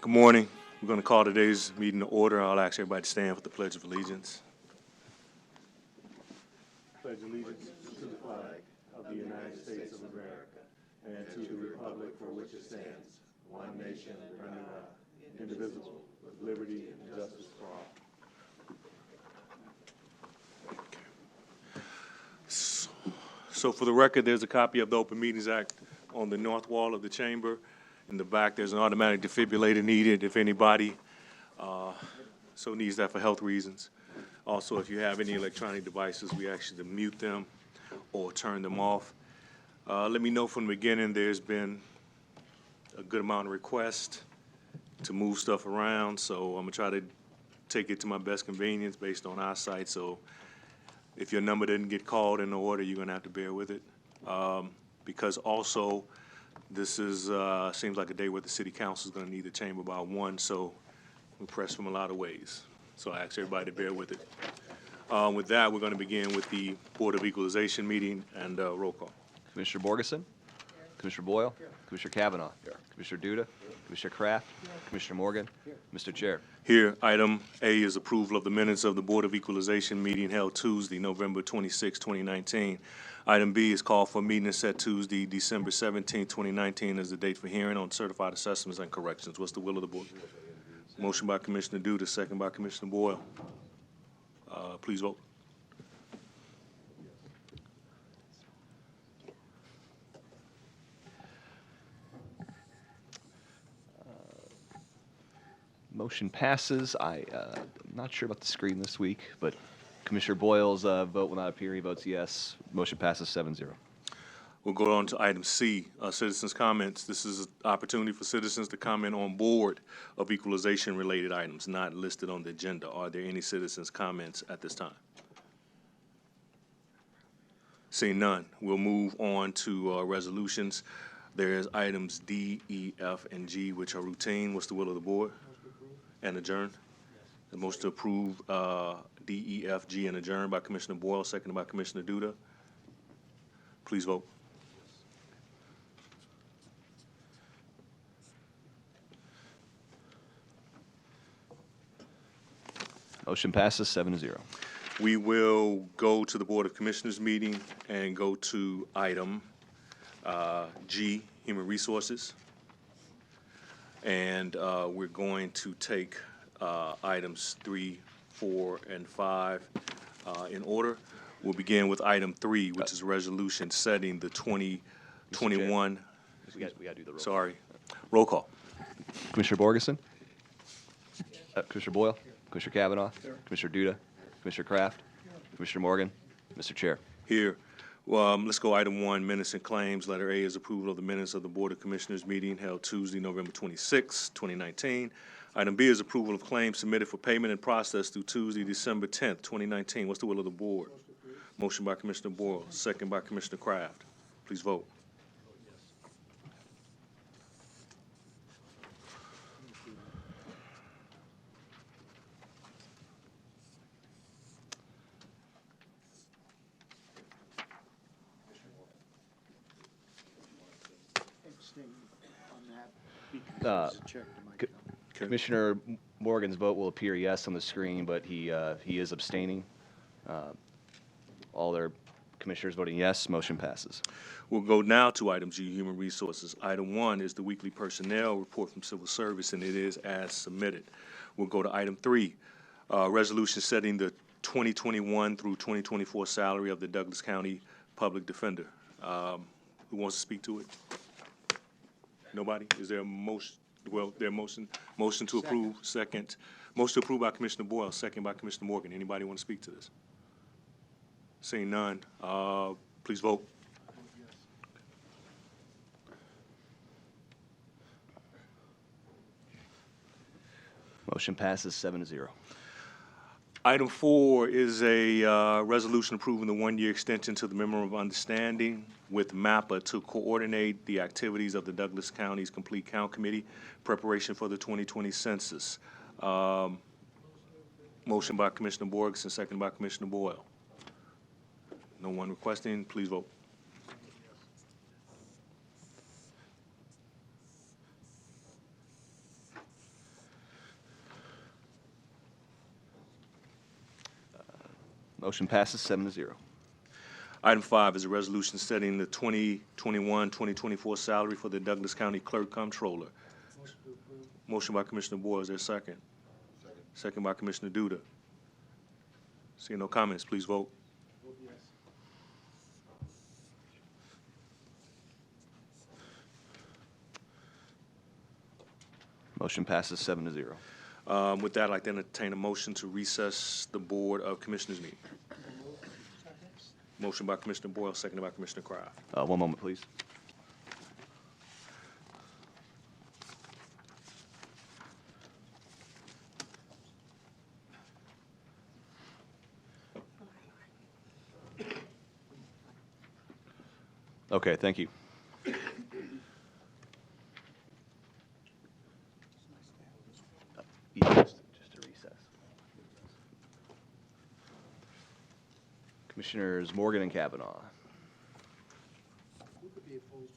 Good morning. We're going to call today's meeting to order. I'll ask everybody to stand for the Pledge of Allegiance. Pledge allegiance to the flag of the United States of America and to the republic for which it stands, one nation under God, indivisible, with liberty and justice for all. So for the record, there's a copy of the Open Meetings Act on the north wall of the chamber. In the back, there's an automatic defibrillator needed if anybody so needs that for health reasons. Also, if you have any electronic devices, we ask you to mute them or turn them off. Let me know from the beginning, there's been a good amount of requests to move stuff around, so I'm gonna try to take it to my best convenience based on eyesight. So if your number didn't get called in the order, you're gonna have to bear with it. Because also, this is seems like a day where the city council is gonna need the chamber by 1, so we're pressed from a lot of ways. So I ask everybody to bear with it. With that, we're gonna begin with the Board of Equalization meeting and roll call. Commissioner Borgeson? Commissioner Boyle? Commissioner Kavanaugh? Commissioner Duda? Commissioner Kraft? Commissioner Morgan? Mr. Chair. Here, item A is approval of the minutes of the Board of Equalization meeting held Tuesday, November 26, 2019. Item B is called for a meeting set Tuesday, December 17, 2019 as the date for hearing on certified assessments and corrections. What's the will of the board? Motion by Commissioner Duda, second by Commissioner Boyle. Please vote. Motion passes. I'm not sure about the screen this week, but Commissioner Boyle's vote will not appear. He votes yes. Motion passes 7-0. We'll go on to item C, citizens' comments. This is an opportunity for citizens to comment on Board of Equalization-related items not listed on the agenda. Are there any citizens' comments at this time? Seeing none, we'll move on to resolutions. There's items D, E, F, and G, which are routine. What's the will of the board? And adjourn? The motion to approve D, E, F, G, and adjourn by Commissioner Boyle, seconded by Commissioner Duda. Please vote. Motion passes 7-0. We will go to the Board of Commissioners meeting and go to item G, Human Resources. And we're going to take items 3, 4, and 5 in order. We'll begin with item 3, which is a resolution setting the 2021. We got to do the roll. Sorry. Roll call. Commissioner Borgeson? Commissioner Boyle? Commissioner Kavanaugh? Commissioner Duda? Commissioner Kraft? Commissioner Morgan? Mr. Chair. Here. Let's go item 1, minutes and claims. Letter A is approval of the minutes of the Board of Commissioners meeting held Tuesday, November 26, 2019. Item B is approval of claims submitted for payment and process through Tuesday, December 10th, 2019. What's the will of the board? Motion by Commissioner Boyle, second by Commissioner Kraft. Please vote. Commissioner Morgan's vote will appear yes on the screen, but he is abstaining. All their commissioners voting yes, motion passes. We'll go now to item G, Human Resources. Item 1 is the weekly personnel report from Civil Service, and it is as submitted. We'll go to item 3, resolution setting the 2021 through 2024 salary of the Douglas County Public Defender. Who wants to speak to it? Nobody? Is there a motion? Well, there motion to approve, second. Motion to approve by Commissioner Boyle, second by Commissioner Morgan. Anybody want to speak to this? Seeing none, please vote. Motion passes 7-0. Item 4 is a resolution approving the 1-year extension to the Memorandum of Understanding with MAPPA to coordinate the activities of the Douglas County's Complete Count Committee, preparation for the 2020 census. Motion by Commissioner Borges and second by Commissioner Boyle. No one requesting, please vote. Motion passes 7-0. Item 5 is a resolution setting the 2021-2024 salary for the Douglas County Clerk Comptroller. Motion by Commissioner Boyle. Is there a second? Second by Commissioner Duda. Seeing no comments, please vote. Motion passes 7-0. With that, I'd like to entertain a motion to recess the Board of Commissioners meeting. Motion by Commissioner Boyle, seconded by Commissioner Kraft. One moment, please. Okay, thank you. Yeah, just a recess. Commissioners Morgan and Kavanaugh. Who could be opposed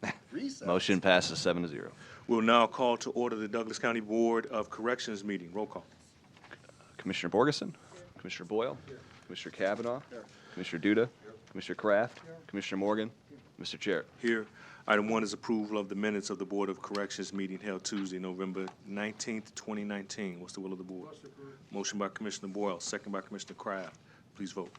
to a recess? Motion passes 7-0. We'll now call to order the Douglas County Board of Corrections meeting. Roll call. Commissioner Borgeson, Commissioner Boyle, Commissioner Kavanaugh, Commissioner Duda, Commissioner Kraft, Commissioner Morgan, Mr. Chair. Here. Item 1 is approval of the minutes of the Board of Corrections meeting held Tuesday, November 19th, 2019. What's the will of the board? Motion by Commissioner Boyle, second by Commissioner Kraft. Please vote.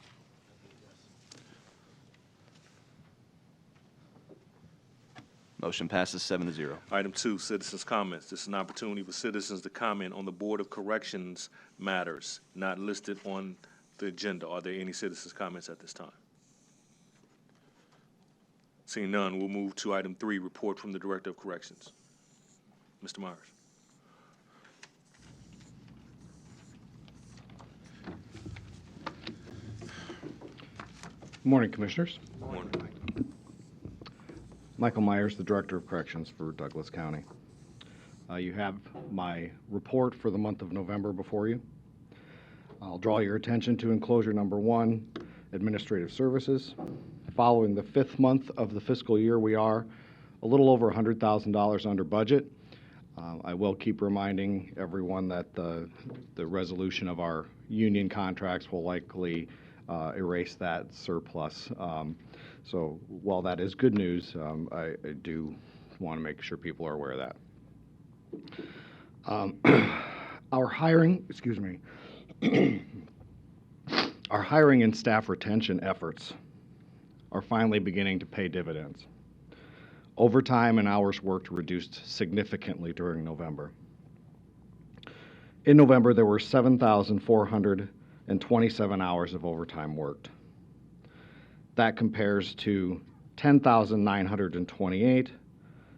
Motion passes 7-0. Item 2, citizens' comments. This is an opportunity for citizens to comment on the Board of Corrections matters not listed on the agenda. Are there any citizens' comments at this time? Seeing none, we'll move to item 3, report from the Director of Corrections. Mr. Myers. Good morning, Commissioners. Morning. Michael Myers, the Director of Corrections for Douglas County. You have my report for the month of November before you. I'll draw your attention to enclosure number 1, Administrative Services. Following the 5th month of the fiscal year, we are a little over $100,000 under budget. I will keep reminding everyone that the resolution of our union contracts will likely erase that surplus. So while that is good news, I do want to make sure people are aware of that. Our hiring, our hiring and staff retention efforts are finally beginning to pay dividends. Overtime and hours worked reduced significantly during November. In November, there were 7,427 hours of overtime worked. That compares to 10,928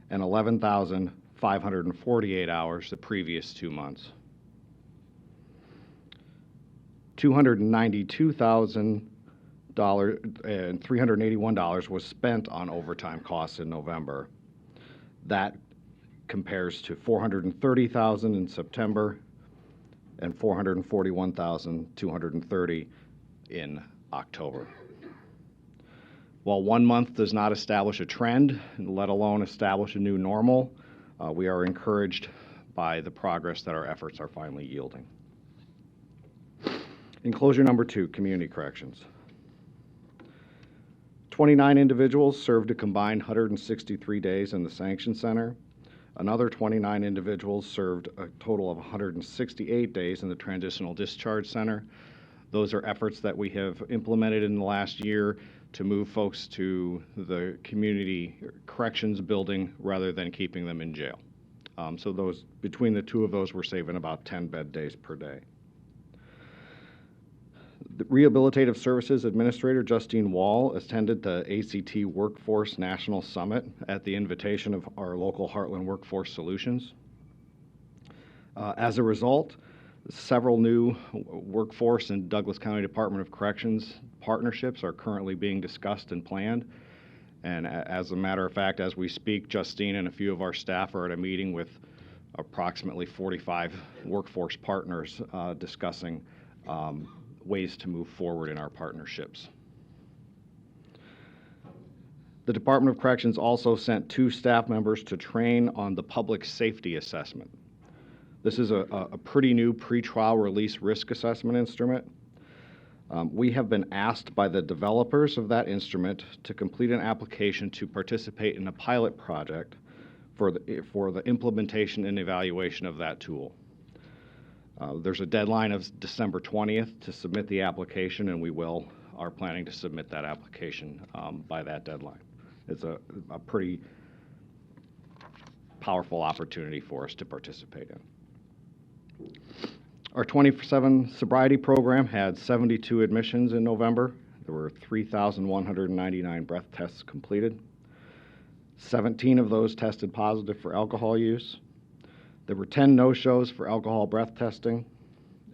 and 11,548 hours the previous 2 months. $292,381 was spent on overtime costs in November. That compares to $430,000 in September and $441,230 in October. While 1 month does not establish a trend, let alone establish a new normal, we are encouraged by the progress that our efforts are finally yielding. Enclosure number 2, Community Corrections. 29 individuals served a combined 163 days in the Sanction Center. Another 29 individuals served a total of 168 days in the Transitional Discharge Center. Those are efforts that we have implemented in the last year to move folks to the community corrections building rather than keeping them in jail. So those, between the two of those, we're saving about 10 bed days per day. The Rehabilitative Services Administrator Justine Wall attended the ACT Workforce National Summit at the invitation of our local Heartland Workforce Solutions. As a result, several new workforce and Douglas County Department of Corrections partnerships are currently being discussed and planned. And as a matter of fact, as we speak, Justine and a few of our staff are at a meeting with approximately 45 workforce partners discussing ways to move forward in our partnerships. The Department of Corrections also sent 2 staff members to train on the public safety assessment. This is a pretty new pretrial release risk assessment instrument. We have been asked by the developers of that instrument to complete an application to participate in a pilot project for the implementation and evaluation of that tool. There's a deadline of December 20th to submit the application, and we are planning to submit that application by that deadline. It's a pretty powerful opportunity for us to participate in. Our 24/7 sobriety program had 72 admissions in November. There were 3,199 breath tests completed. 17 of those tested positive for alcohol use. There were 10 no-shows for alcohol breath testing,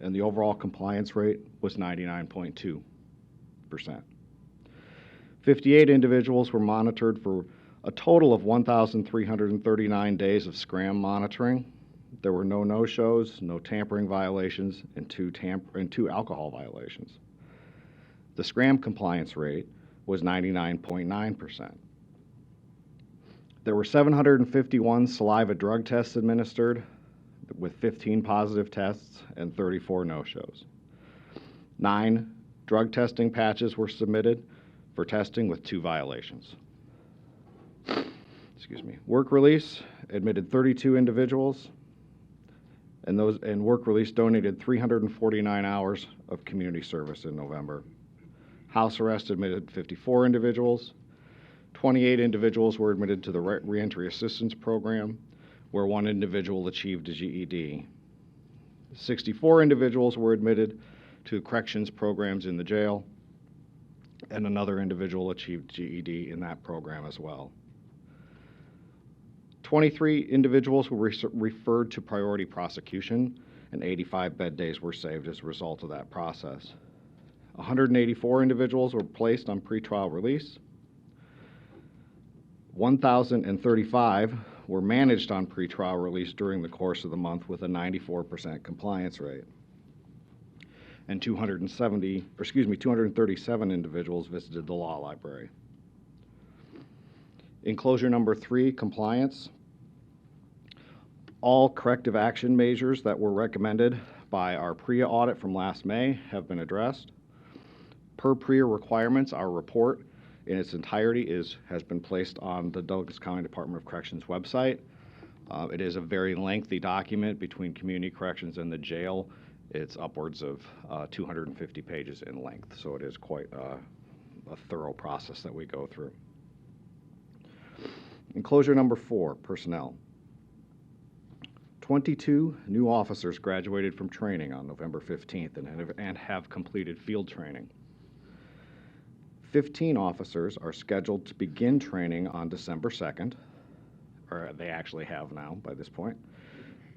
and the overall compliance rate was 99.2%. 58 individuals were monitored for a total of 1,339 days of SCRAM monitoring. There were no no-shows, no tampering violations, and two alcohol violations. The SCRAM compliance rate was 99.9%. There were 751 saliva drug tests administered, with 15 positive tests and 34 no-shows. 9 drug testing patches were submitted for testing with 2 violations. Work release admitted 32 individuals, and work release donated 349 hours of community service in November. House arrest admitted 54 individuals. 28 individuals were admitted to the Reentry Assistance Program, where 1 individual achieved a GED. 64 individuals were admitted to corrections programs in the jail, and another individual achieved GED in that program as well. 23 individuals were referred to priority prosecution, and 85 bed days were saved as a result of that process. 184 individuals were placed on pretrial release. 1,035 were managed on pretrial release during the course of the month with a 94% compliance rate. And 237 individuals visited the law library. Enclosure number 3, compliance. All corrective action measures that were recommended by our PREA audit from last May have been addressed. Per PREA requirements, our report in its entirety has been placed on the Douglas County Department of Corrections website. It is a very lengthy document between community corrections and the jail. It's upwards of 250 pages in length, so it is quite a thorough process that we go through. Enclosure number 4, personnel. 22 new officers graduated from training on November 15th and have completed field training. 15 officers are scheduled to begin training on December 2nd, or they actually have now by this point,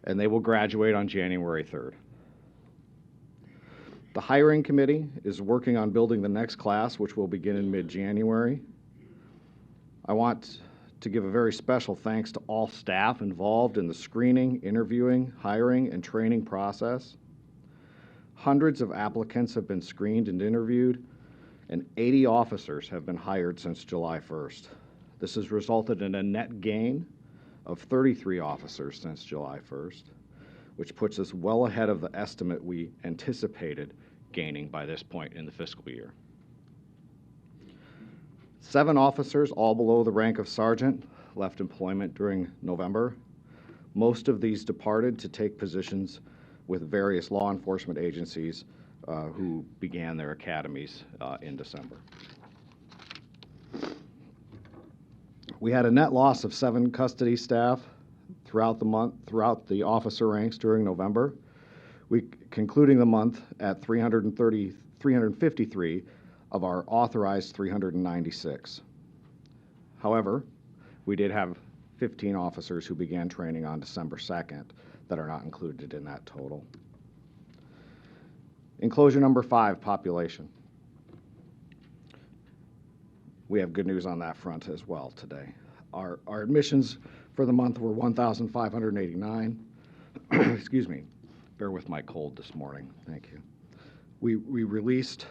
and they will graduate on January 3rd. The hiring committee is working on building the next class, which will begin in mid-January. I want to give a very special thanks to all staff involved in the screening, interviewing, hiring, and training process. Hundreds of applicants have been screened and interviewed, and 80 officers have been hired since July 1st. This has resulted in a net gain of 33 officers since July 1st, which puts us well ahead of the estimate we anticipated gaining by this point in the fiscal year. 7 officers, all below the rank of sergeant, left employment during November. Most of these departed to take positions with various law enforcement agencies who began their academies in December. We had a net loss of 7 custody staff throughout the officer ranks during November. Concluding the month at 353 of our authorized 396. However, we did have 15 officers who began training on December 2nd that are not included in that total. Enclosure number 5, population. We have good news on that front as well today. Our admissions for the month were 1,589. Excuse me, bear with my cold this morning, thank you. We released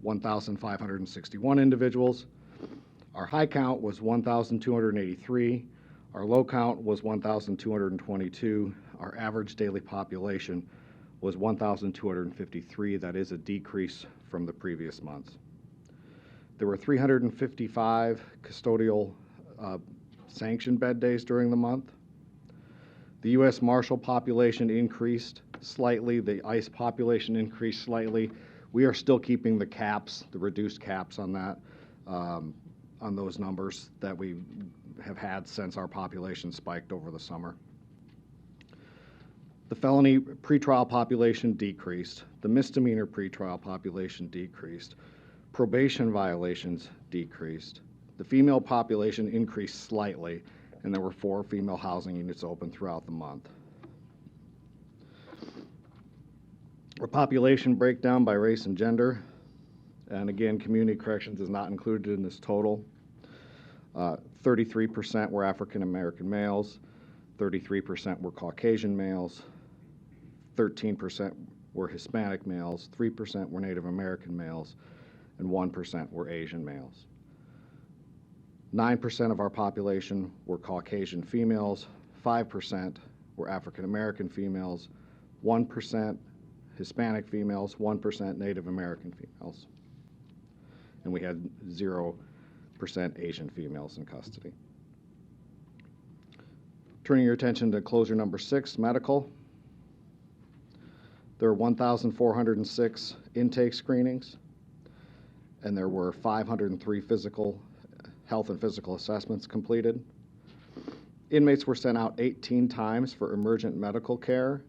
1,561 individuals. Our high count was 1,283. Our low count was 1,222. our average daily population was 1,253. That is a decrease from the previous months. There were 355 custodial sanctioned bed days during the month. The U.S. Marshal population increased slightly. The ICE population increased slightly. We are still keeping the caps, the reduced caps on that, on those numbers that we have had since our population spiked over the summer. The felony pretrial population decreased. The misdemeanor pretrial population decreased. Probation violations decreased. The female population increased slightly, and there were 4 female housing units open throughout the month. Our population breakdown by race and gender, and again, community corrections is not included in this total. 33% were African American males, 33% were Caucasian males, 13% were Hispanic males, 3% were Native American males, and 1% were Asian males. 9% of our population were Caucasian females, 5% were African American females, 1% Hispanic females, 1% Native American females, and we had 0% Asian females in custody. Turning your attention to closure number 6, medical. There were 1,406 intake screenings, and there were 503 health and physical assessments completed. Inmates were sent out 18 times for emergent medical care.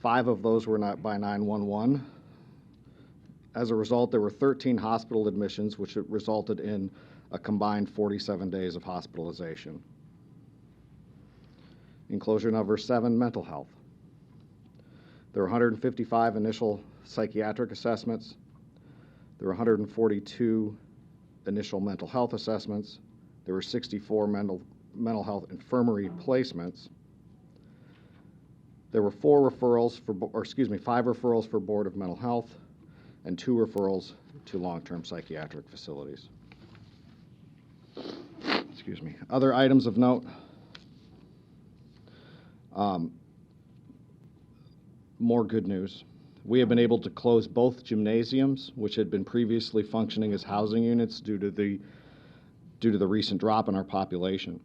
5 of those were not by 911. As a result, there were 13 hospital admissions, which resulted in a combined 47 days of hospitalization. Enclosure number 7, mental health. There were 155 initial psychiatric assessments. There were 142 initial mental health assessments. There were 64 mental health infirmary placements. There were 5 referrals for Board of Mental Health and 2 referrals to long-term psychiatric facilities. Excuse me. Other items of note. More good news. We have been able to close both gymnasiums, which had been previously functioning as housing units due to the recent drop in our population.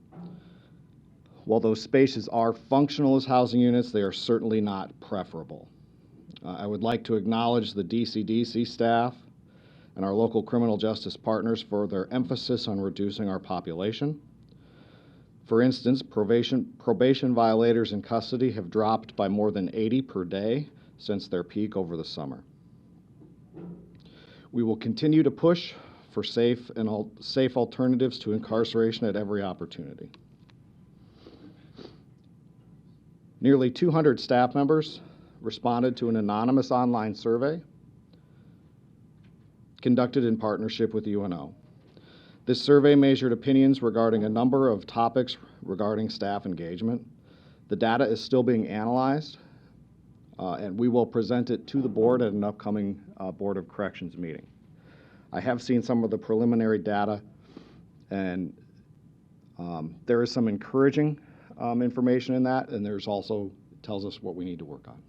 While those spaces are functional as housing units, they are certainly not preferable. I would like to acknowledge the DCDC staff and our local criminal justice partners for their emphasis on reducing our population. For instance, probation violators in custody have dropped by more than 80 per day since their peak over the summer. We will continue to push for safe alternatives to incarceration at every opportunity. Nearly 200 staff members responded to an anonymous online survey conducted in partnership with UNO. This survey measured opinions regarding a number of topics regarding staff engagement. The data is still being analyzed, and we will present it to the board at an upcoming Board of Corrections meeting. I have seen some of the preliminary data, and there is some encouraging information in that, and there's also tells us what we need to work on.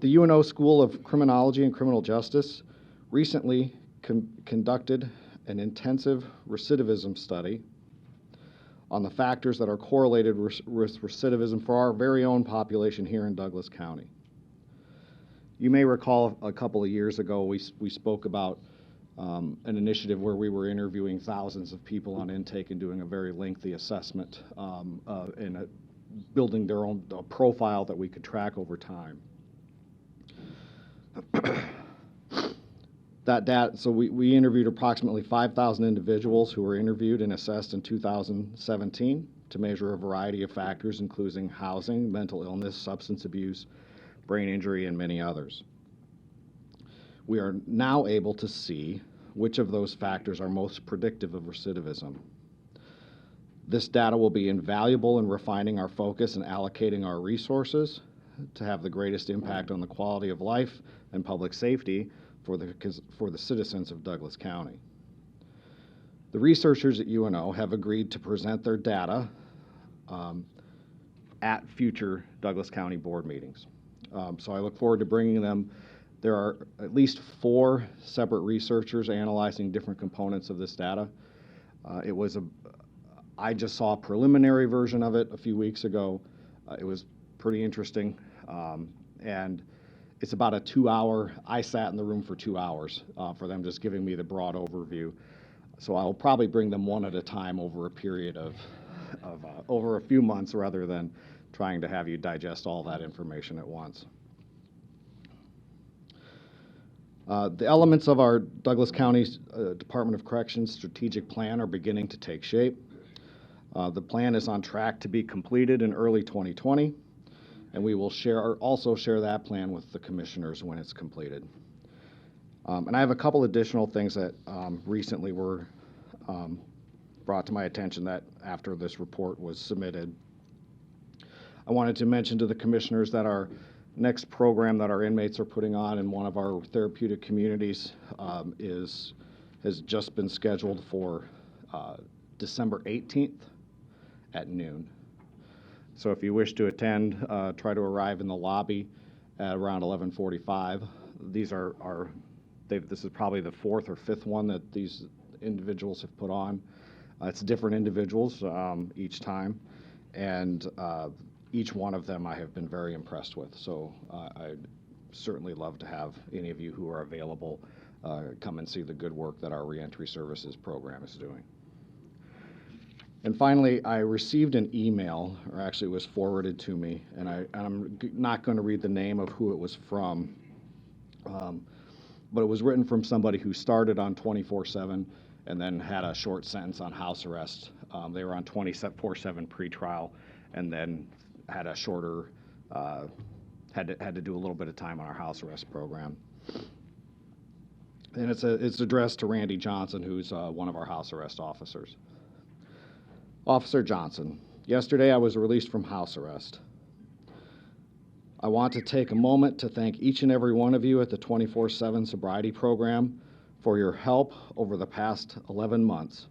The UNO School of Criminology and Criminal Justice recently conducted an intensive recidivism study on the factors that are correlated with recidivism for our very own population here in Douglas County. You may recall a couple of years ago we spoke about an initiative where we were interviewing thousands of people on intake and doing a very lengthy assessment and building their own profile that we could track over time. That data, so we interviewed approximately 5,000 individuals who were interviewed and assessed in 2017 to measure a variety of factors, including housing, mental illness, substance abuse, brain injury, and many others. We are now able to see which of those factors are most predictive of recidivism. This data will be invaluable in refining our focus and allocating our resources to have the greatest impact on the quality of life and public safety for the citizens of Douglas County. The researchers at UNO have agreed to present their data at future Douglas County board meetings. So I look forward to bringing them. There are at least 4 separate researchers analyzing different components of this data. I just saw a preliminary version of it a few weeks ago. It was pretty interesting. And it's about a 2-hour, I sat in the room for 2 hours for them just giving me the broad overview. So I'll probably bring them one at a time over a period of over a few months rather than trying to have you digest all that information at once. The elements of our Douglas County Department of Corrections strategic plan are beginning to take shape. The plan is on track to be completed in early 2020, and we will also share that plan with the commissioners when it's completed. And I have a couple additional things that recently were brought to my attention that after this report was submitted. I wanted to mention to the commissioners that our next program that our inmates are putting on in one of our therapeutic communities has just been scheduled for December 18th at noon. So if you wish to attend, try to arrive in the lobby at around 11:45. These this is probably the 4th or 5th one that these individuals have put on. It's different individuals each time, and each one of them I have been very impressed with. So I'd certainly love to have any of you who are available come and see the good work that our reentry services program is doing. And finally, I received an email, or actually it was forwarded to me, and I'm not going to read the name of who it was from, but it was written from somebody who started on 24/7 and then had a short sentence on house arrest. They were on 24/7 pretrial and then had a shorter, had to do a little bit of time on our house arrest program. And it's addressed to Randy Johnson, who's one of our house arrest officers. Officer Johnson, yesterday I was released from house arrest. I want to take a moment to thank each and every one of you at the 24/7 sobriety program for your help over the past 11 months,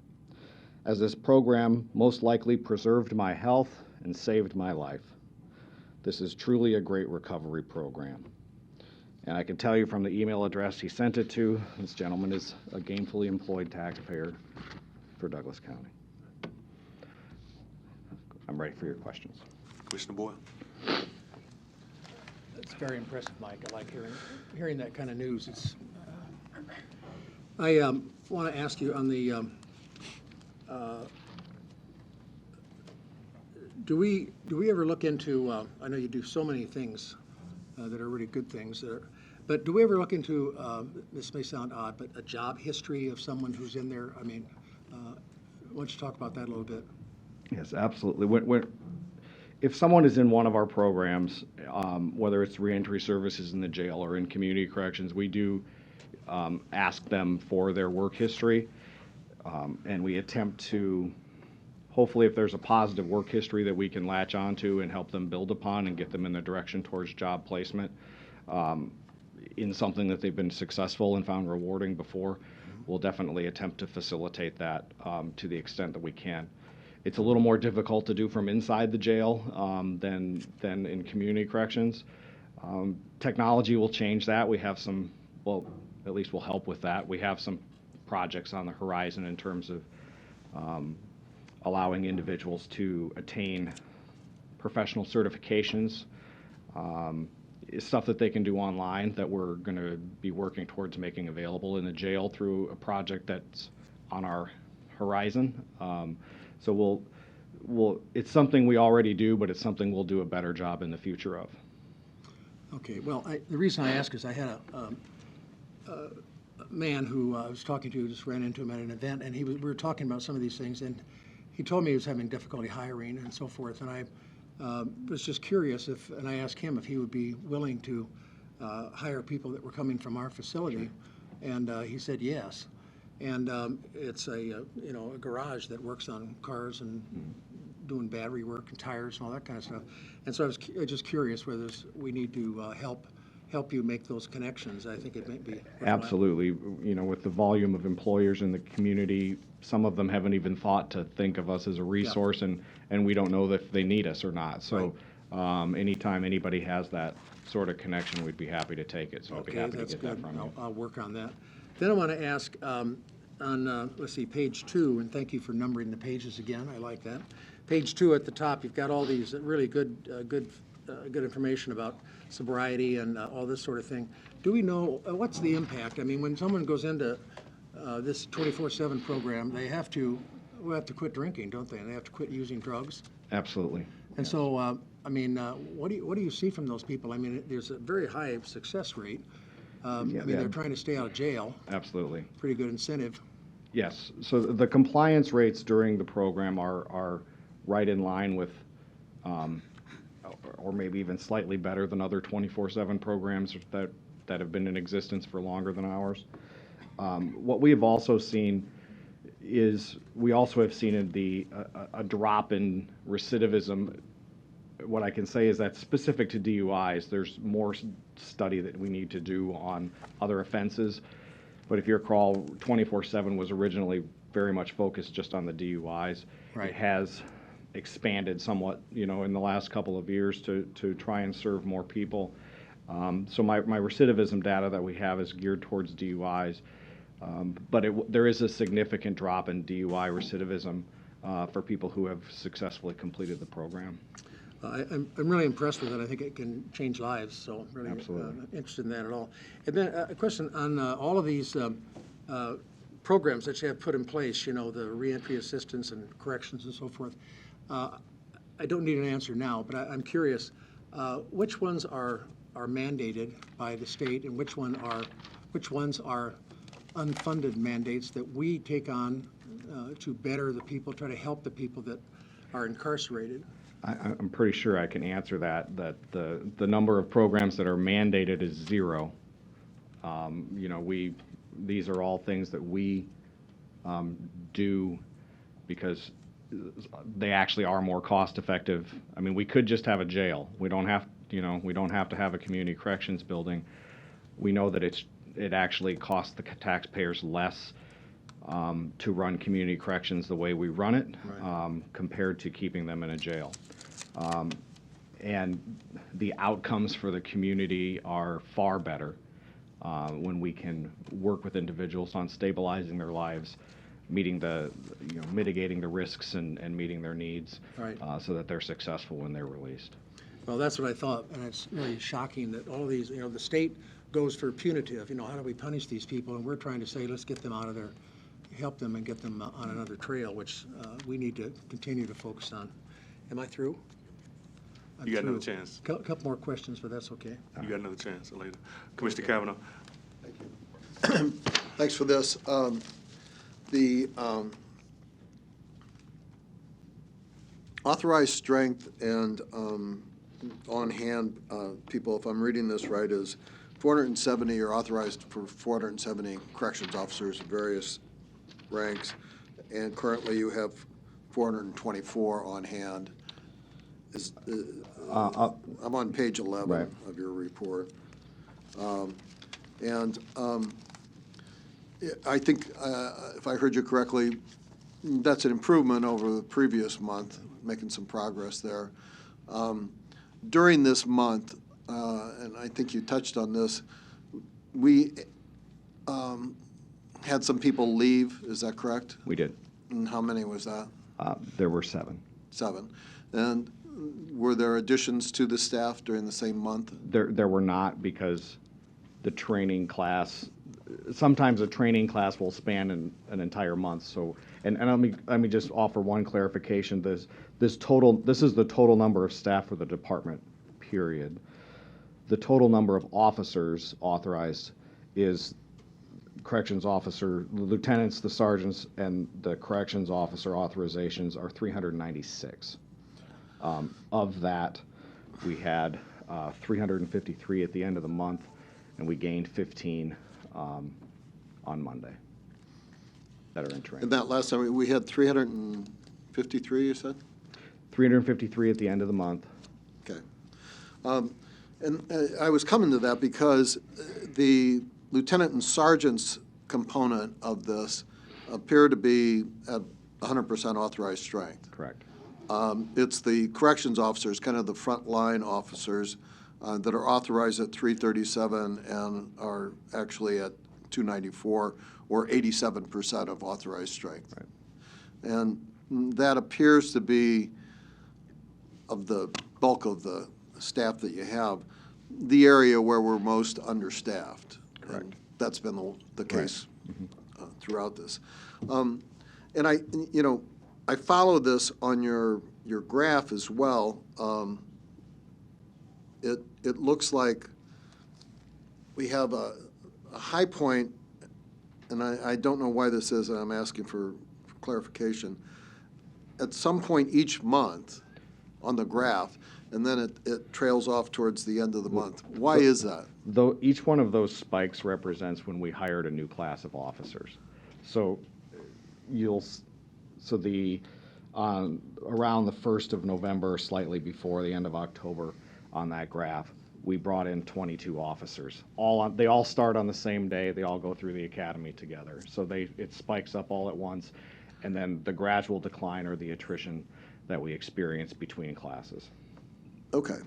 as this program most likely preserved my health and saved my life. This is truly a great recovery program. And I can tell you from the email address he sent it to, this gentleman is a gainfully employed taxpayer for Douglas County. I'm ready for your questions. Commissioner Boyle? It's very impressive, Mike. I like hearing that kind of news. I want to ask you on the, do we ever look into, I know you do so many things that are really good things, but do we ever look into, this may sound odd, but a job history of someone who's in there? I mean, why don't you talk about that a little bit? Yes, absolutely. If someone is in one of our programs, whether it's reentry services in the jail or in community corrections, we do ask them for their work history, and we attempt to, hopefully if there's a positive work history that we can latch onto and help them build upon and get them in the direction towards job placement in something that they've been successful and found rewarding before, we'll definitely attempt to facilitate that to the extent that we can. It's a little more difficult to do from inside the jail than in community corrections. Technology will change that. We have some, well, at least will help with that. We have some projects on the horizon in terms of allowing individuals to attain professional certifications. It's stuff that they can do online that we're going to be working towards making available in the jail through a project that's on our horizon. So it's something we already do, but it's something we'll do a better job in the future of. Okay, well, the reason I ask is I had a man who I was talking to, just ran into him at an event, and we were talking about some of these things, and he told me he was having difficulty hiring and so forth, and I was just curious and I asked him if he would be willing to hire people that were coming from our facility, and he said yes. And it's a garage that works on cars and doing battery work and tires and all that kind of stuff. And so I was just curious whether we need to help help you make those connections. I think it might be worthwhile. Absolutely. You know, with the volume of employers in the community, some of them haven't even thought to think of us as a resource, and we don't know if they need us or not. So anytime anybody has that sort of connection, we'd be happy to take it. So I'd be happy to that's get that good. from you. I'll work on that. Then I want to ask, on, let's see, page 2, and thank you for numbering the pages again. I like that. Page 2 at the top, you've got all these really good information about sobriety and all this sort of thing. Do we know, what's the impact? I mean, when someone goes into this 24/7 program, they have to quit drinking, don't they? And they have to quit using drugs. Absolutely. And so, I mean, what do you see from those people? I mean, there's a very high success rate. I mean, they're trying to stay out of jail. Absolutely. Pretty good incentive. Yes. So the compliance rates during the program are right in line with, or maybe even slightly better than other 24/7 programs that have been in existence for longer than ours. What we have also seen is we also have seen a drop in recidivism. What I can say is that specific to DUIs, there's more study that we need to do on other offenses. But if you recall, 24/7 was originally very much focused just on the DUIs. Right. It has expanded somewhat, you know, in the last couple of years to try and serve more people. So my recidivism data that we have is geared towards DUIs. But there is a significant drop in DUI recidivism for people who have successfully completed the program. I'm really impressed with it. I think it can change lives, so really Absolutely. Interested in that at all. And then a question on all of these programs that you have put in place, you know, the reentry assistance and corrections and so forth. I don't need an answer now, but I'm curious, which ones are mandated by the state and which ones are unfunded mandates that we take on to better the people, try to help the people that are incarcerated? I'm pretty sure I can answer that the number of programs that are mandated is 0. You know, these are all things that we do because they actually are more cost effective. I mean, we could just have a jail. We don't have to have a community corrections building. We know that it actually costs the taxpayers less to run community corrections the way we run it, compared to keeping them in a jail. And the outcomes for the community are far better when we can work with individuals on stabilizing their lives, mitigating the risks and meeting their needs, so that they're successful when they're released. Well, that's what I thought, and it's really shocking that all of these, you know, the state goes for punitive, you know, how do we punish these people? And we're trying to say, let's get them out of there, help them and get them on another trail, which we need to continue to focus on. Am I through? I'm You got another through. chance. Couple more questions, but that's okay. You got another chance later. Commissioner Kavanaugh. Thanks for this. The authorized strength and on-hand people, if I'm reading this right, is 470 are authorized for 470 corrections officers of various ranks, and currently you have 424 on hand. I'm on page 11 Right. of your report. I think, if I heard you correctly, that's an improvement over the previous month, making some progress there. During this month, and I think you touched on this, we had some people leave, is that correct? We did. And how many was that? There were 7. 7. And were there additions to the staff during the same month? There were not, because the training class, sometimes a training class will span an entire month. So, and let me just offer one clarification. This is the total number of staff for the department, period. The total number of officers authorized is corrections officer, the lieutenants, the sergeants, and the corrections officer authorizations are 396. Of that, we had 353 at the end of the month, and we gained 15 on Monday that are in training. And that last time, we had 353, you said? 353 at the end of the month. Okay. And I was coming to that because the lieutenant and sergeant's component of this appear to be at 100% authorized strength. Correct. It's the corrections officers, kind of the frontline officers, that are authorized at 337 and are actually at 294, or 87% of authorized strength. Right. And that appears to be, of the bulk of the staff that you have, the area where we're most understaffed. Correct. And that's been the case throughout this. And I follow this on your graph as well. It looks like we have a high point, and I don't know why this is, and I'm asking for clarification. At some point each month on the graph, and then it trails off towards the end of the month. Why is that? Though each one of those spikes represents when we hired a new class of officers. So around the 1st of November, slightly before the end of October on that graph, we brought in 22 officers. They all start on the same day. They all go through the academy together. So it spikes up all at once, and then the gradual decline or the attrition that we experience between classes. Okay.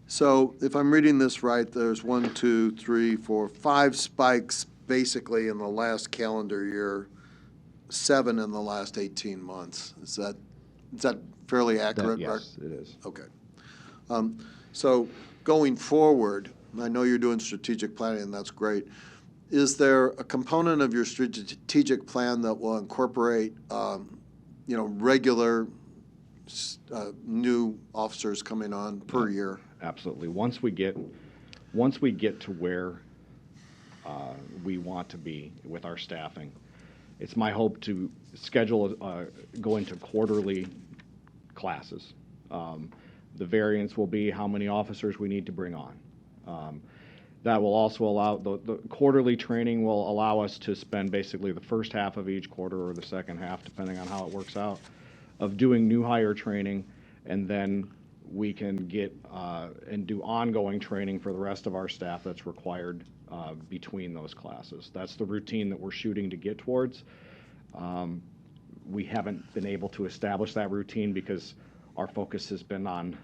So if I'm reading this right, there's 1, 2, 3, 4, 5 spikes basically in the last calendar year, 7 in the last 18 months. Is that fairly accurate? Yes, it is. Okay. So going forward, I know you're doing strategic planning, and that's great. Is there a component of your strategic plan that will incorporate, regular new officers coming on per year? Absolutely. Once we get to where we want to be with our staffing, it's my hope to schedule go into quarterly classes. The variance will be how many officers we need to bring on. That will also allow, the quarterly training will allow us to spend basically the first half of each quarter or the second half, depending on how it works out, of doing new hire training, and then we can get and do ongoing training for the rest of our staff that's required between those classes. That's the routine that we're shooting to get towards. We haven't been able to establish that routine because our focus has been on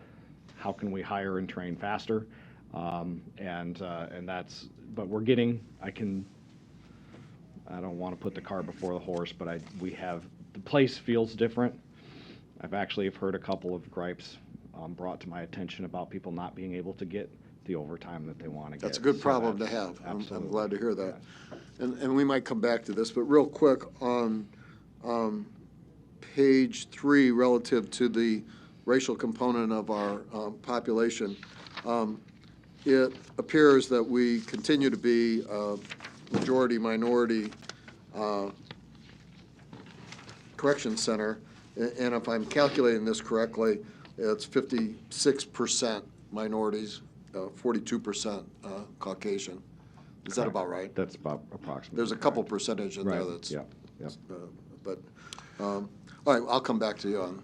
how can we hire and train faster, and that's. But we're getting. I don't want to put the cart before the horse, but the place feels different. I've actually heard a couple of gripes brought to my attention about people not being able to get the overtime that they want to get. That's a good problem to have. I'm glad to hear that. And we might come back to this, but real quick on page 3, relative to the racial component of our population, it appears that we continue to be majority-minority correction center. And if I'm calculating this correctly, it's 56% minorities, 42% Caucasian. Is that about right? That's about approximately. There's a couple percentage in there Right. that's. Yeah. But, all right, I'll come back to you on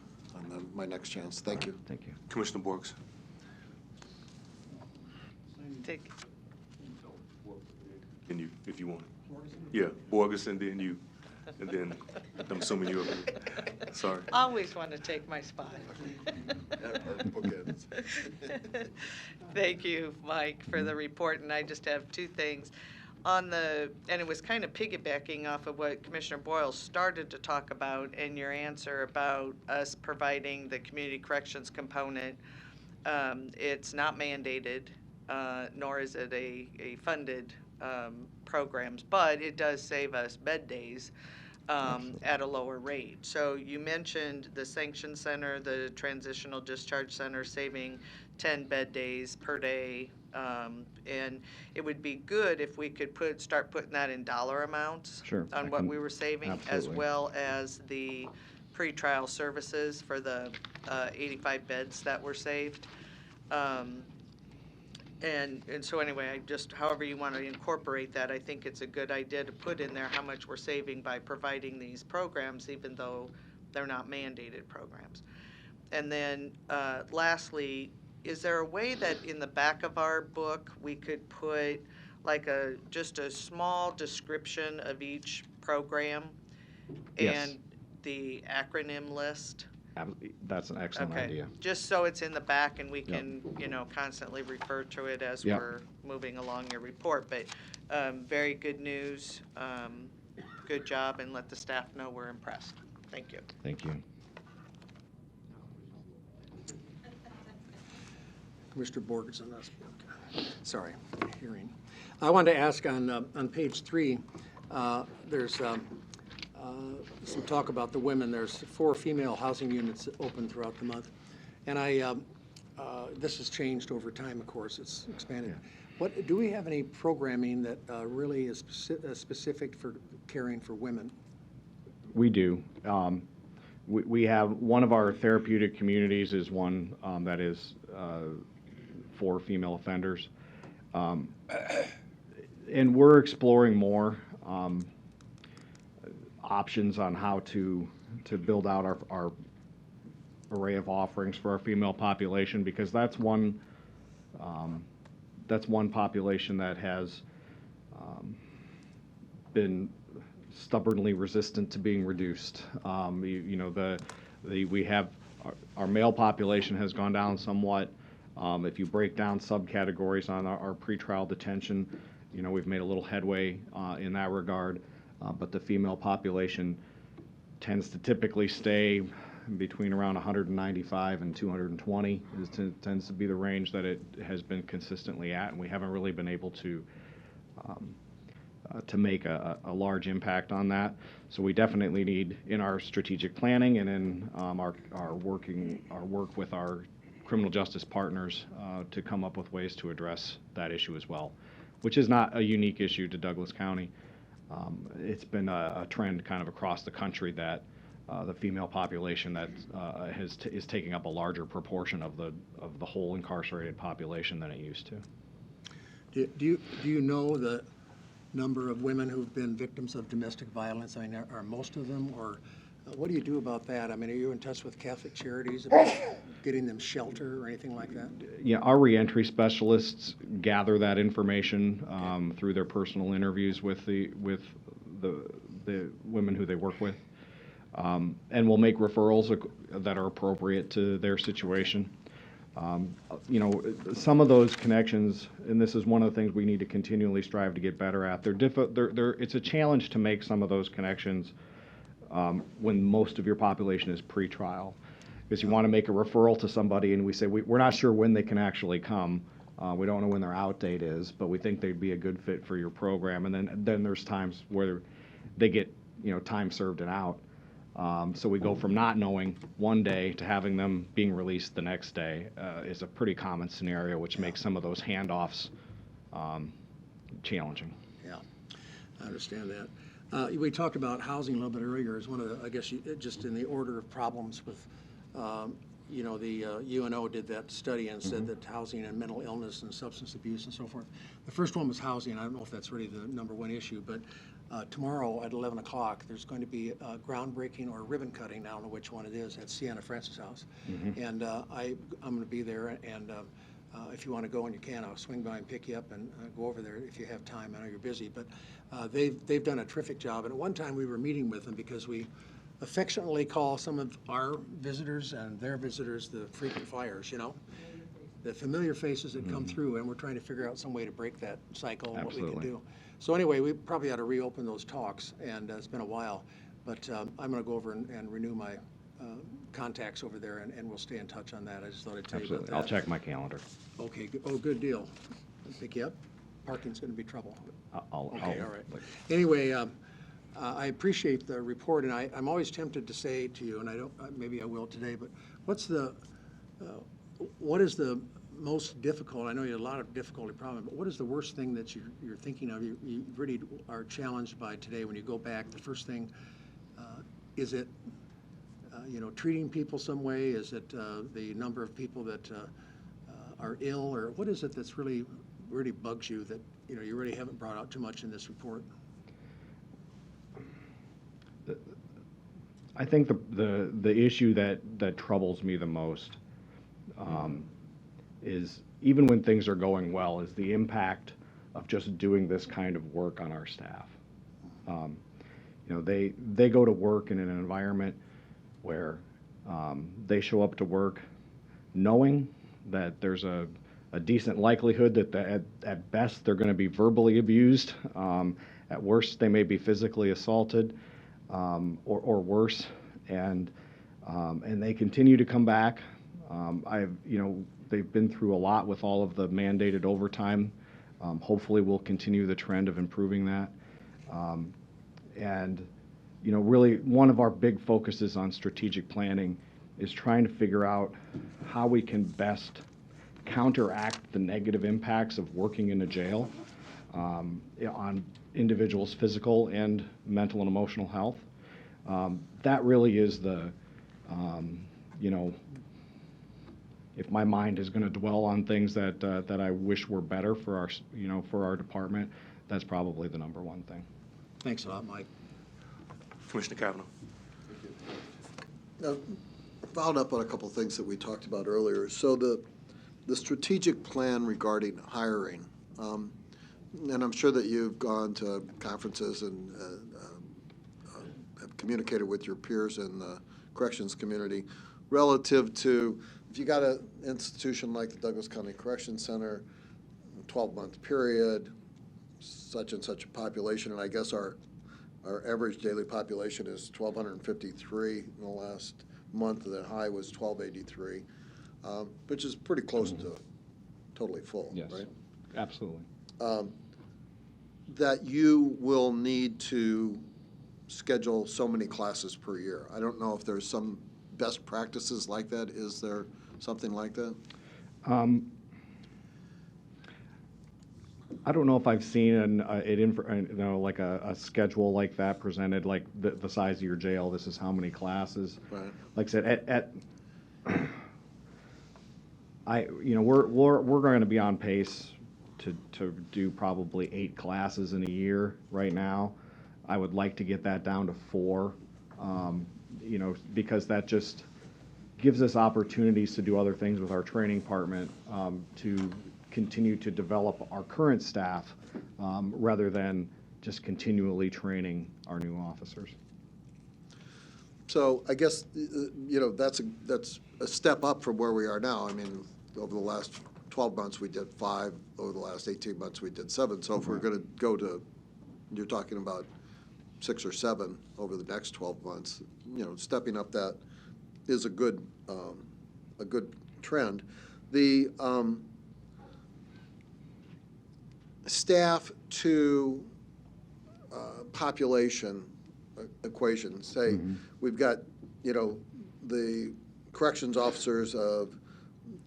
my next chance. Thank you. Thank you. Commissioner Borges. And you, if you want. Yeah, Borges, and then you, and then I'm assuming you're, sorry. Always want to take my spot. Thank you, Mike, for the report, and I just have 2 things. And it was kind of piggybacking off of what Commissioner Boyle started to talk about in your answer about us providing the community corrections component. It's not mandated, nor is it a funded programs, but it does save us bed days at a lower rate. So you mentioned the sanction center, the transitional discharge center, saving 10 bed days per day. And it would be good if we could start putting that in dollar amounts. Sure, On what we were saving, as absolutely. well as the pretrial services for the 85 beds that were saved. And so anyway, I just, however you want to incorporate that, I think it's a good idea to put in there how much we're saving by providing these programs, even though they're not mandated programs. And then lastly, is there a way that in the back of our book, we could put like just a small description of each program? Yes. And the acronym list? That's an excellent Okay, idea. just so it's in the back and we Yep. can, constantly refer to it as Yep. we're moving along your report. But very good news, good job, and let the staff know we're impressed. Thank you. Thank you. Commissioner Borgeson, that's, sorry, hearing. I wanted to ask on page 3, there's some talk about the women. There's 4 female housing units open throughout the month. And this has changed over time, of course, it's expanded. Do we have any programming that really is specific for caring for women? We do. We have one of our therapeutic communities is one that is for female offenders. And we're exploring more options on how to build out our array of offerings for our female population, because that's one population that has been stubbornly resistant to being reduced. We have our male population has gone down somewhat. If you break down subcategories on our pretrial detention, we've made a little headway in that regard. But the female population tends to typically stay between around 195 and 220 tends to be the range that it has been consistently at, and we haven't really been able to make a large impact on that. So we definitely need, in our strategic planning and in our work with our criminal justice partners, to come up with ways to address that issue as well, which is not a unique issue to Douglas County. It's been a trend kind of across the country that the female population that is taking up a larger proportion of the whole incarcerated population than it used to. Do you know the number of women who've been victims of domestic violence? I mean, are most of them, or what do you do about that? I mean, are you in touch with Catholic Charities about getting them shelter or anything like that? Yeah, our reentry specialists gather that information through their personal interviews with the women who they work with, and we'll make referrals that are appropriate to their situation. Some of those connections, and this is one of the things we need to continually strive to get better at. It's a challenge to make some of those connections when most of your population is pretrial, because you want to make a referral to somebody and we say we're not sure when they can actually come. We don't know when their out date is, but we think they'd be a good fit for your program. And then there's times where they get time served and out. So we go from not knowing one day to having them being released the next day is a pretty common scenario, which makes some of those handoffs challenging. Yeah, I understand that. We talked about housing a little bit earlier as one of the, I guess, just in the order of problems with, the UNO did that study and said that housing and mental illness and substance abuse and so forth. The first one was housing. I don't know if that's really the number one issue, but tomorrow at 11 o'clock, there's going to be groundbreaking or ribbon cutting, I don't know which one it is, at Sienna Francis House. And I'm going to be there, and if you want to go and you can, I'll swing by and pick you up and go over there if you have time. I know you're busy, but they've done a terrific job. And at one time we were meeting with them because we affectionately call some of our visitors and their visitors the frequent flyers, the familiar faces that come through, and we're trying to figure out some way to break that cycle and what we can do. So anyway, we probably ought to reopen those talks, and it's been a while, but I'm going to go over and renew my contacts over there, and we'll stay in touch on that. I just thought I'd tell you about Absolutely. that. I'll check my calendar. Okay, good deal. Pick you up. Parking's going to be trouble. Okay, all right. Anyway, I appreciate the report, and I'm always tempted to say to you, and I don't, maybe I will today, but what is the most difficult? I know you have a lot of difficulty problems, but what is the worst thing that you're thinking of? You really are challenged by today when you go back. The first thing, is it treating people some way? Is it the number of people that are ill, or what is it that's really bugs you that you really haven't brought out too much in this report? I think the issue that troubles me the most is even when things are going well, is the impact of just doing this kind of work on our staff. They go to work in an environment where they show up to work knowing that there's a decent likelihood that at best they're going to be verbally abused. At worst, they may be physically assaulted or worse, and they continue to come back. They've been through a lot with all of the mandated overtime. Hopefully, we'll continue the trend of improving that. Really, one of our big focuses on strategic planning is trying to figure out how we can best counteract the negative impacts of working in a jail on individuals' physical and mental and emotional health. That really is if my mind is going to dwell on things that I wish were better for our department, that's probably the number one thing. Thanks a lot, Mike. Commissioner Kavanaugh. Now, followed up on a couple of things that we talked about earlier. So the strategic plan regarding hiring, and I'm sure that you've gone to conferences and have communicated with your peers in the corrections community relative to if you got an institution like the Douglas County Corrections Center, 12-month period, such and such a population, and I guess our average daily population is 1,253 in the last month. The high was 1,283, which is pretty close to totally full, Yes, right? absolutely. That you will need to schedule so many classes per year. I don't know if there's some best practices like that. Is there something like that? I don't know if I've seen like a schedule like that presented, like the size of your jail. This is how many classes. Right. Like I said, we're going to be on pace to do probably 8 classes in a year right now. I would like to get that down to 4, because that just gives us opportunities to do other things with our training department, to continue to develop our current staff, rather than just continually training our new officers. So I guess, that's a step up from where we are now. I mean, over the last 12 months, we did 5. Over the last 18 months, we did 7. So if we're going to go to, you're talking about 6 or 7 over the next 12 months, stepping up that is a good trend. The staff to population equation, say we've got, the corrections officers of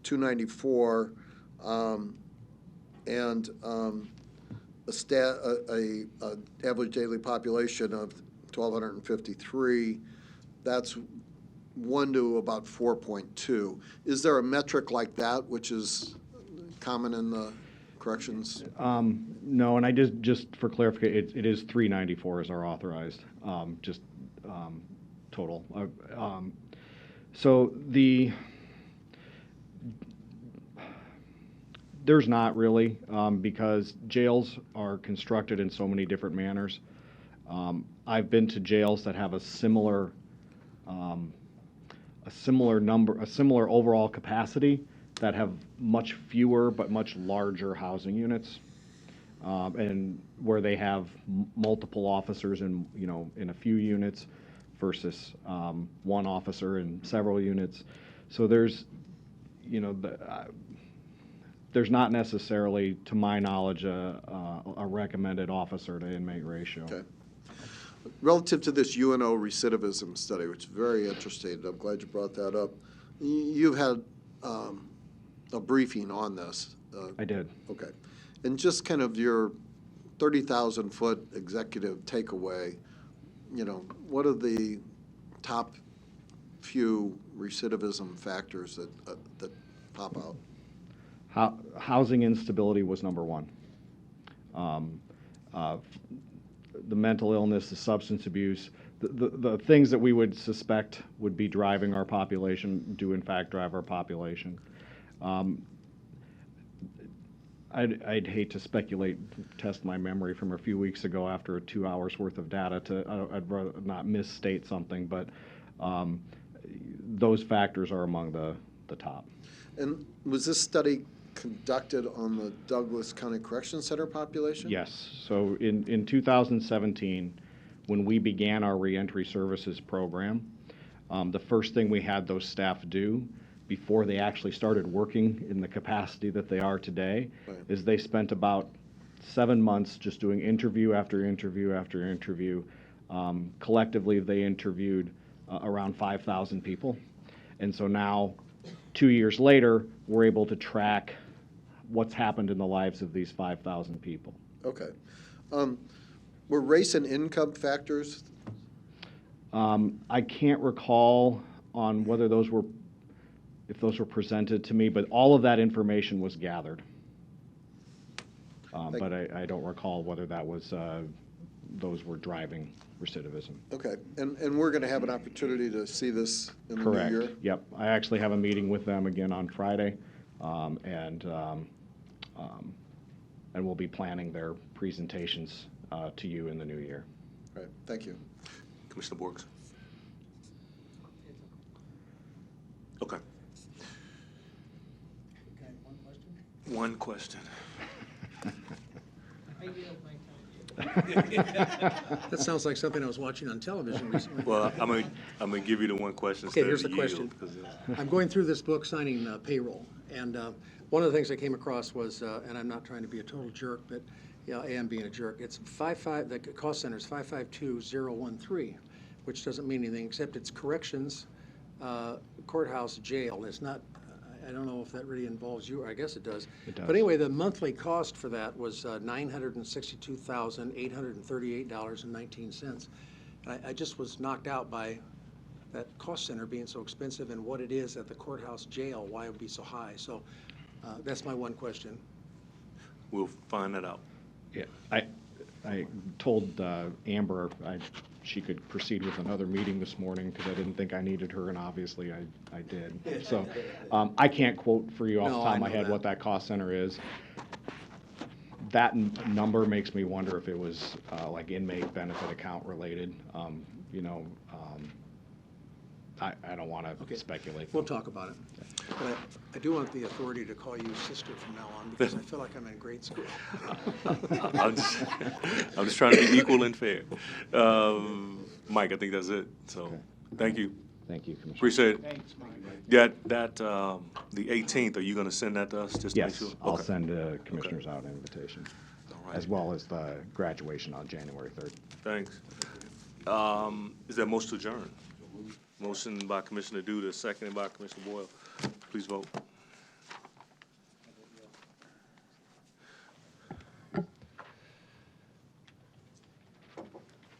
294 and a average daily population of 1,253. That's 1 to about 4.2. Is there a metric like that which is common in the corrections? No, and I just for clarification, it is 394 is our authorized, total. So there's not really, because jails are constructed in so many different manners. I've been to jails that have a similar overall capacity that have much fewer but much larger housing units, and where they have multiple officers in a few units versus one officer in several units. So there's not necessarily, to my knowledge, a recommended officer to inmate ratio. Okay. Relative to this UNO recidivism study, which is very interesting, I'm glad you brought that up. You've had a briefing on this. I did. Okay. And just kind of your 30,000-foot executive takeaway, what are the top few recidivism factors that pop out? Housing instability was number 1. The mental illness, the substance abuse, the things that we would suspect would be driving our population do in fact drive our population. I'd hate to speculate, test my memory from a few weeks ago after 2 hours worth of data I'd rather not misstate something, but those factors are among the top. And was this study conducted on the Douglas County Correction Center population? Yes. So in 2017, when we began our reentry services program, the first thing we had those staff do before they actually started working in the capacity that they are today Right. is they spent about 7 months just doing interview after interview after interview. Collectively, they interviewed around 5,000 people. And so now, 2 years later, we're able to track what's happened in the lives of these 5,000 people. Okay. Were race and income factors? I can't recall on whether if those were presented to me, but all of that information was gathered. But I don't recall whether that was, those were driving recidivism. Okay. And we're going to have an opportunity to see this in the new year? Correct. Yep. I actually have a meeting with them again on Friday, and we'll be planning their presentations to you in the new year. Right. Thank you. Commissioner Borges? Okay. One question. That sounds like something I was watching on television recently. Well, I'm gonna give you the one question Okay, instead here's of the the question. yield. 'Cause, I'm going through this book, signing payroll, and one of the things I came across was, and I'm not trying to be a total jerk, but yeah, I am being a jerk. It's the cost center is 552013, which doesn't mean anything except it's corrections, courthouse, jail. It's not. I don't know if that really involves you. I guess it does. It does. But anyway, the monthly cost for that was $962,838.19. I just was knocked out by that cost center being so expensive and what it is at the courthouse jail, why it would be so high. So that's my one question. we'll find that out. Yeah, I told Amber she could proceed with another meeting this morning because I didn't think I needed her, and obviously I did. So I can't quote for you off the No, top I of my know head that. what that cost center is. That number makes me wonder if it was like inmate benefit account related. I don't want to Okay. speculate. We'll talk about it. But I do want the authority to call you sister from now on because I feel like I'm in grade school. I'm just trying to be equal and fair. Mike, I think that's it. So, Okay. thank you. Thank you, Commissioner. Appreciate it. The 18th, are you gonna send that to us just to make Yes, sure? I'll Okay. send commissioners out an invitation, All right. as well as the graduation on January 3rd. Thanks. Is there a motion to adjourn? Motion by Commissioner Duda, seconded by Commissioner Boyle. Please vote.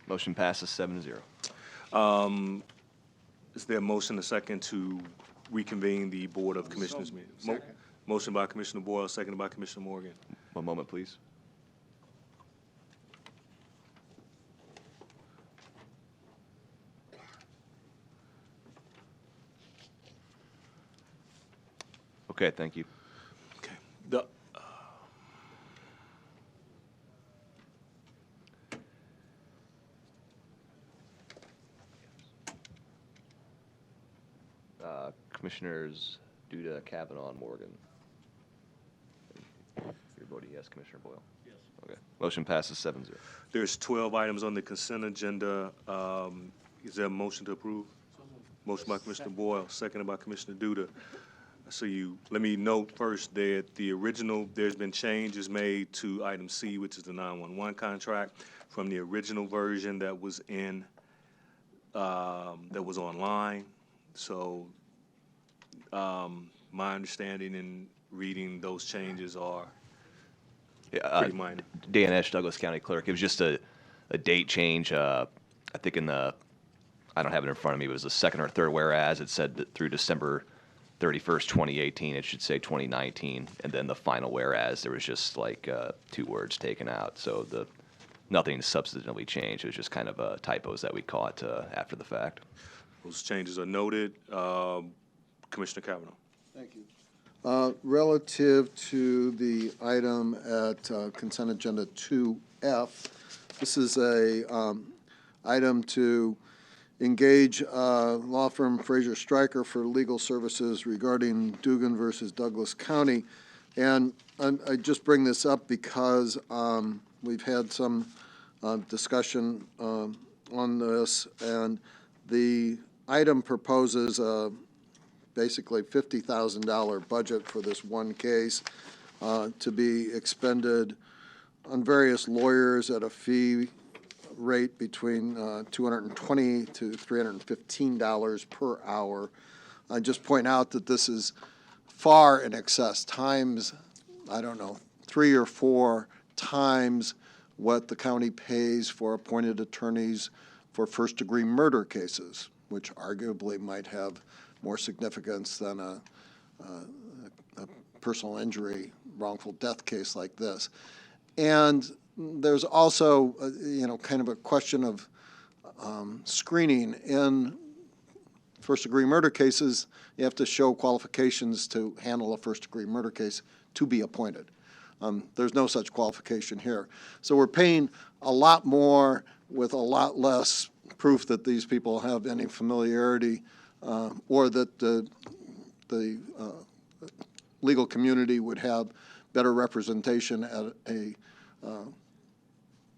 Motion passes 7-0. Is there a motion, a second, to reconvene the Board of Commissioners meeting? Motion by Commissioner Boyle, seconded by Commissioner Morgan. One moment, please. Okay, thank you. Okay. The, Commissioners Duda, Kavanaugh, and Morgan. You're voting yes, Commissioner Boyle? Yes. Okay. Motion passes 7-0. There's 12 items on the consent agenda. Is there a motion to approve? Motion by Commissioner Boyle, seconded by Commissioner Duda. So let me note first that there's been changes made to item C, which is the 911 contract, from the original version that was online. So, my understanding in reading those changes are pretty minor. Dan Esch, Douglas County Clerk. It was just a date change. I think I don't have it in front of me, but it was the second or third whereas. It said that through December 31st, 2018, it should say 2019. And then the final whereas, there was just like 2 words taken out. So nothing substantively changed. It was just kind of typos that we caught after the fact. Those changes are noted. Commissioner Kavanaugh. Thank you. Relative to the item at consent agenda 2F, this is a item to engage law firm Fraser Stryker for legal services regarding Dugan versus Douglas County. And I just bring this up because we've had some discussion on this, and the item proposes basically $50,000 budget for this one case to be expended on various lawyers at a fee rate between $220 to $315 per hour. I just point out that this is far in excess, times, I don't know, 3 or 4 times what the county pays for appointed attorneys for first-degree murder cases, which arguably might have more significance than a personal injury, wrongful death case like this. And there's also, kind of a question of screening. In first-degree murder cases, you have to show qualifications to handle a first-degree murder case to be appointed. There's no such qualification here. So we're paying a lot more with a lot less proof that these people have any familiarity or that the legal community would have better representation at a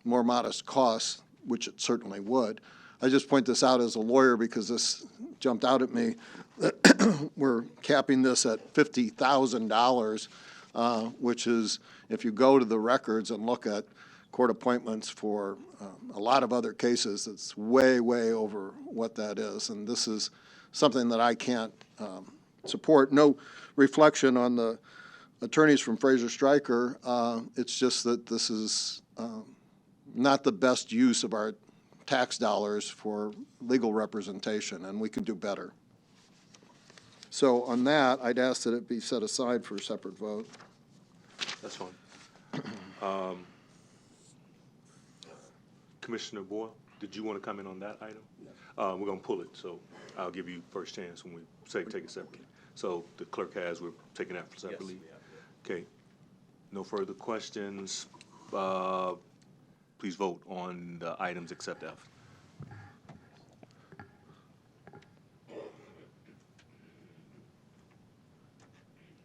more modest cost, which it certainly would. I just point this out as a lawyer because this jumped out at me. We're capping this at $50,000, which is, if you go to the records and look at court appointments for a lot of other cases, it's way, way over what that is. And this is something that I can't support. No reflection on the attorneys from Fraser Stryker. It's just that this is not the best use of our tax dollars for legal representation, and we can do better. So on that, I'd ask that it be set aside for a separate vote. That's fine. Commissioner Boyle, did you want to comment on that item? We're going to pull it, so I'll give you first chance when we say take it separately. So the clerk has, we're taking that separately? Yes. Okay. No further questions. Please vote on the items except F.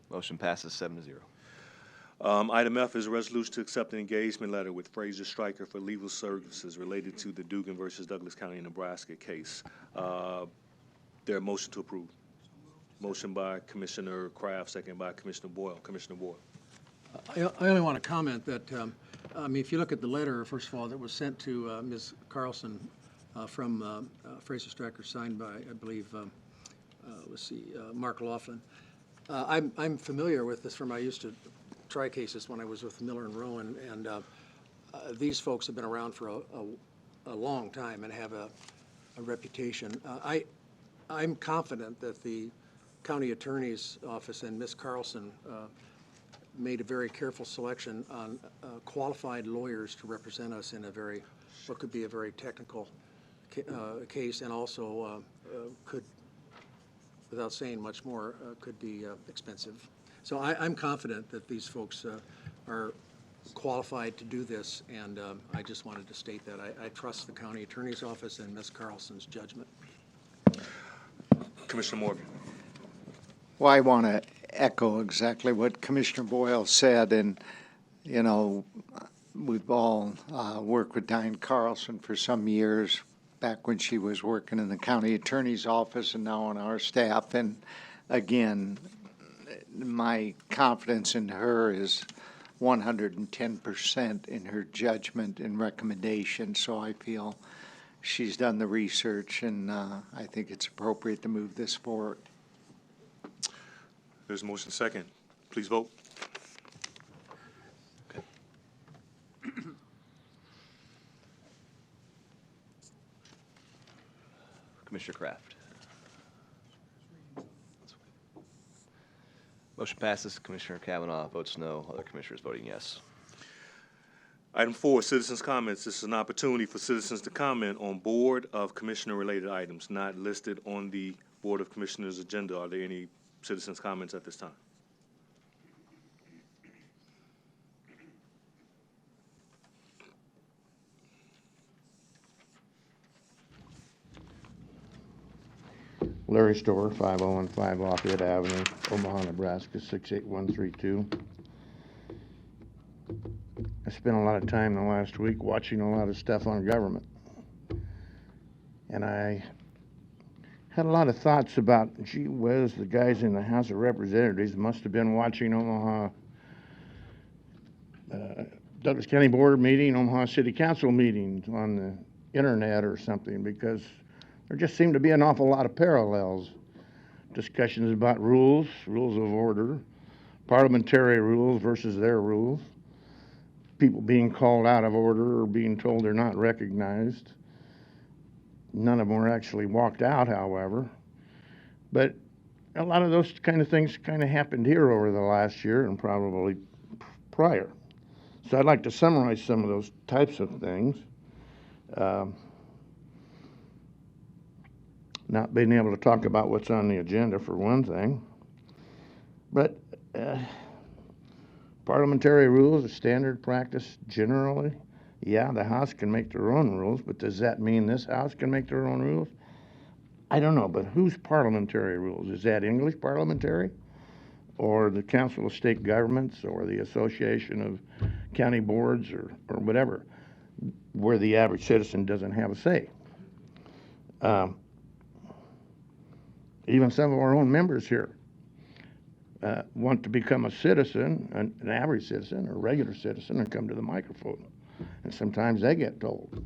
Motion passes 7-0. Item F is a resolution to accept an engagement letter with Fraser Stryker for legal services related to the Dugan versus Douglas County, Nebraska case. There a motion to approve? Motion by Commissioner Kraft, second by Commissioner Boyle. Commissioner Boyle. I only want to comment that, if you look at the letter, first of all, that was sent to Ms. Carlson from Fraser Stryker, signed by, I believe, Mark Laughlin. I'm familiar with this from, I used to try cases when I was with Miller and Rowan, and these folks have been around for a long time and have a reputation. I'm confident that the county attorney's office and Ms. Carlson made a very careful selection on qualified lawyers to represent us in what could be a very technical case, and also could, without saying much more, could be expensive. So I'm confident that these folks are qualified to do this, and I just wanted to state that. I trust the county attorney's office and Ms. Carlson's judgment. Commissioner Morgan. Well, I want to echo exactly what Commissioner Boyle said, and, we've all worked with Diane Carlson for some years, back when she was working in the county attorney's office and now on our staff. And again, my confidence in her is 110% in her judgment and recommendation. So I feel she's done the research, and I think it's appropriate to move this forward. There's a motion second. Please vote. Okay. Commissioner Kraft. Motion passes. Commissioner Kavanaugh votes no. Other commissioners voting yes. Item 4, citizens' comments. This is an opportunity for citizens to comment on Board of Commissioner-related items not listed on the Board of Commissioners agenda. Are there any citizens' comments at this time? Larry Store, 5015 Lafayette Avenue, Omaha, Nebraska, 68132. I spent a lot of time the last week watching a lot of stuff on government. And I had a lot of thoughts about, gee whiz, the guys in the House of Representatives must have been watching Omaha Douglas County Board meeting, Omaha City Council meetings on the internet or something, because there just seemed to be an awful lot of parallels. Discussions about rules of order, parliamentary rules versus their rules, people being called out of order or being told they're not recognized. None of them were actually walked out, however. But a lot of those kind of things kind of happened here over the last year and probably prior. So I'd like to summarize some of those types of things. Not being able to talk about what's on the agenda, for one thing. But parliamentary rules, a standard practice generally. Yeah, the House can make their own rules, but does that mean this House can make their own rules? I don't know, but whose parliamentary rules? Is that English parliamentary? Or the Council of State Governments, or the Association of County Boards, or whatever, where the average citizen doesn't have a say? Even some of our own members here want to become a citizen, an average citizen or regular citizen, and come to the microphone. And sometimes they get told,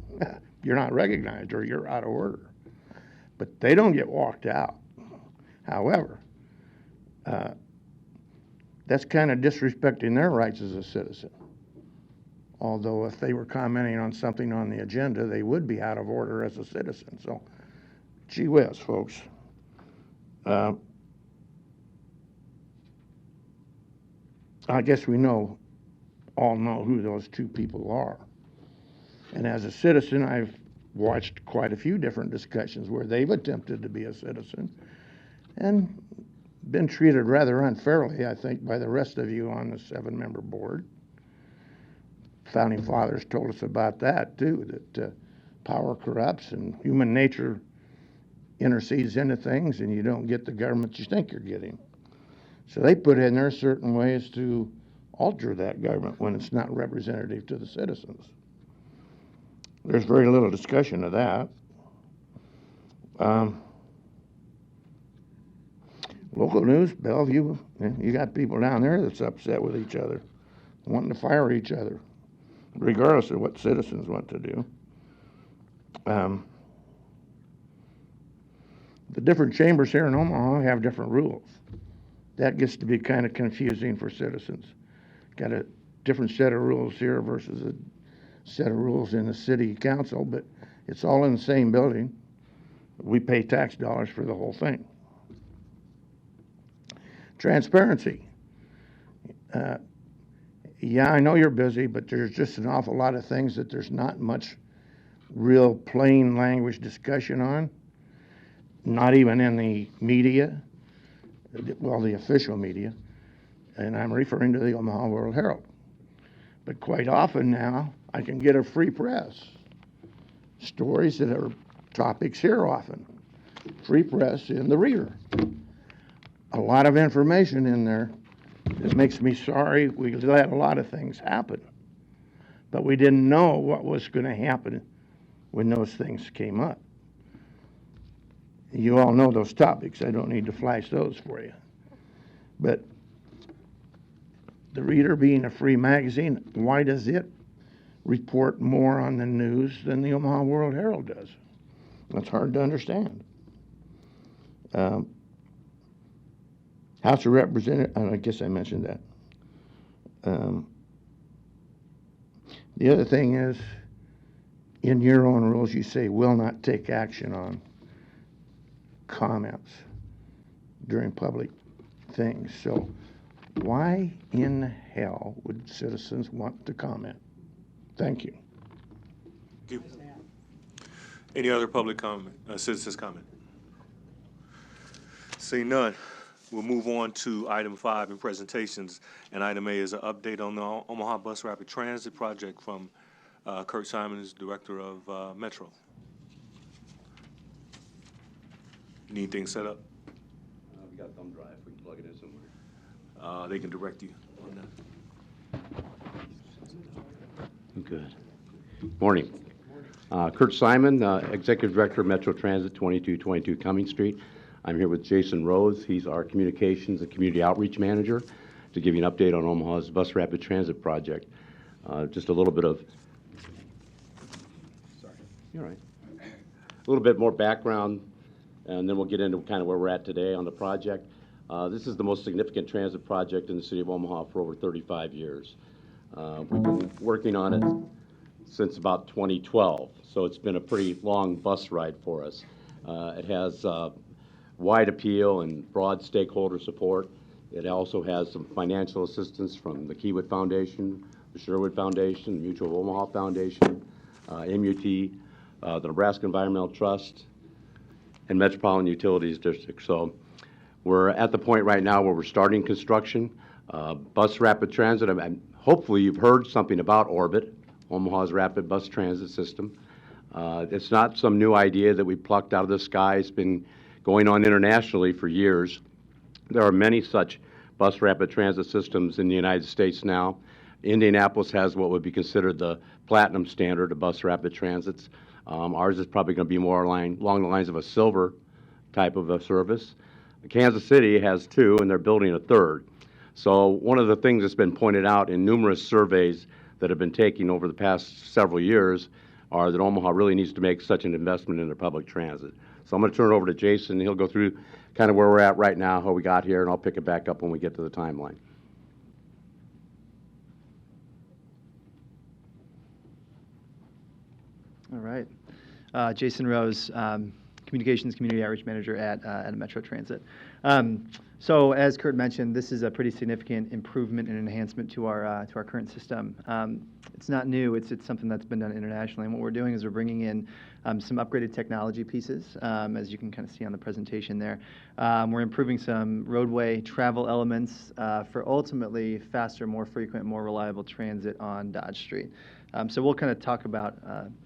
you're not recognized or you're out of order. But they don't get walked out. However, that's kind of disrespecting their rights as a citizen. Although if they were commenting on something on the agenda, they would be out of order as a citizen. So, gee whiz, folks. I guess we all know who those two people are. And as a citizen, I've watched quite a few different discussions where they've attempted to be a citizen and been treated rather unfairly, I think, by the rest of you on the 7-member board. Founding Fathers told us about that, too, that power corrupts and human nature intercedes into things and you don't get the government you think you're getting. So they put in there certain ways to alter that government when it's not representative to the citizens. There's very little discussion of that. Local news, Bellevue, you got people down there that's upset with each other, wanting to fire each other, regardless of what citizens want to do. The different chambers here in Omaha have different rules. That gets to be kind of confusing for citizens. Got a different set of rules here versus a set of rules in the city council, but it's all in the same building. We pay tax dollars for the whole thing. Transparency. Yeah, I know you're busy, but there's just an awful lot of things that there's not much real plain language discussion on. Not even in the media, well, the official media, and I'm referring to the Omaha World Herald. But quite often now, I can get a free press. Stories that are topics here often. Free press in the Reader. A lot of information in there. It makes me sorry we let a lot of things happen. But we didn't know what was going to happen when those things came up. You all know those topics. I don't need to flash those for you. But the Reader being a free magazine, why does it report more on the news than the Omaha World Herald does? That's hard to understand. House of Representatives, I guess I mentioned that. The other thing is, in your own rules, you say will not take action on comments during public things. So why in hell would citizens want to comment? Thank you. Thank you. Any other public comment, citizens comment? Seeing none, we'll move on to item 5 in presentations. And item A is an update on the Omaha Bus Rapid Transit project from Kurt Simons, Director of Metro. You need things set up? We got a thumb drive, we can plug it in somewhere. They can direct you on that. Good. Morning. Kurt Simon, Executive Director of Metro Transit, 2222 Cumming Street. I'm here with Jason Rose. He's our Communications and Community Outreach Manager to give you an update on Omaha's Bus Rapid Transit project. Just a little bit of, sorry, you're all right. A little bit more background, and then we'll get into kind of where we're at today on the project. This is the most significant transit project in the city of Omaha for over 35 years. We've been working on it since about 2012, so it's been a pretty long bus ride for us. It has wide appeal and broad stakeholder support. It also has some financial assistance from the Kiewit Foundation, the Sherwood Foundation, the Mutual of Omaha Foundation, MUT, the Nebraska Environmental Trust, and Metropolitan Utilities District. So we're at the point right now where we're starting construction. Bus Rapid Transit, hopefully you've heard something about Orbit, Omaha's rapid bus transit system. It's not some new idea that we plucked out of the sky. It's been going on internationally for years. There are many such bus rapid transit systems in the United States now. Indianapolis has what would be considered the platinum standard of bus rapid transits. Ours is probably going to be more along the lines of a silver type of a service. Kansas City has two, and they're building a third. So one of the things that's been pointed out in numerous surveys that have been taken over the past several years are that Omaha really needs to make such an investment in their public transit. So I'm going to turn it over to Jason. He'll go through kind of where we're at right now, how we got here, and I'll pick it back up when we get to the timeline. All right. Jason Rose, Communications Community Outreach Manager at Metro Transit. So as Kurt mentioned, this is a pretty significant improvement and enhancement to our current system. It's not new. It's something that's been done internationally. And what we're doing is we're bringing in some upgraded technology pieces, as you can kind of see on the presentation there. We're improving some roadway travel elements for ultimately faster, more frequent, more reliable transit on Dodge Street. So we'll kind of talk about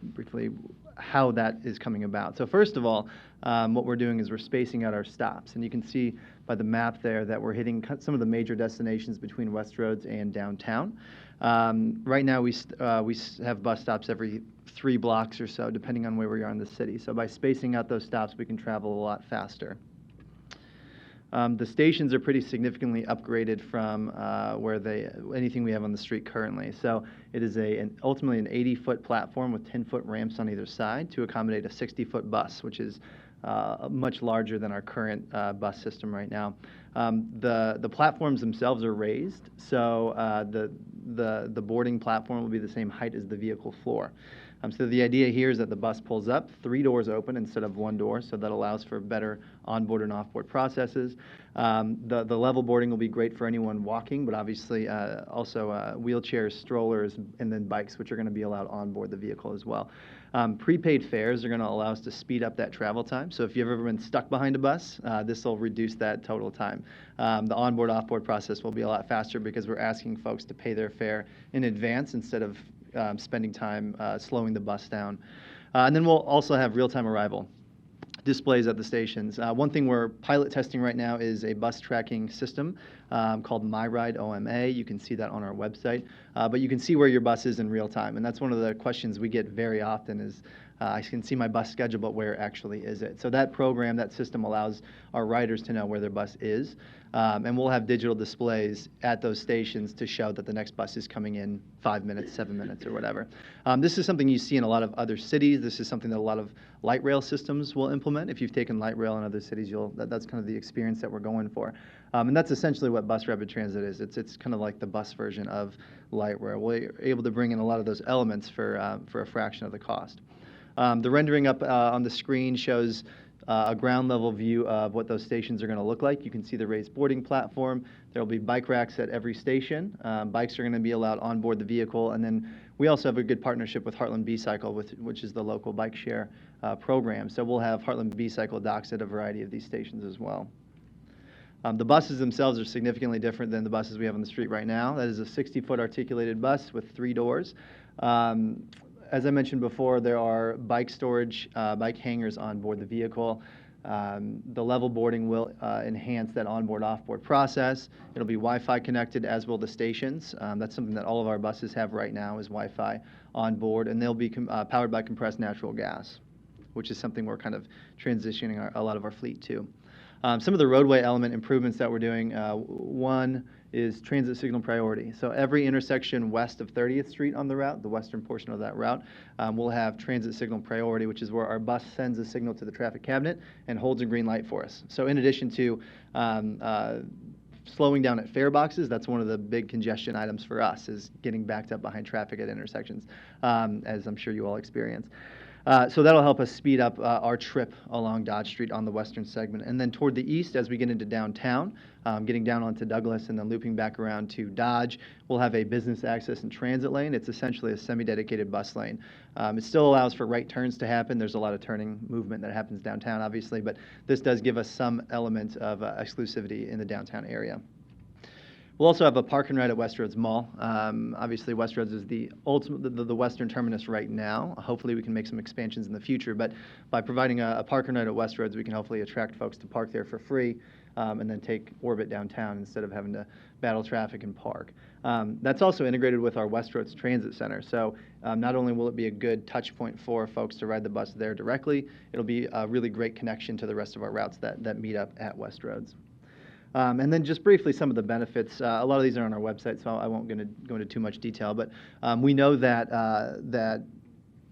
briefly how that is coming about. So first of all, what we're doing is we're spacing out our stops. And you can see by the map there that we're hitting some of the major destinations between West Roads and downtown. Right now, we have bus stops every 3 blocks or so, depending on where we are in the city. So by spacing out those stops, we can travel a lot faster. The stations are pretty significantly upgraded from anything we have on the street currently. So it is ultimately an 80-foot platform with 10-foot ramps on either side to accommodate a 60-foot bus, which is much larger than our current bus system right now. The platforms themselves are raised, so the boarding platform will be the same height as the vehicle floor. So the idea here is that the bus pulls up, 3 doors open instead of 1 door, so that allows for better onboard and offboard processes. The level boarding will be great for anyone walking, but obviously also wheelchairs, strollers, and then bikes, which are going to be allowed onboard the vehicle as well. Prepaid fares are going to allow us to speed up that travel time. So if you've ever been stuck behind a bus, this will reduce that total time. The onboard, offboard process will be a lot faster because we're asking folks to pay their fare in advance instead of spending time slowing the bus down. And then we'll also have real-time arrival displays at the stations. One thing we're pilot testing right now is a bus tracking system called MyRide OMA. You can see that on our website. But you can see where your bus is in real time. And that's one of the questions we get very often is, I can see my bus schedule, but where actually is it? So that program, that system allows our riders to know where their bus is. And we'll have digital displays at those stations to show that the next bus is coming in 5 minutes, 7 minutes, or whatever. This is something you see in a lot of other cities. This is something that a lot of light rail systems will implement. If you've taken light rail in other cities, that's kind of the experience that we're going for. And that's essentially what Bus Rapid Transit is. It's kind of like the bus version of light rail. We're able to bring in a lot of those elements for a fraction of the cost. The rendering up on the screen shows a ground level view of what those stations are going to look like. You can see the raised boarding platform. There will be bike racks at every station. Bikes are going to be allowed on board the vehicle. And then we also have a good partnership with Heartland B-Cycle, which is the local bike share program. So we'll have Heartland B-Cycle docks at a variety of these stations as well. The buses themselves are significantly different than the buses we have on the street right now. That is a 60-foot articulated bus with 3 doors. as I mentioned before, there are bike storage, bike hangers on board the vehicle. The level boarding will enhance that onboard, offboard process. It'll be Wi-Fi connected, as will the stations. That's something that all of our buses have right now, is Wi-Fi on board, and they'll be powered by compressed natural gas, which is something we're kind of transitioning a lot of our fleet to. Some of the roadway element improvements that we're doing, one is transit signal priority. So every intersection west of 30th Street on the route, the western portion of that route, will have transit signal priority, which is where our bus sends a signal to the traffic cabinet and holds a green light for us. So in addition to slowing down at fare boxes, that's one of the big congestion items for us, is getting backed up behind traffic at intersections, as I'm sure you all experience. So that'll help us speed up our trip along Dodge Street on the western segment. And then toward the east, as we get into downtown, getting down onto Douglas and then looping back around to Dodge, we'll have a business access and transit lane. It's essentially a semi-dedicated bus lane. It still allows for right turns to happen. There's a lot of turning movement that happens downtown, obviously, but this does give us some element of exclusivity in the downtown area. We'll also have a park and ride at Westroads Mall. Obviously, Westroads is the ultimate, the western terminus right now. Hopefully, we can make some expansions in the future, but by providing a park and ride at Westroads, we can hopefully attract folks to park there for free, and then take Orbit downtown instead of having to battle traffic and park. That's also integrated with our Westroads Transit Center. So not only will it be a good touch point for folks to ride the bus there directly, it'll be a really great connection to the rest of our routes that meet up at Westroads. And then just briefly, some of the benefits. A lot of these are on our website, so I won't go into too much detail. But we know that that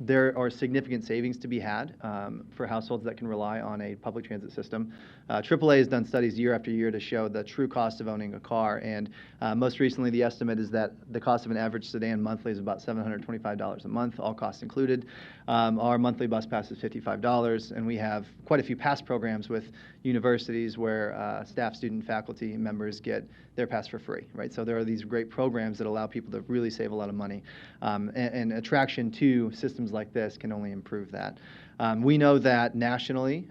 there are significant savings to be had for households that can rely on a public transit system. AAA has done studies year after year to show the true cost of owning a car, and most recently the estimate is that the cost of an average sedan monthly is about $725 a month, all costs included. Our monthly bus pass is $55, and we have quite a few pass programs with universities where staff, student, faculty members get their pass for free, right? So there are these great programs that allow people to really save a lot of money, and attraction to systems like this can only improve that. We know that nationally,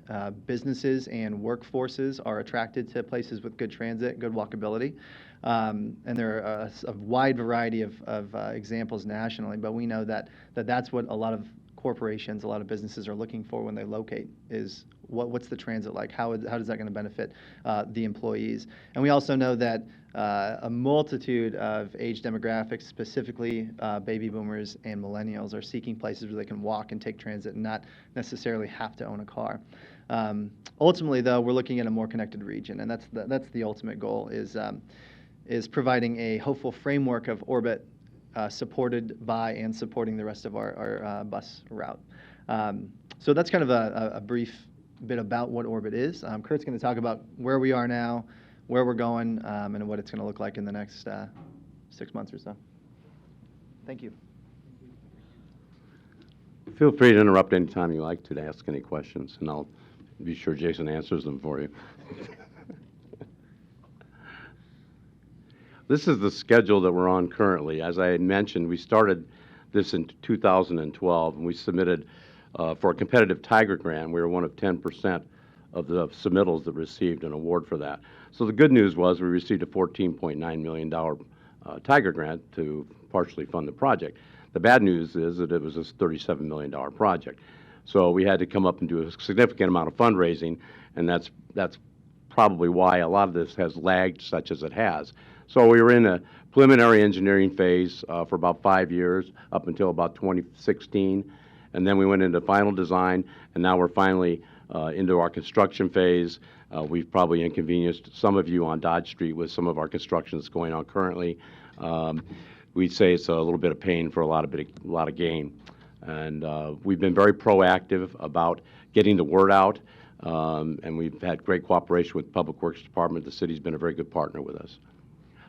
businesses and workforces are attracted to places with good transit, good walkability, and there are a wide variety of examples nationally, but we know that that's what a lot of corporations, a lot of businesses are looking for when they locate, is what's the transit like? How is that going to benefit the employees? And we also know that a multitude of age demographics, specifically baby boomers and millennials, are seeking places where they can walk and take transit and not necessarily have to own a car. Ultimately, though, we're looking at a more connected region, and that's the ultimate goal, is providing a hopeful framework of Orbit supported by and supporting the rest of our bus route. So that's kind of a brief bit about what Orbit is. Kurt's going to talk about where we are now, where we're going, and what it's going to look like in the next 6 months or so. Thank you. Feel free to interrupt anytime you like to ask any questions, and I'll be sure Jason answers them for you. This is the schedule that we're on currently. As I had mentioned, we started this in 2012, and we submitted for a competitive Tiger grant. We were one of 10% of the submittals that received an award for that. So the good news was we received a $14.9 million Tiger grant to partially fund the project. The bad news is that it was a $37 million project. So we had to come up and do a significant amount of fundraising, and that's probably why a lot of this has lagged such as it has. So we were in a preliminary engineering phase for about 5 years, up until about 2016, and then we went into final design, and now we're finally into our construction phase. We've probably inconvenienced some of you on Dodge Street with some of our construction that's going on currently. We'd say it's a little bit of pain for a lot of gain. And we've been very proactive about getting the word out, and we've had great cooperation with the Public Works Department. The city's been a very good partner with us.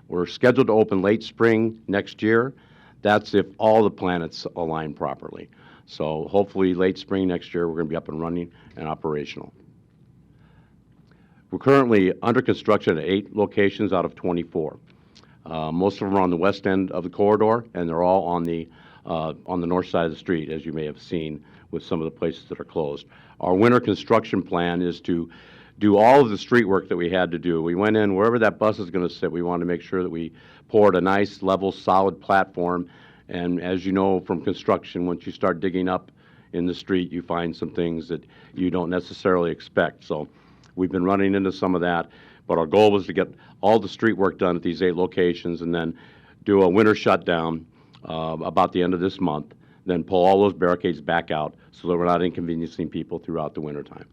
We're scheduled to open late spring next year. That's if all the planets align properly. So hopefully late spring next year, we're going to be up and running and operational. We're currently under construction at 8 locations out of 24. Most of them are on the west end of the corridor, and they're all on the north side of the street, as you may have seen with some of the places that are closed. Our winter construction plan is to do all of the street work that we had to do. We went in wherever that bus is going to sit. We wanted to make sure that we poured a nice, level, solid platform And as you know from construction, once you start digging up in the street, you find some things that you don't necessarily expect. So we've been running into some of that, but our goal was to get all the street work done at these 8 locations and then do a winter shutdown about the end of this month, then pull all those barricades back out so that we're not inconveniencing people throughout the wintertime.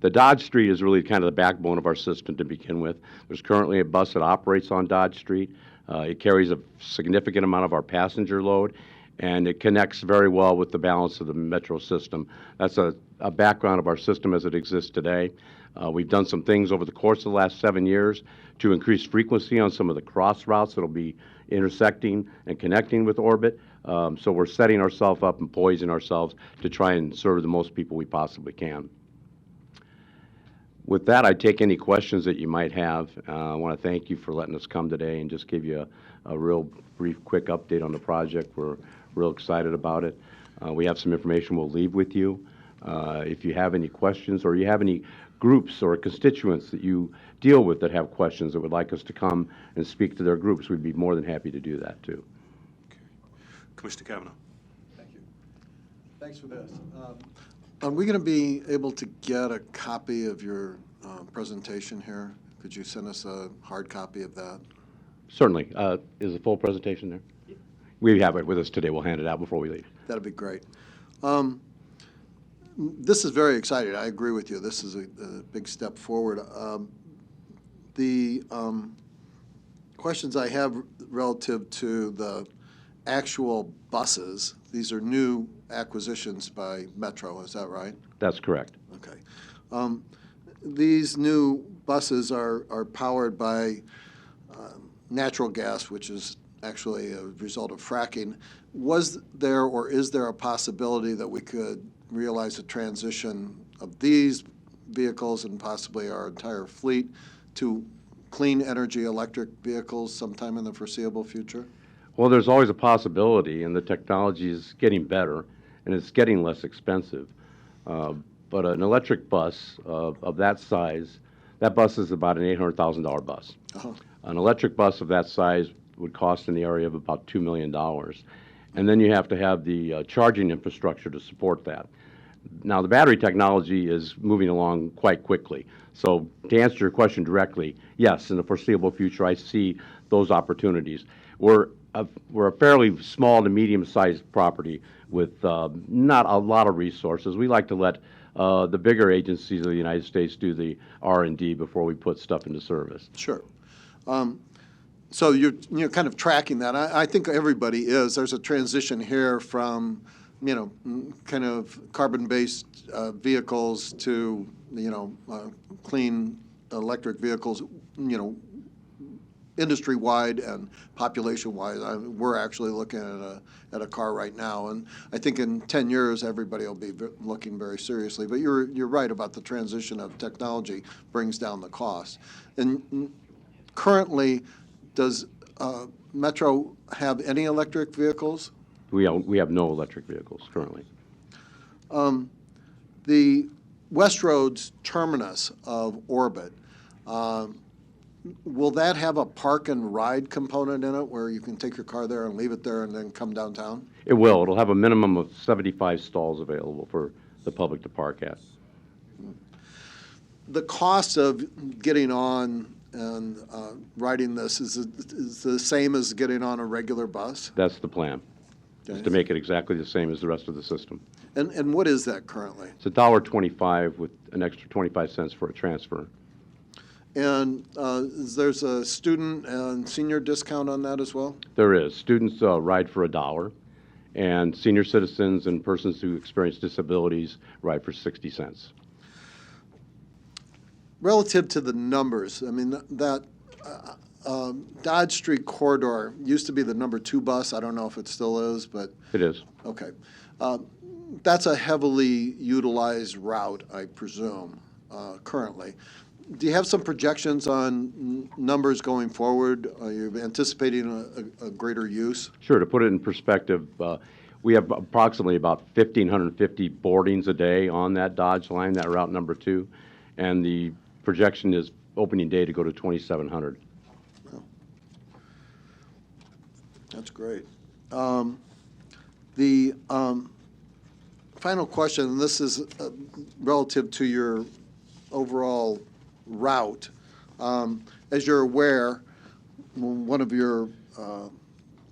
The Dodge Street is really kind of the backbone of our system to begin with. There's currently a bus that operates on Dodge Street. It carries a significant amount of our passenger load, and it connects very well with the balance of the metro system. That's a background of our system as it exists today. We've done some things over the course of the last 7 years to increase frequency on some of the cross routes that'll be intersecting and connecting with Orbit. So we're setting ourselves up and poising ourselves to try and serve the most people we possibly can. With that, I take any questions that you might have. I want to thank you for letting us come today and just give you a real brief, quick update on the project. We're real excited about it. We have some information we'll leave with you. If you have any questions or you have any groups or constituents that you deal with that have questions that would like us to come and speak to their groups, we'd be more than happy to do that too. Okay. Commissioner Kavanaugh. Thank you. Thanks for this. Are we going to be able to get a copy of your presentation here? Could you send us a hard copy of that? Certainly. Is the full presentation there? Yeah. We have it with us today. We'll hand it out before we leave. That'd be great. This is very exciting. I agree with you. This is a big step forward. The questions I have relative to the actual buses, these are new acquisitions by Metro, is that right? That's correct. Okay. These new buses are powered by natural gas, which is actually a result of fracking. Was there or is there a possibility that we could realize a transition of these vehicles and possibly our entire fleet to clean energy electric vehicles sometime in the foreseeable future? Well, there's always a possibility, and the technology is getting better, and it's getting less expensive. But an electric bus of that size, that bus is about an $800,000 bus. Uh-huh. An electric bus of that size would cost in the area of about $2 million. And then you have to have the charging infrastructure to support that. Now, the battery technology is moving along quite quickly. So to answer your question directly, yes, in the foreseeable future, I see those opportunities. We're a fairly small to medium-sized property with not a lot of resources. We like to let the bigger agencies of the United States do the R&D before we put stuff into service. Sure. So you're kind of tracking that. I think everybody is. There's a transition here from, kind of carbon-based vehicles to, clean electric vehicles, industry-wide and population-wide. We're actually looking at a car right now, and I think in 10 years everybody will be looking very seriously. But you're right about the transition of technology brings down the cost. And currently, does Metro have any electric vehicles? We have no electric vehicles currently. The Westroads terminus of Orbit, will that have a park and ride component in it where you can take your car there and leave it there and then come downtown? It will. It'll have a minimum of 75 stalls available for the public to park at. The cost of getting on and riding this is the same as getting on a regular bus? That's the plan, is to make it exactly the same as the rest of the system. And what is that currently? It's $1.25 with an extra 25 cents for a transfer. And there's a student and senior discount on that as well? There is. Students ride for $1, and senior citizens and persons who experience disabilities ride for 60 cents. Relative to the numbers, I mean, that Dodge Street corridor used to be the number 2 bus. I don't know if it still is, but. It is. Okay. That's a heavily utilized route, I presume, currently. Do you have some projections on numbers going forward? Are you anticipating a greater use? Sure. To put it in perspective, we have approximately about 1,550 boardings a day on that Dodge line, that route number 2, and the projection is opening day to go to 2,700. That's great. The final question, and this is relative to your overall route. As you're aware, one of your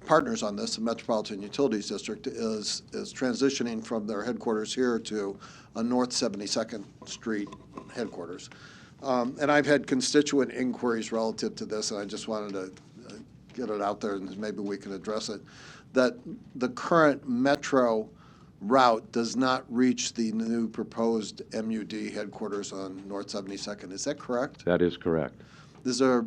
partners on this, the Metropolitan Utilities District, is transitioning from their headquarters here to a North 72nd Street headquarters. And I've had constituent inquiries relative to this, and I just wanted to get it out there, and maybe we can address it, that the current Metro route does not reach the new proposed MUD headquarters on North 72nd. Is that correct? That is correct. Is there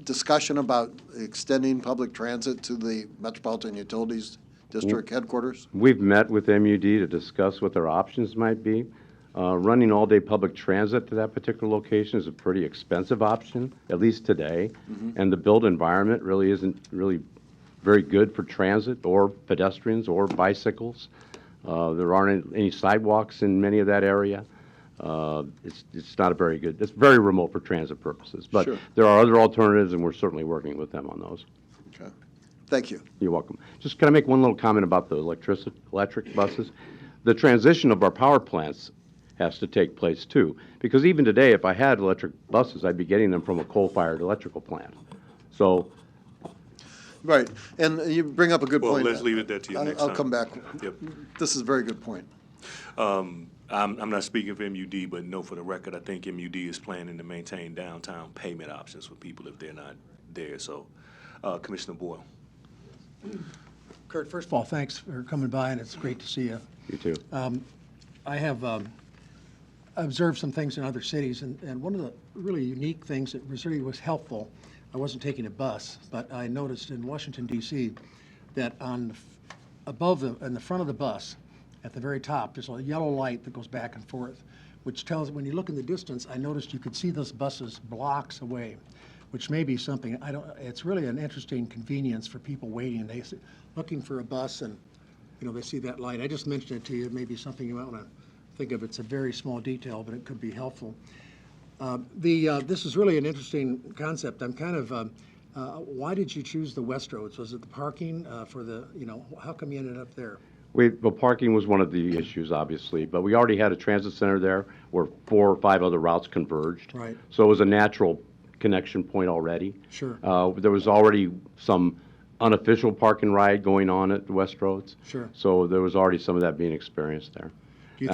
discussion about extending public transit to the Metropolitan Utilities District headquarters? We've met with MUD to discuss what their options might be. Running all-day public transit to that particular location is a pretty expensive option, at least today. And the built environment really isn't really very good for transit or pedestrians or bicycles. There aren't any sidewalks in many of that area. It's not a very good, it's very remote for transit purposes. But Sure. there are other alternatives, and we're certainly working with them on those. Okay. Thank you. You're welcome. Just can I make one little comment about the electric buses? The transition of our power plants has to take place too, because even today, if I had electric buses, I'd be getting them from a coal-fired electrical plant. So, Right, and you bring up a good Well, point. let's leave it there to you next I'll time. come back. Yep. This is a very good point. I'm not speaking for MUD, but no, for the record, I think MUD is planning to maintain downtown payment options for people if they're not there. So, Commissioner Boyle. Kurt, first of all, thanks for coming by, and it's great to see you. you too. I have observed some things in other cities, and one of the really unique things that really was helpful, I wasn't taking a bus, but I noticed in Washington, D.C., that in the front of the bus, at the very top, there's a yellow light that goes back and forth, which tells, when you look in the distance, I noticed you could see those buses blocks away, which may be something, it's really an interesting convenience for people waiting. They looking for a bus, and they see that light. I just mentioned it to you, maybe something you might want to think of. It's a very small detail, but it could be helpful. This is really an interesting concept. I'm kind of, why did you choose the West Roads? Was it the parking for the, how come you ended up there? Well, parking was one of the issues, obviously, but we already had a transit center there where 4 or 5 other routes converged. Right. So it was a natural connection point already. Sure. There was already some unofficial park and ride going on at the West Roads. Sure. So there was already some of that being experienced there. Do you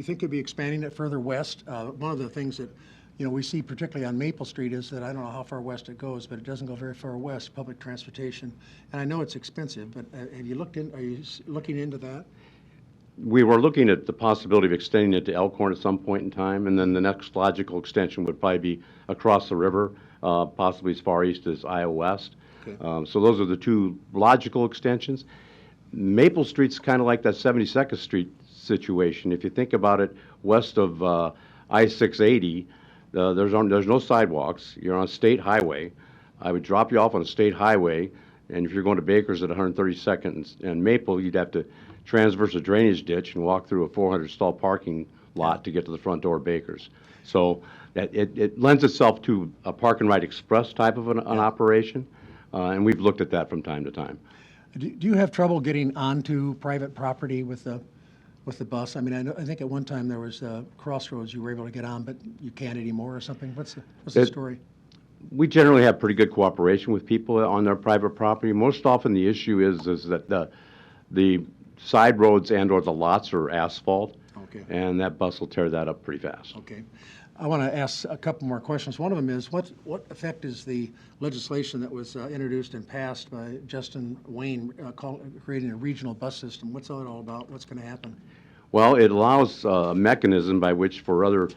think you'll be expanding it further west? One of the things that, we see particularly on Maple Street is that I don't know how far west it goes, but it doesn't go very far west, public transportation. And I know it's expensive, but are you looking into that? We were looking at the possibility of extending it to Elkhorn at some point in time, and then the next logical extension would probably be across the river, possibly as far east as Iowa West. Okay. So those are the 2 logical extensions. Maple Street's kind of like that 72nd Street situation. If you think about it, west of I-680, there's no sidewalks. You're on a state highway. I would drop you off on a state highway, and if you're going to Baker's at 132nd and Maple, you'd have to transverse a drainage ditch and walk through a 400-stall parking lot to get to the front door of Baker's. So it lends itself to a park and ride express type of an operation, and we've looked at that from time to time. Do you have trouble getting onto private property with the bus? I mean, I think at one time there was Crossroads you were able to get on, but you can't anymore or something. What's the story? We generally have pretty good cooperation with people on their private property. Most often the issue is that the side roads and/or the lots are asphalt, Okay. and that bus will tear that up pretty fast. Okay. I want to ask a couple more questions. One of them is, what effect is the legislation that was introduced and passed by Justin Wayne creating a regional bus system? What's that all about? What's going to happen? Well, it allows a mechanism by which for other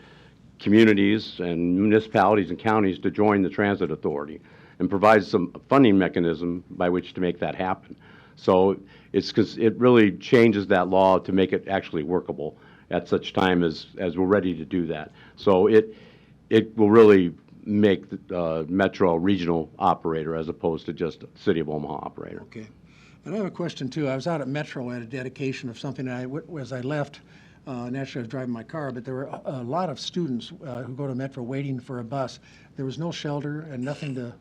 communities and municipalities and counties to join the transit authority, and provides some funding mechanism by which to make that happen. So it really changes that law to make it actually workable at such time as we're ready to do that. So it will really make the Metro a regional operator as opposed to just a City of Omaha operator. Okay. And I have a question, too. I was out at Metro at a dedication of something, and as I left, naturally I was driving my car, but there were a lot of students who go to Metro waiting for a bus. There was no shelter and nothing to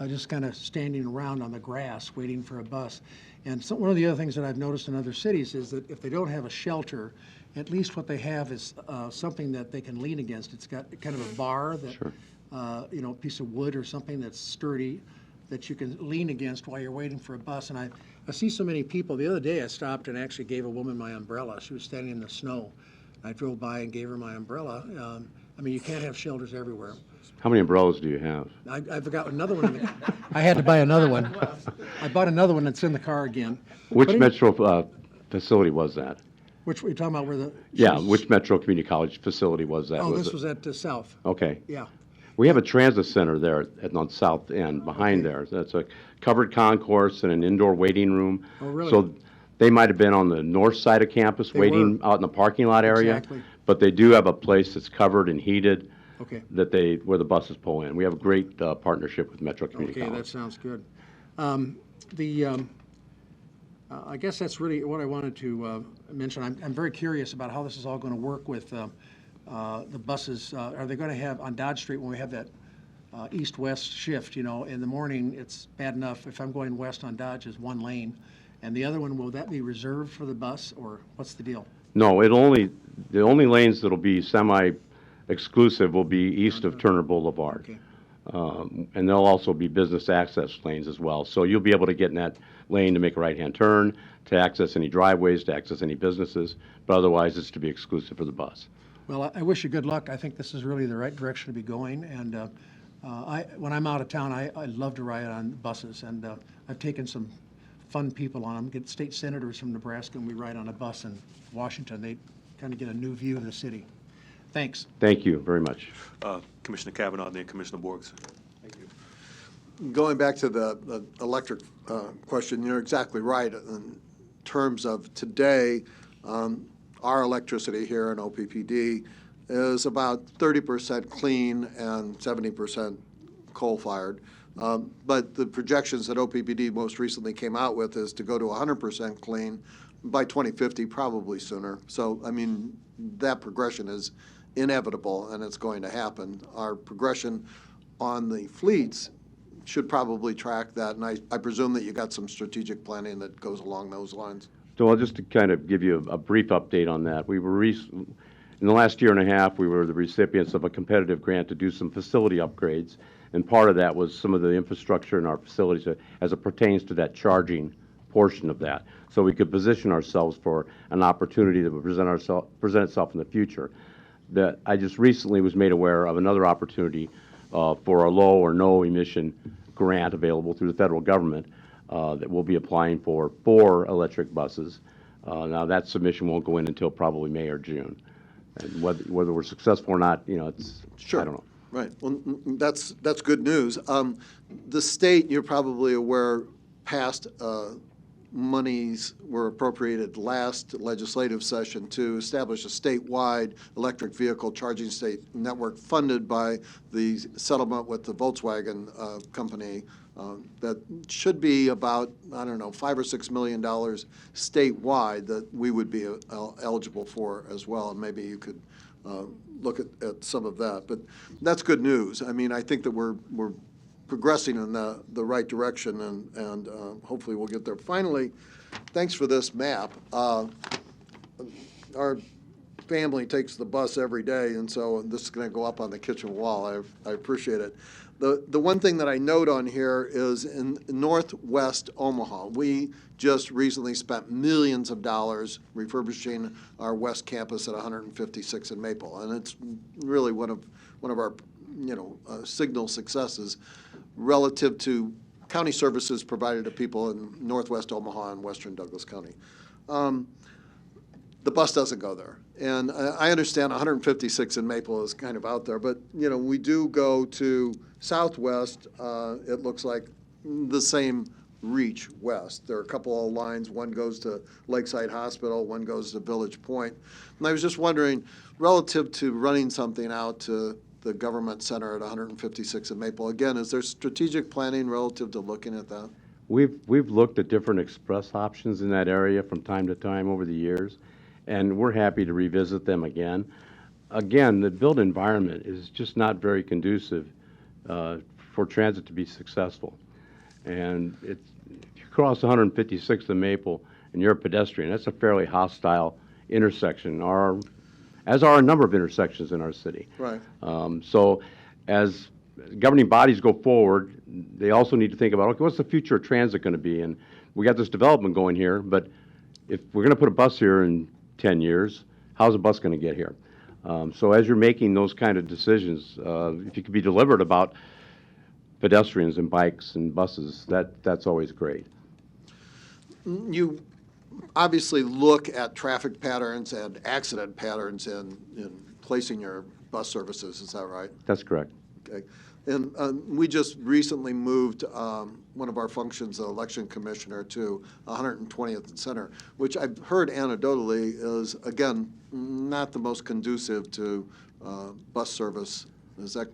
just kind of standing around on the grass waiting for a bus. And so, one of the other things that I've noticed in other cities is that if they don't have a shelter, at least what they have is something that they can lean against. It's got kind of a bar that, you know, a piece of wood or something that's sturdy that you can lean against while you're waiting for a bus. And I see so many people. The other day I stopped and actually gave a woman my umbrella. She was standing in the snow. I drove by and gave her my umbrella. I mean, you can't have shelters everywhere. How many umbrellas do you have? I've got another one. I had to buy another one. I bought another one that's in the car again. Which But any- metro facility was that? Which, you're talking about where the? Yeah, which Metro Community College facility was that? Oh, this it- was at South. Okay. Yeah. We have a transit center there on South End, behind there. That's a covered concourse and an indoor waiting room. Oh, really? So they might have been on the north side of campus, They waiting were. out in the parking lot area. Exactly. But they do have a place that's covered and heated Okay. where the buses pull in. We have a great partnership with Metro Community Okay, College. that sounds good. I guess that's really what I wanted to mention. I'm very curious about how this is all going to work with the buses. Are they going to have, on Dodge Street, when we have that east-west shift, you know, in the morning, it's bad enough if I'm going west on Dodge is one lane, and the other one, will that be reserved for the bus, or what's the deal? No, the only lanes that'll be semi-exclusive will be east of Turner Boulevard. Okay. And there'll also be business access lanes as well. So you'll be able to get in that lane to make a right-hand turn, to access any driveways, to access any businesses, but otherwise it's to be exclusive for the bus. Well, I wish you good luck. I think this is really the right direction to be going, and when I'm out of town, I love to ride on buses, and I've taken some fun people on them, get state senators from Nebraska, and we ride on a bus in Washington. They kind of get a new view of the city. Thanks. Thank you very much. Commissioner Kavanaugh, then Commissioner Borges. Going back to the electric question, you're exactly right. In terms of today, our electricity here in OPPD is about 30% clean and 70% coal-fired. But the projections that OPPD most recently came out with is to go to 100% clean by 2050, probably sooner. So, I mean, that progression is inevitable, and it's going to happen. Our progression on the fleets should probably track that, and I presume that you got some strategic planning that goes along those lines. So just to kind of give you a brief update on that, we were in the last year and a half, we were the recipients of a competitive grant to do some facility upgrades, and part of that was some of the infrastructure in our facilities as it pertains to that charging portion of that, so we could position ourselves for an opportunity that would present itself in the future. That I just recently was made aware of another opportunity for a low or no emission grant available through the federal government that we'll be applying for electric buses. Now that submission won't go in until probably May or June. And whether we're successful or not, you know, it's, Sure. I don't know. Right. Well, that's good news. The state, you're probably aware, passed monies were appropriated last legislative session to establish a statewide electric vehicle charging state network funded by the settlement with the Volkswagen company. That should be about, I don't know, $5 or $6 million statewide that we would be eligible for as well. And maybe you could look at some of that. But that's good news. I mean, I think that we're progressing in the right direction, and hopefully we'll get there. Finally, thanks for this map. Our family takes the bus every day, and so this is going to go up on the kitchen wall. I appreciate it. The one thing that I note on here is in northwest Omaha, we just recently spent millions of dollars refurbishing our west campus at 156 in Maple, and it's really one of our signal successes relative to county services provided to people in northwest Omaha and western Douglas County. The bus doesn't go there. And I understand 156 in Maple is kind of out there, but, we do go to southwest, it looks like the same reach west. There are a couple of lines. One goes to Lakeside Hospital, one goes to Village Point. And I was just wondering, relative to running something out to the government center at 156 in Maple, again, is there strategic planning relative to looking at that? We've looked at different express options in that area from time to time over the years, and we're happy to revisit them again. Again, the built environment is just not very conducive for transit to be successful. And if you cross 156th and Maple and you're a pedestrian, that's a fairly hostile intersection, as are a number of intersections in our city. Right. So as governing bodies go forward, they also need to think about, okay, what's the future of transit going to be? And we got this development going here, but if we're going to put a bus here in 10 years, how's a bus going to get here? So as you're making those kind of decisions, if you could be deliberate about pedestrians and bikes and buses, that's always great. You obviously look at traffic patterns and accident patterns in placing your bus services, is that right? That's correct. Okay. And we just recently moved one of our functions, the election commissioner, to 120th and Center, which I've heard anecdotally is, again, not the most conducive to bus service. Is that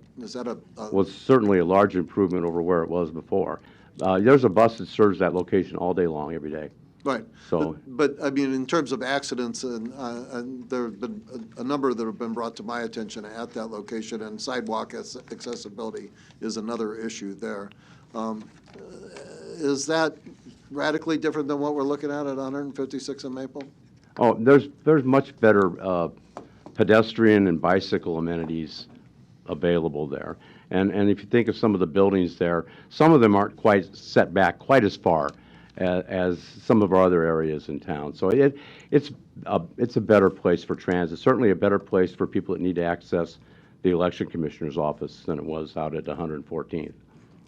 a Well, it's certainly a large improvement over where it was before. There's a bus that serves that location all day long, every day. right? So- but I mean, in terms of accidents, and there have been a number that have been brought to my attention at that location, and sidewalk accessibility is another issue there. Is that radically different than what we're looking at 156 and Maple? Oh, there's much better pedestrian and bicycle amenities available there. And if you think of some of the buildings there, some of them aren't quite set back quite as far as some of our other areas in town. So it's a better place for transit, certainly a better place for people that need to access the election commissioner's office than it was out at 114th.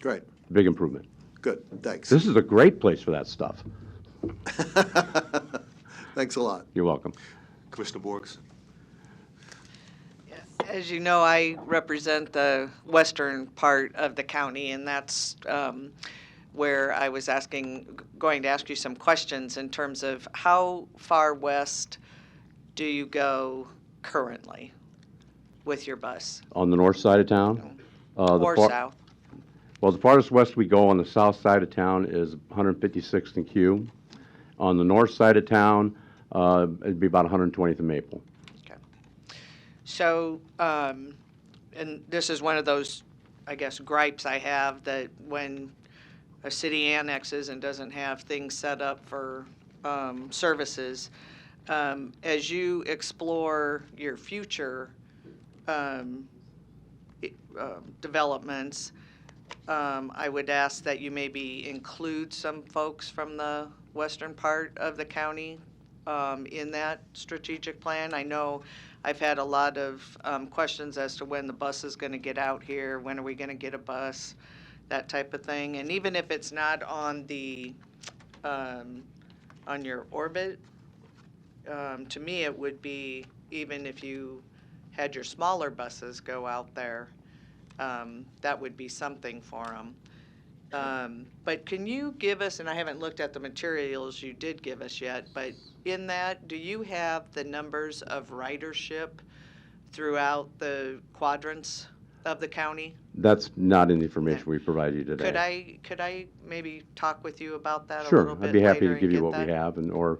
Great, Big improvement. good, thanks. This is a great place for that stuff. Thanks a lot. You're welcome. Commissioner Borges. As you know, I represent the western part of the county, and that's where I was going to ask you some questions in terms of how far west do you go currently with your bus? On the north side of town? Or south? Well, the farthest west we go on the south side of town is 156th and Q. On the north side of town, it'd be about 120th and Maple. Okay. So, and this is one of those, I guess, gripes I have, that when a city annexes and doesn't have things set up for services, as you explore your future developments, I would ask that you maybe include some folks from the western part of the county in that strategic plan. I know I've had a lot of questions as to when the bus is going to get out here, when are we going to get a bus, that type of thing. And even if it's not on the on your orbit, to me it would be, even if you had your smaller buses go out there, that would be something for them. But can you give us, and I haven't looked at the materials you did give us yet, but in that, do you have the numbers of ridership throughout the quadrants of the county? That's not in the information we provide you today. Could I maybe talk with you about that a Sure, little bit I'd be happy later to give and you get what we that? have or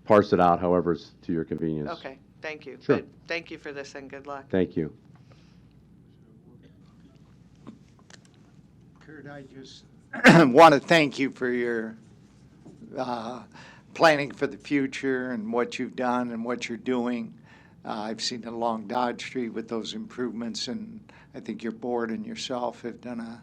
parse it out however it's to your convenience. Okay, thank you. Sure. But thank you for this and good luck. Thank you. Kurt, I just want to thank you for your planning for the future and what you've done and what you're doing. I've seen it along Dodge Street with those improvements, and I think your board and yourself have done an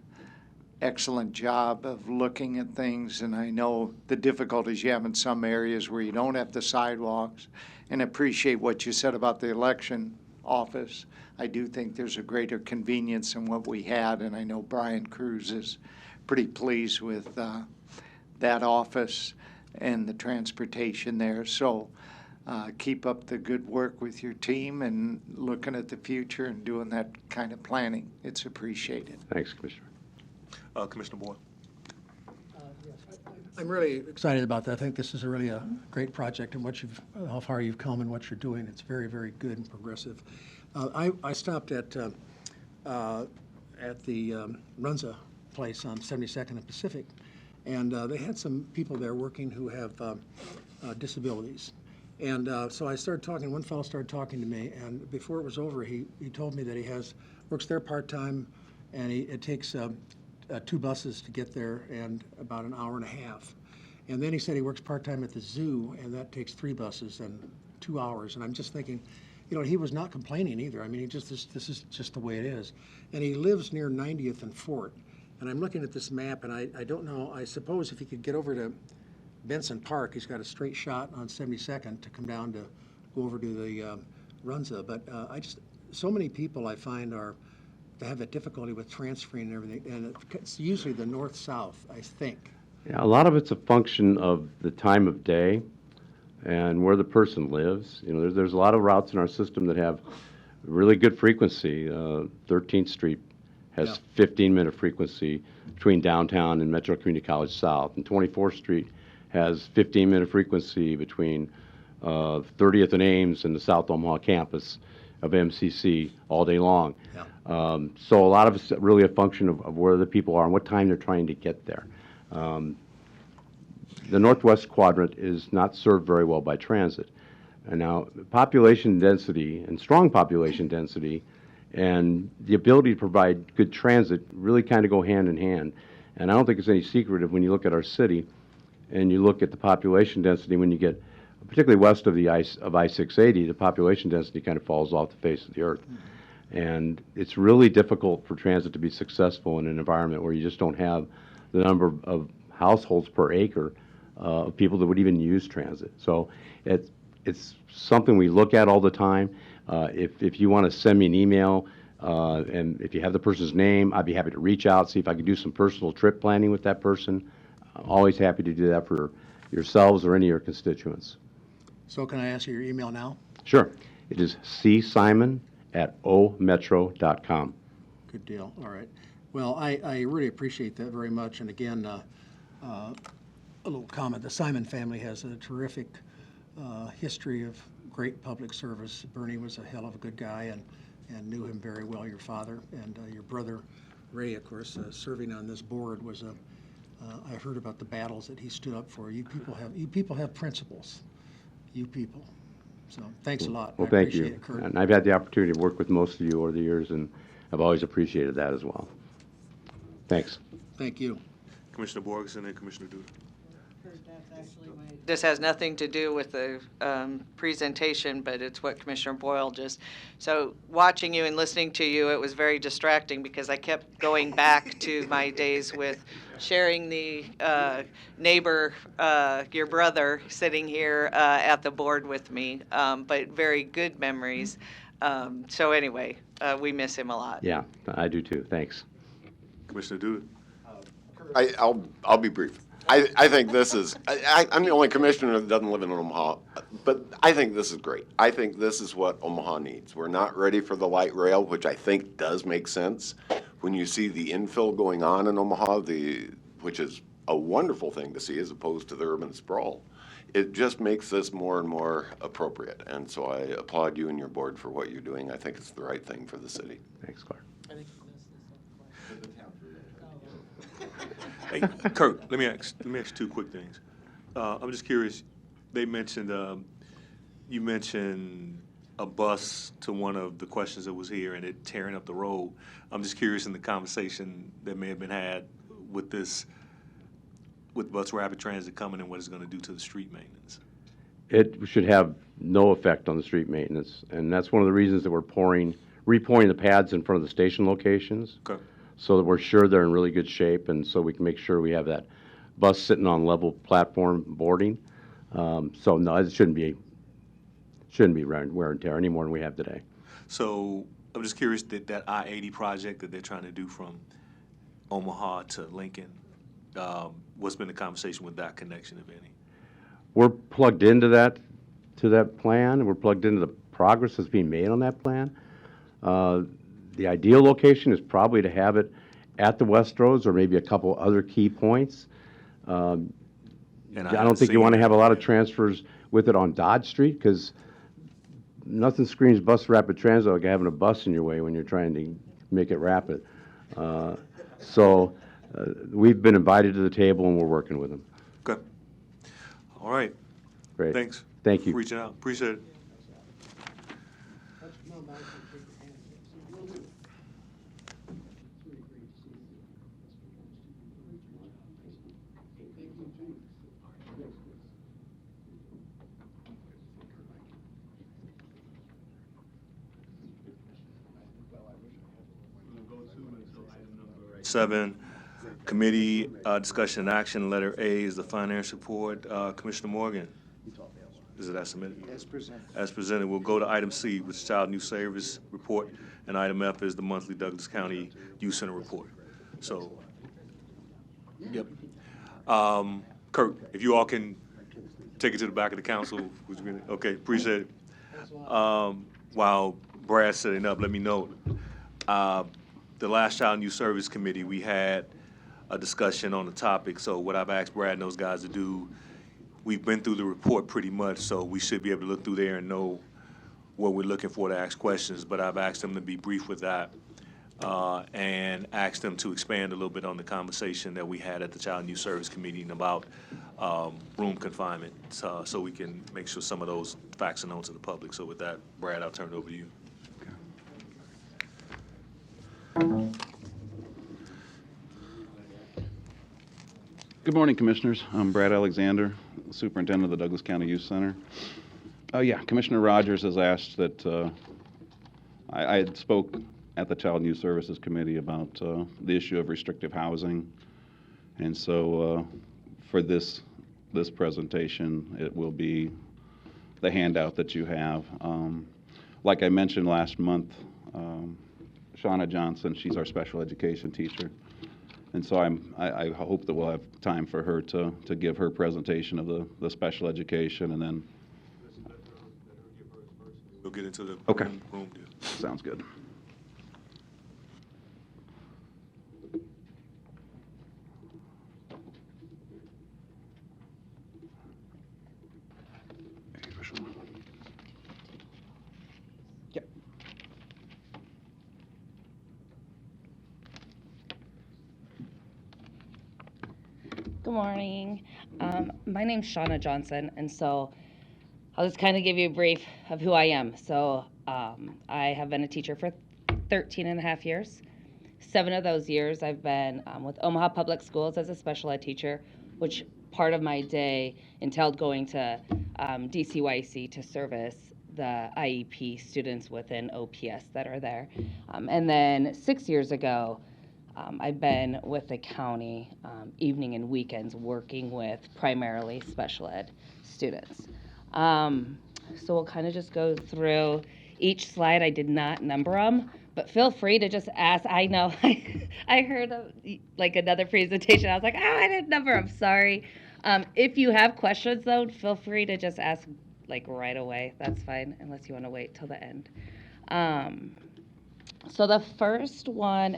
excellent job of looking at things, and I know the difficulties you have in some areas where you don't have the sidewalks, and appreciate what you said about the election office. I do think there's a greater convenience than what we had, and I know Brian Cruz is pretty pleased with that office and the transportation there. So keep up the good work with your team and looking at the future and doing that kind of planning. It's appreciated. Thanks, Commissioner. Commissioner Boyle. I'm really excited about that. I think this is really a great project, and how far you've come and what you're doing. It's very, very good and progressive. I stopped at the Runza place on 72nd and Pacific, and they had some people there working who have disabilities. And so I started talking. One fellow started talking to me, and before it was over, he told me that he works there part-time, and it takes 2 buses to get there and about an hour and a half. And then he said he works part-time at the zoo, and that takes 3 buses and 2 hours. And I'm just thinking, you know, he was not complaining either. I mean, he just, this is just the way it is. And he lives near 90th and Fort. And I'm looking at this map, and I don't know, I suppose if he could get over to Benson Park, he's got a straight shot on 72nd to come down to go over to the Runza. But so many people I find have that difficulty with transferring and everything, and it's usually the north-south, I think. Yeah, a lot of it's a function of the time of day and where the person lives. You know, there's a lot of routes in our system that have really good frequency. 13th Street has 15-minute frequency between downtown and Metro Community College South, and 24th Street has 15-minute frequency between 30th and Ames and the South Omaha campus of MCC all day long. Yeah. So a lot of it's really a function of where the people are and what time they're trying to get there. The northwest quadrant is not served very well by transit. And now, population density and strong population density and the ability to provide good transit really kind of go hand in hand. And I don't think it's any secret if when you look at our city and you look at the population density, when you get particularly west of the I-680, the population density kind of falls off the face of the earth. And it's really difficult for transit to be successful in an environment where you just don't have the number of households per acre of people that would even use transit. So it's something we look at all the time. If you want to send me an email, and if you have the person's name, I'd be happy to reach out, see if I could do some personal trip planning with that person. I'm always happy to do that for yourselves or any of your constituents. So can I ask you your email now? Sure. It is csimon@ometro.com. Good deal. All right. Well, I really appreciate that very much. And again, a little comment. The Simon family has a terrific history of great public service. Bernie was a hell of a good guy and knew him very well, your father. And your brother, Ray, of course, serving on this board was I heard about the battles that he stood up for. You people have principles. You people. So thanks a lot. Well, I thank appreciate you. it, Kurt. And I've had the opportunity to work with most of you over the years, and I've always appreciated that as well. Thanks. Thank you. Commissioner Borgeson and Commissioner Duda. This has nothing to do with the presentation, but it's what Commissioner Boyle just, so watching you and listening to you, it was very distracting because I kept going back to my days with sharing the neighbor, your brother, sitting here at the board with me, but very good memories. So anyway, we miss him a lot. Yeah, I do too. Thanks. Commissioner Duda. I'll be brief. I think this is, I'm the only commissioner that doesn't live in Omaha, but I think this is great. I think this is what Omaha needs. We're not ready for the light rail, which I think does make sense. When you see the infill going on in Omaha, which is a wonderful thing to see as opposed to the urban sprawl, it just makes this more and more appropriate. And so I applaud you and your board for what you're doing. I think it's the right thing for the city. Thanks, Clark. Hey, Kurt, let me ask 2 quick things. I'm just curious, they mentioned, you mentioned a bus to one of the questions that was here and it tearing up the road. I'm just curious in the conversation that may have been had with bus rapid transit coming and what it's going to do to the street maintenance. It should have no effect on the street maintenance, and that's one of the reasons that we're repouring the pads in front of the station locations. Okay. So that we're sure they're in really good shape, and so we can make sure we have that bus sitting on level platform boarding. So no, it shouldn't be wear and tear any more than we have today. So I'm just curious that I-80 project that they're trying to do from Omaha to Lincoln, what's been the conversation with that connection, if any? We're plugged into that plan, and we're plugged into the progress that's being made on that plan. The ideal location is probably to have it at the West Roads or maybe a couple other key points. I don't think you want to have a lot of transfers with it on Dodge Street because nothing screams bus rapid transit like having a bus in your way when you're trying to make it rapid. We've been invited to the table and we're working with them. Okay. All right. Great. Thanks. Thank you. For reaching out. Appreciate it. 7. Committee discussion and action, letter A is the finance report. Commissioner Morgan, is it as submitted? As presented. As presented, we'll go to item C, which is Child Youth Service Report, and item F is the monthly Douglas County Youth Center Report. So, yep. Kurt, if you all can take it to the back of the council, okay, appreciate it. While Brad's setting up, let me note, the last Child and Youth Service Committee, we had a discussion on the topic. So what I've asked Brad and those guys to do, we've been through the report pretty much, so we should be able to look through there and know what we're looking for to ask questions. But I've asked them to be brief with that and asked them to expand a little bit on the conversation that we had at the Child and Youth Service Committee about room confinement, so we can make sure some of those facts are known to the public. So with that, Brad, I'll turn it over to you. Good morning, Commissioners. I'm Brad Alexander, Superintendent of the Douglas County Youth Center. Yeah, Commissioner Rogers has asked that I had spoke at the Child and Youth Services Committee about the issue of restrictive housing. And so for this presentation, it will be the handout that you have. Like I mentioned last month, Shauna Johnson, she's our special education teacher. And so I hope that we'll have time for her to give her presentation of the special education, and then. We'll get into the Okay. room deal. Sounds good. Yep. Good morning. My name's Shauna Johnson, and so I'll just kind of give you a brief of who I am. So I have been a teacher for 13 and a half years. 7 of those years I've been with Omaha Public Schools as a special ed teacher, which part of my day entailed going to DCYC to service the IEP students within OPS that are there. And then 6 years ago, I've been with the county evening and weekends working with primarily special ed students. So we'll kind of just go through each slide. I did not number them, but feel free to just ask. I know I heard like another presentation. I was like, oh, I didn't number them. Sorry. If you have questions, though, feel free to just ask like right away. That's fine, unless you want to wait till the end. So the first one,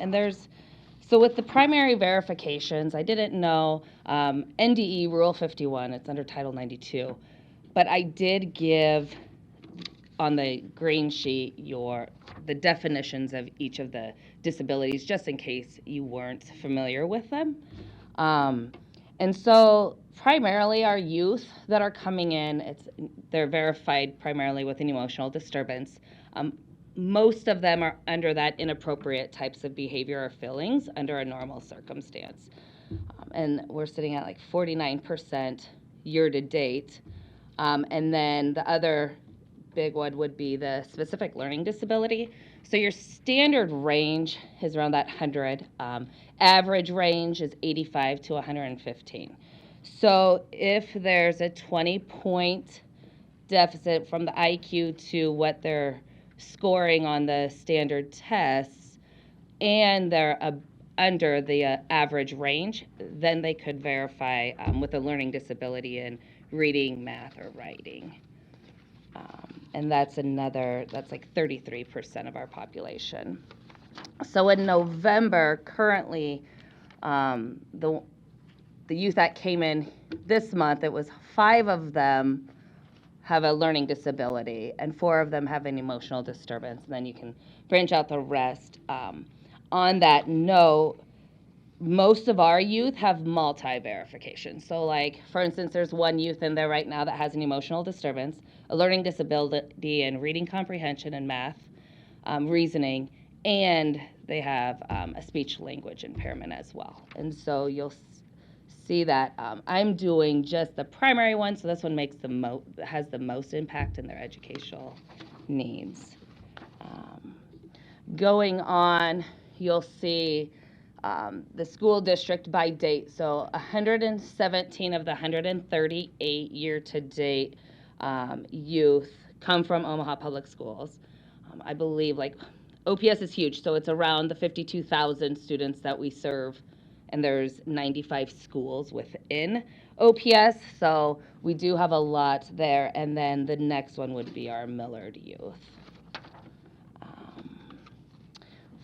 so with the primary verifications, I didn't know NDE Rule 51, it's under Title 92, but I did give on the green sheet the definitions of each of the disabilities, just in case you weren't familiar with them. And so primarily our youth that are coming in, they're verified primarily with an emotional disturbance. Most of them are under that inappropriate types of behavior or feelings under a normal circumstance. And we're sitting at like 49% year to date. And then the other big one would be the specific learning disability. So your standard range is around that 100. Average range is 85 to 115. So if there's a 20-point deficit from the IQ to what they're scoring on the standard tests, and they're under the average range, then they could verify with a learning disability in reading, math, or writing. And that's like 33% of our population. So in November, currently, the youth that came in this month, it was 5 of them have a learning disability, and 4 of them have an emotional disturbance, and then you can branch out the rest. On that note, most of our youth have multi-verification. So like, for instance, there's one youth in there right now that has an emotional disturbance, a learning disability in reading comprehension and math, reasoning, and they have a speech language impairment as well. And so you'll see that I'm doing just the primary one, so this one has the most impact in their educational needs. Going on, you'll see the school district by date. So 117 of the 138 year-to-date youth come from Omaha Public Schools. I believe like OPS is huge, so it's around the 52,000 students that we serve, and there's 95 schools within OPS, so we do have a lot there. And then the next one would be our Millard youth.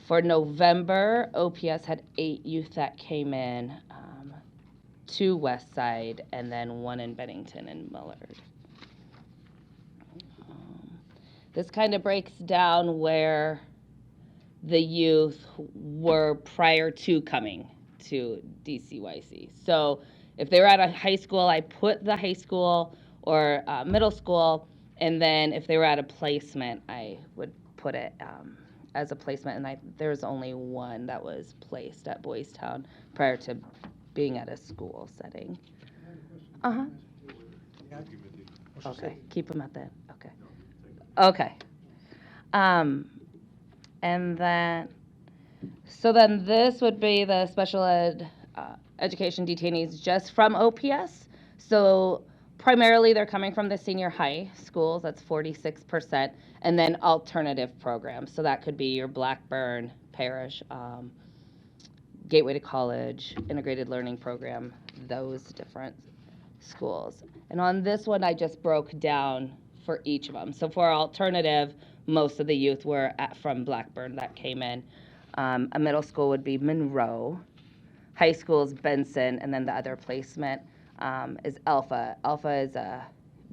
For November, OPS had 8 youth that came in, 2 West Side, and then 1 in Bennington and Millard. This kind of breaks down where the youth were prior to coming to DCYC. So if they were at a high school, I put the high school or middle school, and then if they were at a placement, I would put it as a placement, and there's only 1 that was placed at Boys Town prior to being at a school setting. Uh-huh. Okay, keep them at that, okay. Okay. And then, so then this would be the special ed education detainees just from OPS. So primarily they're coming from the senior high schools, that's 46%, and then alternative programs. So that could be your Blackburn Parish, Gateway to College, Integrated Learning Program, those different schools. And on this one, I just broke down for each of them. So for alternative, most of the youth were from Blackburn that came in. A middle school would be Monroe. High school is Benson, and then the other placement is Alpha. Alpha is a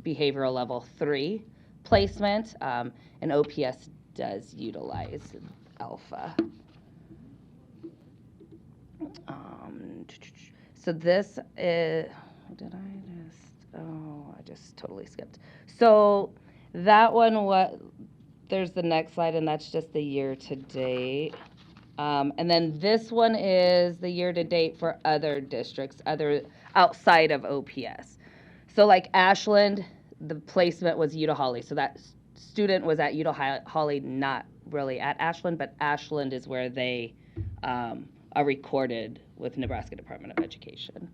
behavioral level 3 placement, and OPS does utilize Alpha. So this is, I just totally skipped. So that one, there's the next slide, and that's just the year to date. And then this one is the year to date for other districts, other outside of OPS. So like Ashland, the placement was Utah Holly. So that student was at Utah Holly, not really at Ashland, but Ashland is where they are recorded with Nebraska Department of Education.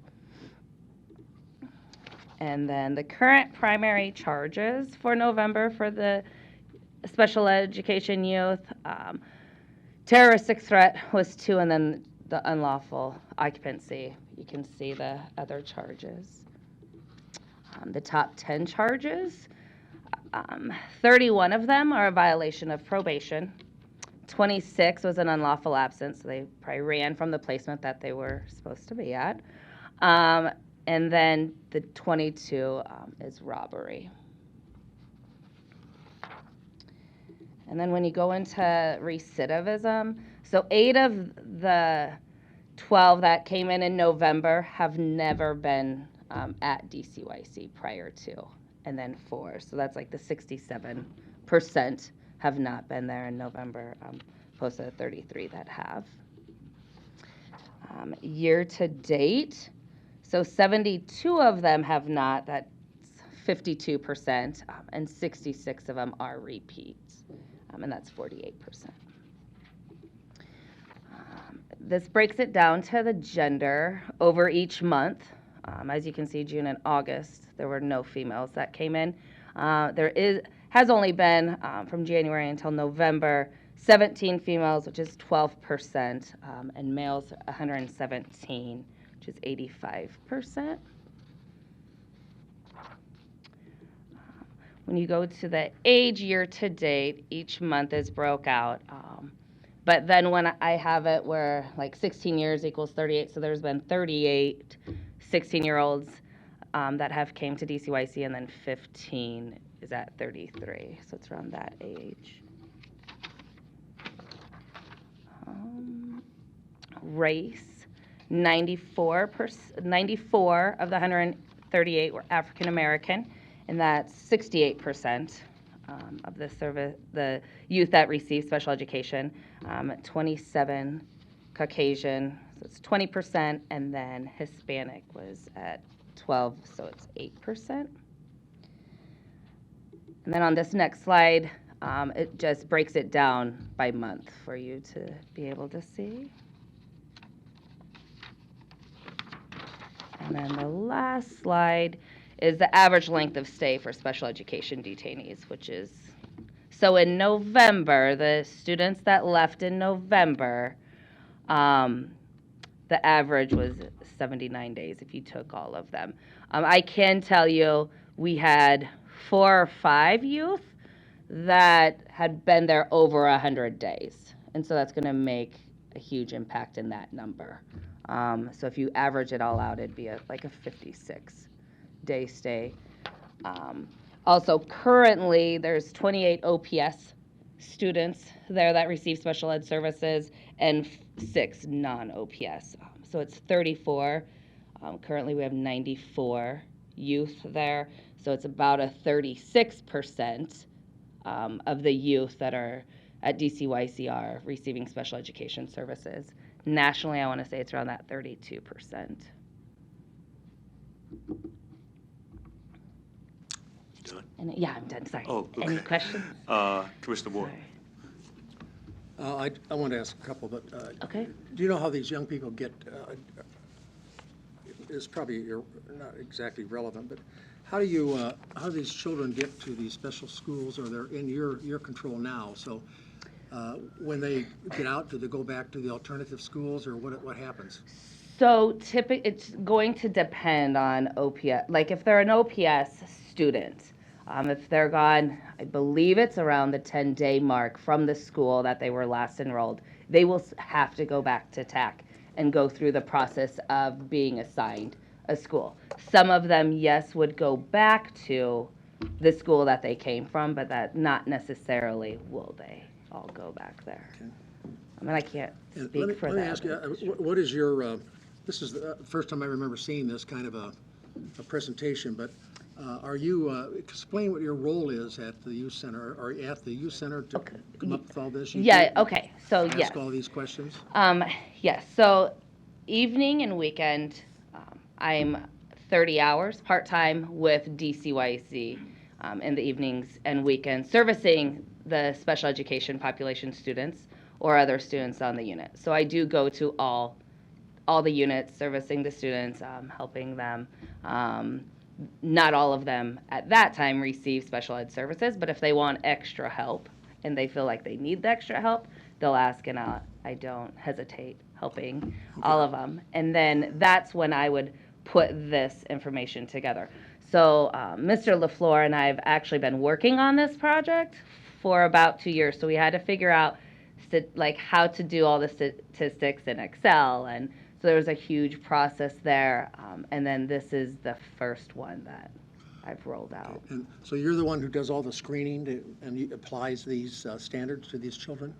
And then the current primary charges for November for the special education youth, terroristic threat was 2, and then the unlawful occupancy. You can see the other charges. The top 10 charges, 31 of them are a violation of probation. 26 was an unlawful absence, so they probably ran from the placement that they were supposed to be at. And then the 22 is robbery. And then when you go into recidivism, so 8 of the 12 that came in November have never been at DCYC prior to, and then 4. So that's like the 67% have not been there in November, opposed to the 33 that have. Year to date, so 72 of them have not, that's 52%, and 66 of them are repeats, and that's 48%. This breaks it down to the gender over each month. As you can see, June and August, there were no females that came in. Has only been, from January until November, 17 females, which is 12%, and males 117, which is 85%. When you go to the age year to date, each month is broke out. But then when I have it where like 16 years equals 38, so there's been 38 16-year-olds that have came to DCYC, and then 15 is at 33, so it's around that age. Race, 94 of the 138 were African American, and that's 68% of the youth that receive special education. 27 Caucasian, so it's 20%, and then Hispanic was at 12, so it's 8%. And then on this next slide, it just breaks it down by month for you to be able to see. And then the last slide is the average length of stay for special education detainees, which is, so in November, the students that left in November, the average was 79 days if you took all of them. I can tell you we had 4 or 5 youth that had been there over 100 days. And so that's going to make a huge impact in that number. So if you average it all out, it'd be like a 56-day stay. Also, currently, there's 28 OPS students there that receive special ed services and 6 non-OPS. So it's 34. Currently, we have 94 youth there. So it's about a 36% of the youth that are at DCYC are receiving special education services. Nationally, I want to say it's around that 32%. Done? And yeah, I'm done. Sorry. Oh, okay. Any questions? Commissioner Boyle. Sorry. I want to ask a couple, but Okay. do you know how these young people get, it's probably not exactly relevant, but how do these children get to these special schools, or they're in your control now? So when they get out, do they go back to the alternative schools, or what happens? So it's going to depend on OPS. Like if they're an OPS student, if they're gone, I believe it's around the 10-day mark from the school that they were last enrolled, they will have to go back to TAC and go through the process of being assigned a school. Some of them, yes, would go back to the school that they came from, but that not necessarily will they all go back there. Okay. I mean, I can't speak for Let them. me ask you, what is your, this is the first time I remember seeing this kind of a presentation, but are you, explain what your role is at the youth center. Are you at the youth center to come up with all this? Yeah, okay, so yes. Ask all these questions? Yes, so evening and weekend, I'm 30 hours part-time with DCYC in the evenings and weekends, servicing the special education population students or other students on the unit. So I do go to all the units, servicing the students, helping them. Not all of them at that time receive special ed services, but if they want extra help and they feel like they need the extra help, they'll ask, and I don't hesitate helping all of them. And then that's when I would put this information together. So Mr. LaFleur and I have actually been working on this project for about 2 years. So we had to figure out like how to do all the statistics in Excel, and so there was a huge process there. And then this is the first one that I've rolled out. And so you're the one who does all the screening and applies these standards to these children?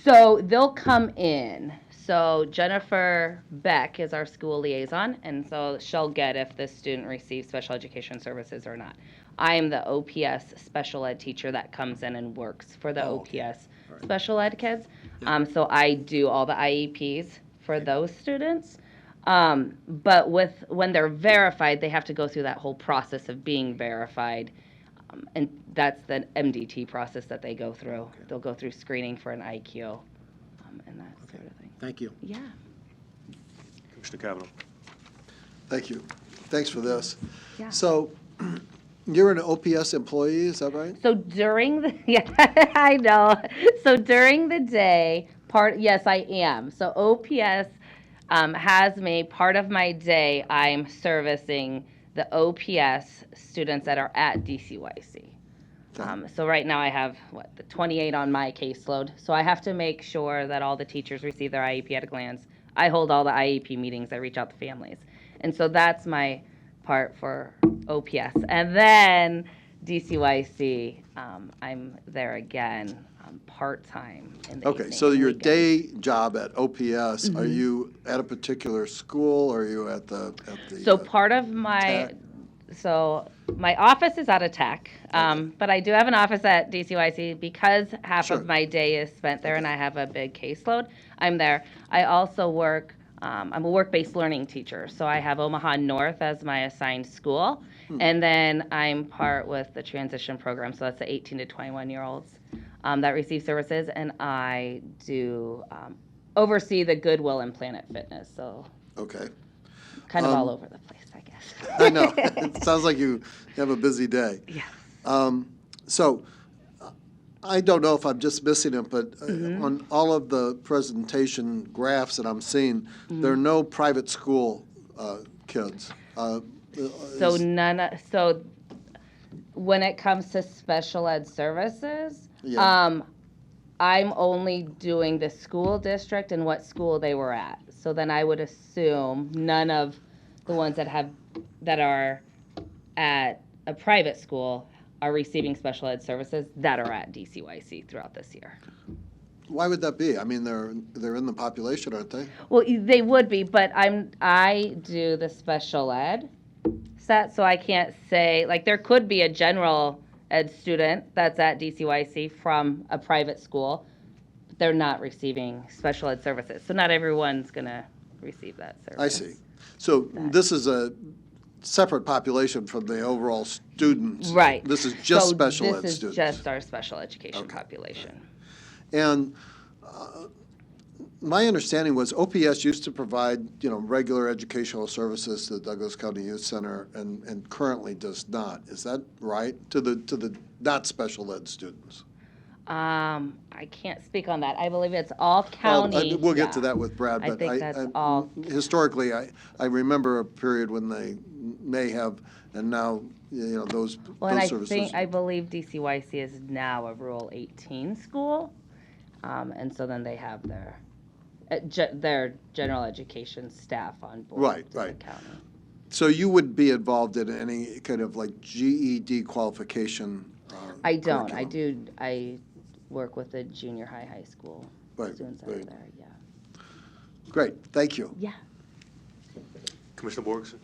So they'll come in. So Jennifer Beck is our school liaison, and so she'll get if the student receives special education services or not. I am the OPS special ed teacher that comes in and works for the OPS special ed kids. So I do all the IEPs for those students. But when they're verified, they have to go through that whole process of being verified. And that's the MDT process that they go through. Okay. They'll go through screening for an IQ and that sort of thing. Thank you. Yeah. Commissioner Cavanaugh. Thank you. Thanks for this. Yeah. So you're an OPS employee, is that right? So during the, yeah, I know. So during the day, yes, I am. So OPS has me, part of my day, I'm servicing the OPS students that are at DCYC. So right now I have, the 28 on my caseload. So I have to make sure that all the teachers receive their IEP at a glance. I hold all the IEP meetings. I reach out to families. And so that's my part for OPS. And then DCYC, I'm there again part-time in the Okay, evening so and your weekends. day job at OPS, are you at a particular school, or are you at the So part of my, TAC? so my office is out of TAC, but I do have an office at DCYC because half Sure. of my day is spent there and I have a big caseload. I'm there. I also work, I'm a work-based learning teacher, so I have Omaha North as my assigned school, and then I'm part with the transition program, so that's the 18 to 21-year-olds that receive services, and I do oversee the Goodwill and Planet Fitness, so Okay. kind of all over the place. I know. It sounds like you have a busy day. Yeah. So I don't know if I'm just missing it, but Mm-hmm. on all of the presentation graphs that I'm seeing, there are no private school kids. So is- so when it comes to special ed services, Yeah. I'm only doing the school district and what school they were at. So then I would assume none of the ones that are at a private school are receiving special ed services that are at DCYC throughout this year. Why would that be? I mean, they're in the population, aren't they? Well, they would be, but I do the special ed set, so I can't say, like, there could be a general ed student that's at DCYC from a private school, but they're not receiving special ed services. So not everyone's gonna receive that service. I see. So this is a separate population from the overall students. Right. This is just So special ed This is students. just our special education Okay. population. And my understanding was OPS used to provide, regular educational services to the Douglas County Youth Center and currently does not. Is that right? To the not special ed students? I can't speak on that. I believe it's all Well, county. we'll get to yeah. that with Brad, I but think that's all. historically, I remember a period when they may have, and now, those Well, and I services. believe DCYC is now a Rural 18 school, and so then they have their general education staff on board. Right, in the right. county. So you would be involved in any kind of like GED qualification? I don't. curriculum? I work with the junior high school Right, students that are right. there. Yeah. Great, thank you. Yeah. Commissioner Borgeson?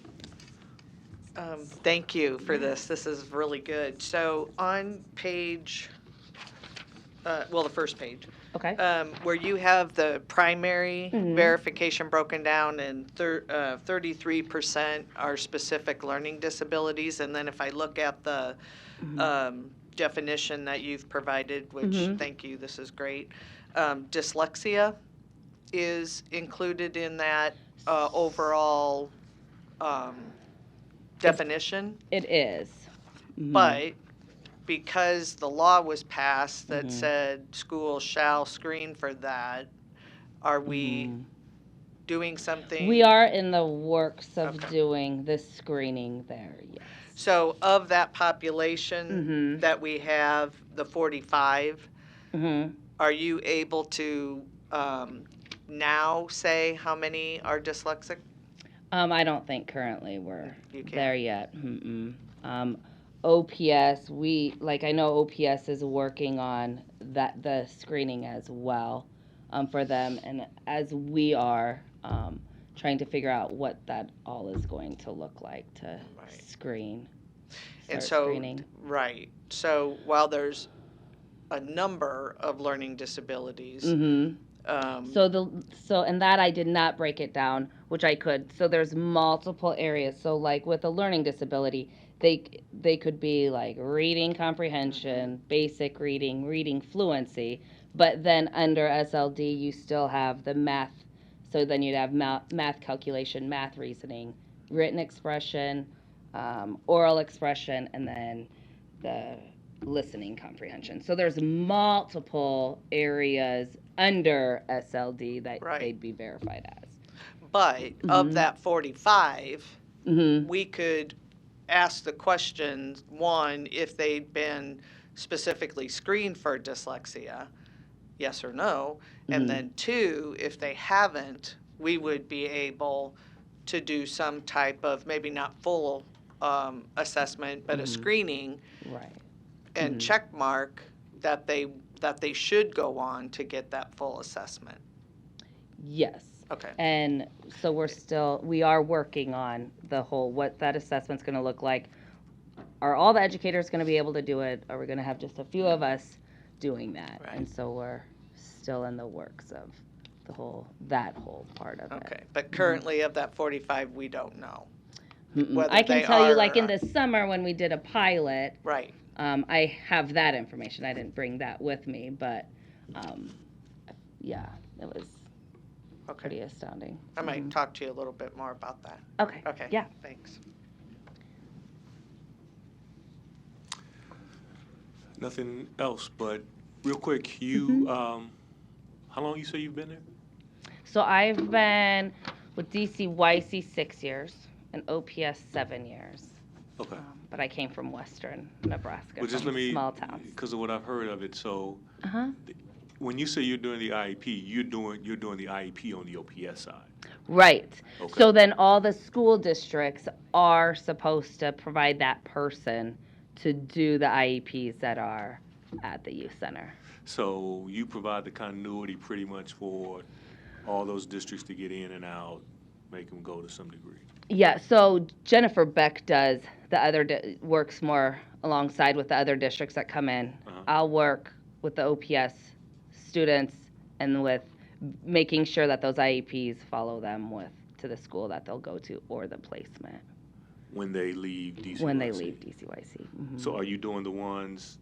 Thank you for this. This is really good. So on page, the first page, Okay. where you have the primary Mhm. verification broken down and 33% are specific learning disabilities. And then if I look at the definition that you've provided, which, Mhm. thank you, this is great. Dyslexia is included in that overall definition. It is. Mhm. But because the law was passed that Mhm. said schools shall screen for that, are we Mhm. doing something? We are in the works of Okay. doing the screening there. Yes. So of that population Mhm. that we have, the 45, Mhm. are you able to now say how many are dyslexic? I don't think currently we're You can't. there yet. Mm-mm. OPS, I know OPS is working on the screening as well, for them, and as we are, trying to figure out what that all is going to look like to Right. screen. And start so, screening. right, so while there's a number of learning disabilities, Mm-hmm. And that I did not break it down, which I could. So there's multiple areas. So like with a learning disability, they could be like reading comprehension, basic reading fluency, but then under SLD you still have the math. So then you'd have math calculation, math reasoning, written expression, oral expression, and then the listening comprehension. So there's multiple areas under SLD that Right. they'd be verified as. but of Mhm. that 45, Mm-hmm. we could ask the question, one, if they'd been specifically screened for dyslexia, yes or no, and Mhm. then two, if they haven't, we would be able to do some type of, maybe not full assessment, but a Mhm. screening Right. and Mhm. check mark that they should go on to get that full assessment. Yes. Okay. And so we are working on what that assessment's going to look like. Are all the educators going to be able to do it? Are we going to have just a few of us doing that? Right. And so we're still in the works of that whole part of it. Okay, but currently of that 45, we don't know. Mm-mm. Whether I can they tell you, are like or in the summer when we did a pilot, Right. I have that information. I didn't bring that with me, but yeah, it was Okay. pretty astounding. I might talk to you a little bit more about that. Okay. Okay. Yeah. Thanks. Nothing else, but real quick, you, how long you say you've been there? So I've been with DCYC 6 years and OPS 7 years. Okay. But I came from Western Nebraska, Well, just from let me, small towns. because of what I've heard of it, so Uh-huh. when you say you're doing the IEP, you're doing the IEP on the OPS side. Right. Okay. So then all the school districts are supposed to provide that person to do the IEPs that are at the youth center. So you provide the continuity pretty much for all those districts to get in and out, make them go to some degree. Yeah, so Jennifer Beck does the other, works more alongside with the other districts that come in. Uh-huh. I'll work with the OPS students and with making sure that those IEPs follow them to the school that they'll go to or the placement When they leave DCYC. when they leave DCYC. Mhm. So are you doing the ones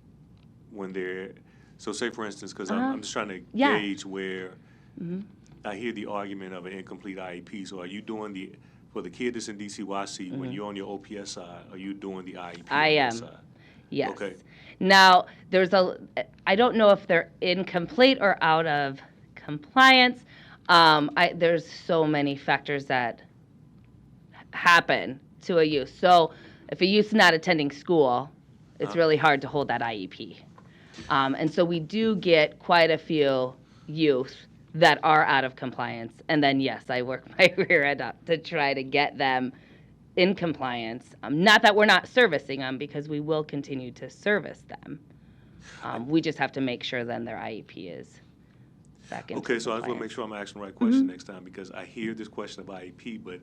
when they're, so say for instance, because Uh-huh. I'm just trying to Yeah. gauge where Mhm. I hear the argument of an incomplete IEP. So are you doing for the kid that's in DCYC, when you're on your OPS side, are you doing the IEP Mm-hmm. I on am. that side? Yes. Okay. Now, I don't know if they're incomplete or out of compliance. There's so many factors that happen to a youth. So if a youth's not attending school, it's really hard to hold that IEP. And so we do get quite a few youth that are out of compliance. And then, yes, I work my rear end up to try to get them in compliance. Not that we're not servicing them, because we will continue to service them. We just have to make sure then their IEP is back into Okay, so I just want to compliance. make sure I'm asking the right question next time, because I hear this question of IEP, but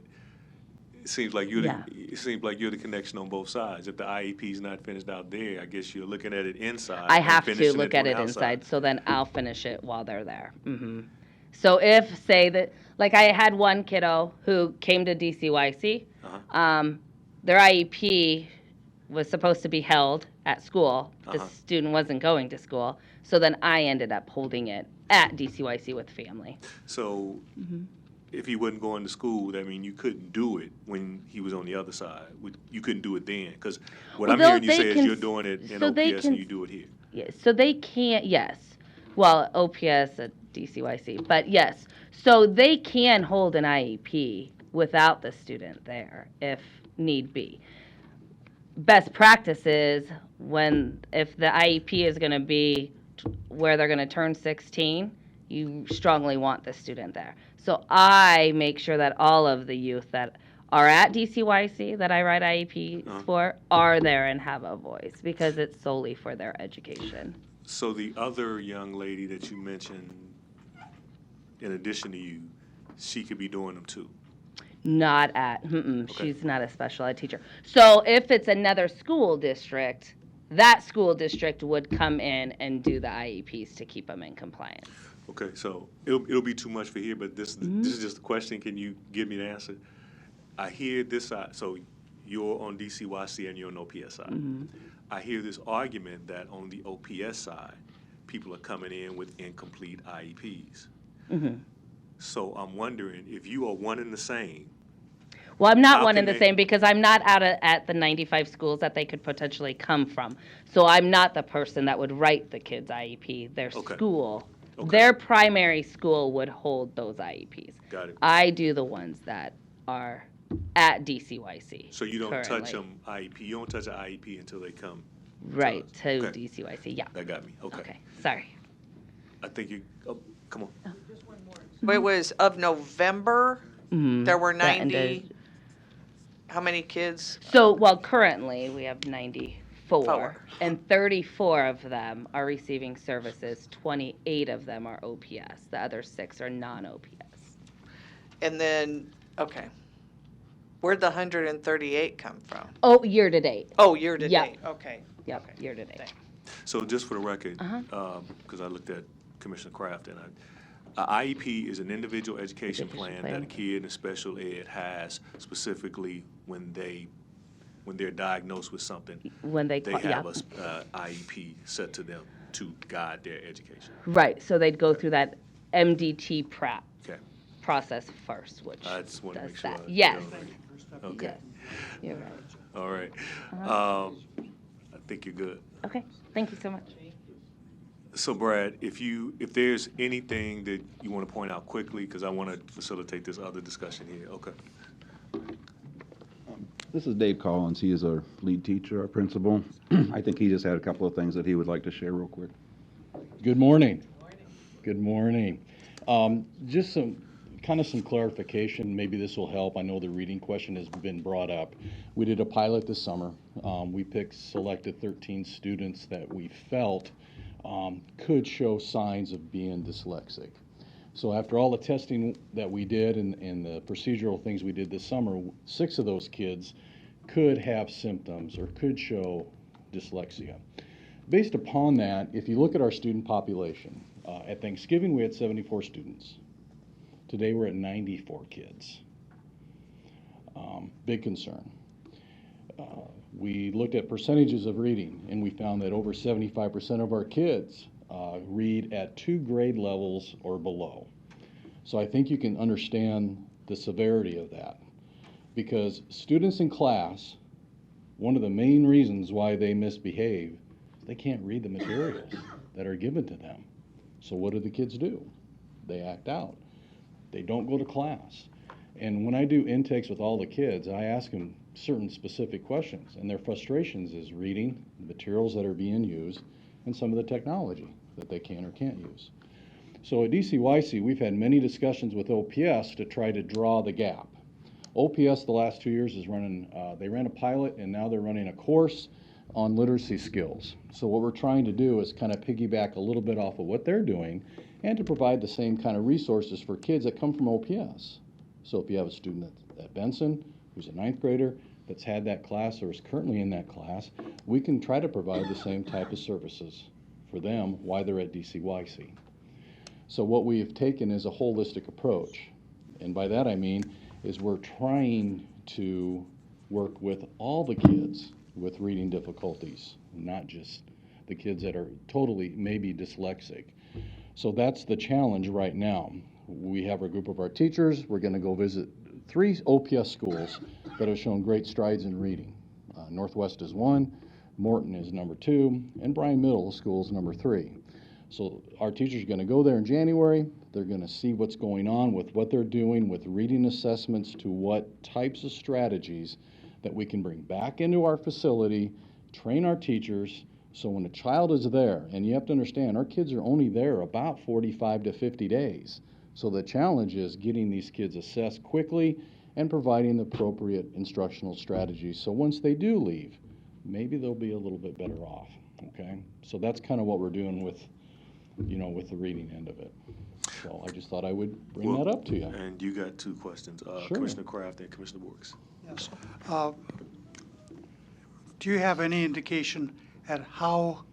it seems like you're Yeah. the connection on both sides. If the IEP is not finished out there, I guess you're looking at it inside. I and have to finishing look on at the it outside. inside, so then I'll finish it while they're there. So if, say that, like I had one kiddo who came to DCYC, their IEP was supposed to be held at school. The student wasn't going to school, so then I ended up holding it at DCYC with family. So if he wasn't going to school, that means you couldn't do it when he was on the other side. You couldn't do it then, because what Well, I'm hearing you they say is can you're s- doing it in so they OPS can and you do it here. Yeah, so they can't, yes. Well, OPS at DCYC, but yes. So they can hold an IEP without the student there if need be. Best practice is if the IEP is going to be where they're going to turn 16, you strongly want the student there. So I make sure that all of the youth that are at DCYC that I write IEPs for are there and have a voice, because it's solely for their education. So the other young lady that you mentioned, in addition to you, she could be doing them too. Not at, she's not a special ed teacher. So if it's another school district, that school district would come in and do the IEPs to keep them in compliance. Okay, so it'll be too much for here, but this is just a question. Can you give me the answer? I hear this side, so you're on DCYC and you're on OPS side. I hear this argument that on the OPS side, people are coming in with incomplete IEPs. So I'm wondering if you are one and the same. Well, I'm not How one can and the they- same, because I'm not at the 95 schools that they could potentially come from. So I'm not the person that would write the kids' IEP. Their Okay. school, Okay. their primary school would hold those IEPs. Got it. I do the ones that are at DCYC. So you don't touch currently. them IEP. You don't touch an IEP until they come. Right, us. to Okay. DCYC, yeah. That got me. Okay. Okay, sorry. I think you. Oh, come on. It was of November, there were That 90, ended- how many kids? So, well, currently, we have 94, Four. and 34 of them are receiving services. 28 of them are OPS. The other 6 are non-OPS. And then, okay. Where'd the 138 come from? Oh, year to date. Oh, year to Yeah. date, okay. Yep, Okay. year to date. So just for the record, Uh-huh. because I looked at Commissioner Kraft, and a IEP is an individual education plan that a kid in special ed has specifically when they're diagnosed with something. When they They qua- have yeah. a IEP set to them to guide their education. Right, so they'd go through that MDT prep Okay. process first, which I just want to does make sure. that. I- Yes, Okay. yes, you're right. All right. I think you're good. Okay, thank you so much. So Brad, if there's anything that you want to point out quickly, because I want to facilitate this other discussion here, okay. This is Dave Collins. He is our lead teacher, our principal. I think he just had a couple of things that he would like to share real quick. Good morning. Good morning. Just some clarification, maybe this will help. I know the reading question has been brought up. We did a pilot this summer. We selected 13 students that we felt could show signs of being dyslexic. So after all the testing that we did and the procedural things we did this summer, 6 of those kids could have symptoms or could show dyslexia. Based upon that, if you look at our student population, at Thanksgiving we had 74 students. Today we're at 94 kids. Big concern. We looked at percentages of reading, and we found that over 75% of our kids read at 2 grade levels or below. So I think you can understand the severity of that. Because students in class, one of the main reasons why they misbehave is they can't read the materials that are given to them. So what do the kids do? They act out. They don't go to class. And when I do intakes with all the kids, I ask them certain specific questions, and their frustrations is reading the materials that are being used and some of the technology that they can or can't use. So at DCYC, we've had many discussions with OPS to try to draw the gap. OPS the last 2 years is running, they ran a pilot and now they're running a course on literacy skills. So what we're trying to do is kind of piggyback a little bit off of what they're doing and to provide the same kind of resources for kids that come from OPS. So if you have a student at Benson who's a 9th grader that's had that class or is currently in that class, we can try to provide the same type of services for them while they're at DCYC. So what we have taken is a holistic approach. And by that I mean is we're trying to work with all the kids with reading difficulties, not just the kids that are totally maybe dyslexic. So that's the challenge right now. We have a group of our teachers. We're going to go visit 3 OPS schools that have shown great strides in reading. Northwest is 1, Morton is number 2, and Bryan Middle School is number 3. So our teachers are going to go there in January. They're going to see what's going on with what they're doing with reading assessments to what types of strategies that we can bring back into our facility, train our teachers, so when a child is there, and you have to understand, our kids are only there about 45 to 50 days. So the challenge is getting these kids assessed quickly and providing the appropriate instructional strategies. So once they do leave, maybe they'll be a little bit better off, okay? So that's kind of what we're doing with, with the reading end of it. So I just thought I would bring that up to you. And you got 2 questions, Sure. Commissioner Kraft and Commissioner Brooks. Yes. Do you have any indication at how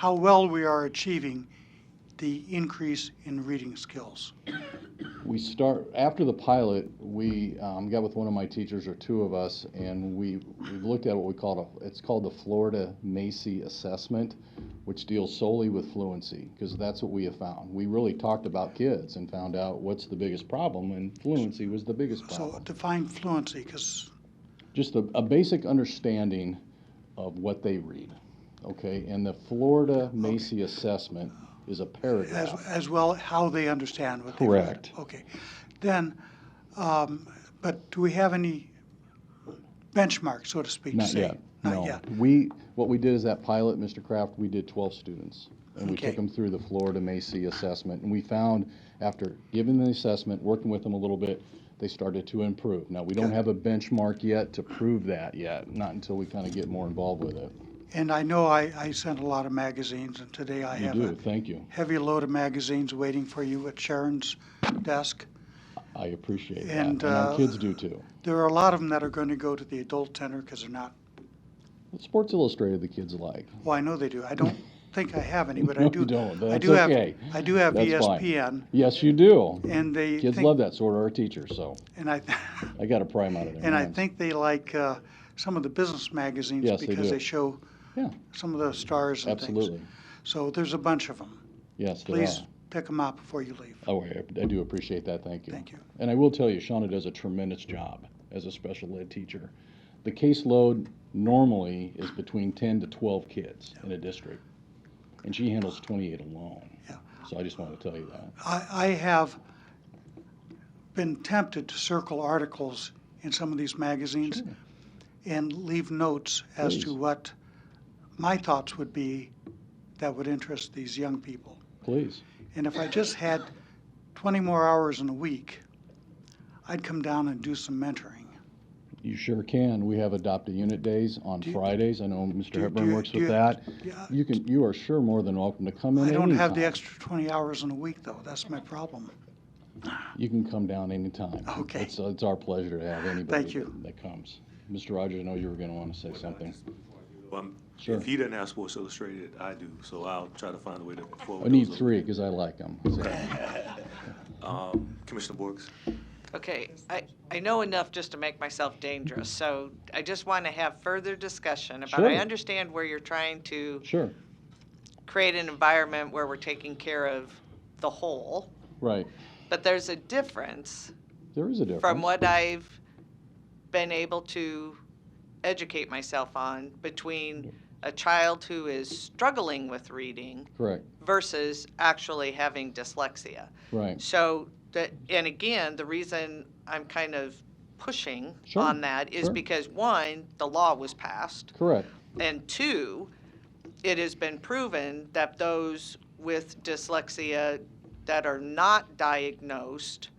well we are achieving the increase in reading skills? We start, after the pilot, we got with one of my teachers or 2 of us, and we looked at what we call it's called the Florida Macy Assessment, which deals solely with fluency, because that's what we have found. We really talked about kids and found out what's the biggest problem, and fluency was the biggest problem. So define fluency, because Just a basic understanding of what they read, okay? And the Florida Macy Assessment is a paragraph. as well how they understand what they read. Correct. Okay. Then, but do we have any benchmark, so to speak? Not say? yet. Not No. yet. What we did is that pilot, Mr. Kraft, we did 12 students. And we Okay. took them through the Florida Macy assessment. And we found after giving the assessment, working with them a little bit, they started to improve. Now, we don't Good. have a benchmark yet to prove that yet, not until we kind of get more involved with it. And I know I sent a lot of magazines, and today I You have do, a thank you. heavy load of magazines waiting for you at Sharon's desk. I appreciate that. And, And our kids do too. There are a lot of them that are going to go to the adult center because they're not. Sports Illustrated, the kids like. Well, I know they do. I don't think I have any, but No, I do. you don't. I That's do have. okay. I do have That's fine. ESPN, Yes, you do. and they Kids think, love that, so do our teachers, so and I I got a prime out of there. and I think they like some of the business magazines Yes, they because do. they show Yeah, some of the stars and absolutely. things. So there's a bunch of them. Yes, there Please are. pick them out before you leave. Oh, I do appreciate that, thank you. Thank you. And I will tell you, Shauna does a tremendous job as a special ed teacher. The caseload normally is between 10 to 12 kids in a district, and she handles 28 alone. Yeah. So I just wanted to tell you that. I have been tempted to circle articles in some of these magazines and leave notes as to Please. what my thoughts would be that would interest these young people. Please. And if I just had 20 more hours in a week, I'd come down and do some mentoring. You sure can. We have adopt-a unit days on Fridays. I know Mr. Hepburn works with you- that. yeah. You are sure more than welcome to come in I don't have the anytime. extra 20 hours in a week, though. That's my problem. You can come down anytime. Okay. It's our pleasure to have anybody Thank you. that comes. Mr. Rogers, I know you were going to want to say something. Sure. If he doesn't have Sports Illustrated, I do, so I'll try to find a way to forward I need those. 3 because I like them. Commissioner Borges? Okay, I know enough just to make myself dangerous, so I just want to have further discussion about, I Sure. understand where you're trying to Sure, create an environment where we're taking care of the whole, right. but there's a difference There is a difference. from what I've been able to educate myself on between a child who is struggling with reading Correct, versus actually having dyslexia. right. So, and again, the reason I'm kind of pushing Sure, on that is sure. because, one, the law was passed, Correct, and two, it has been proven that those with dyslexia that are not diagnosed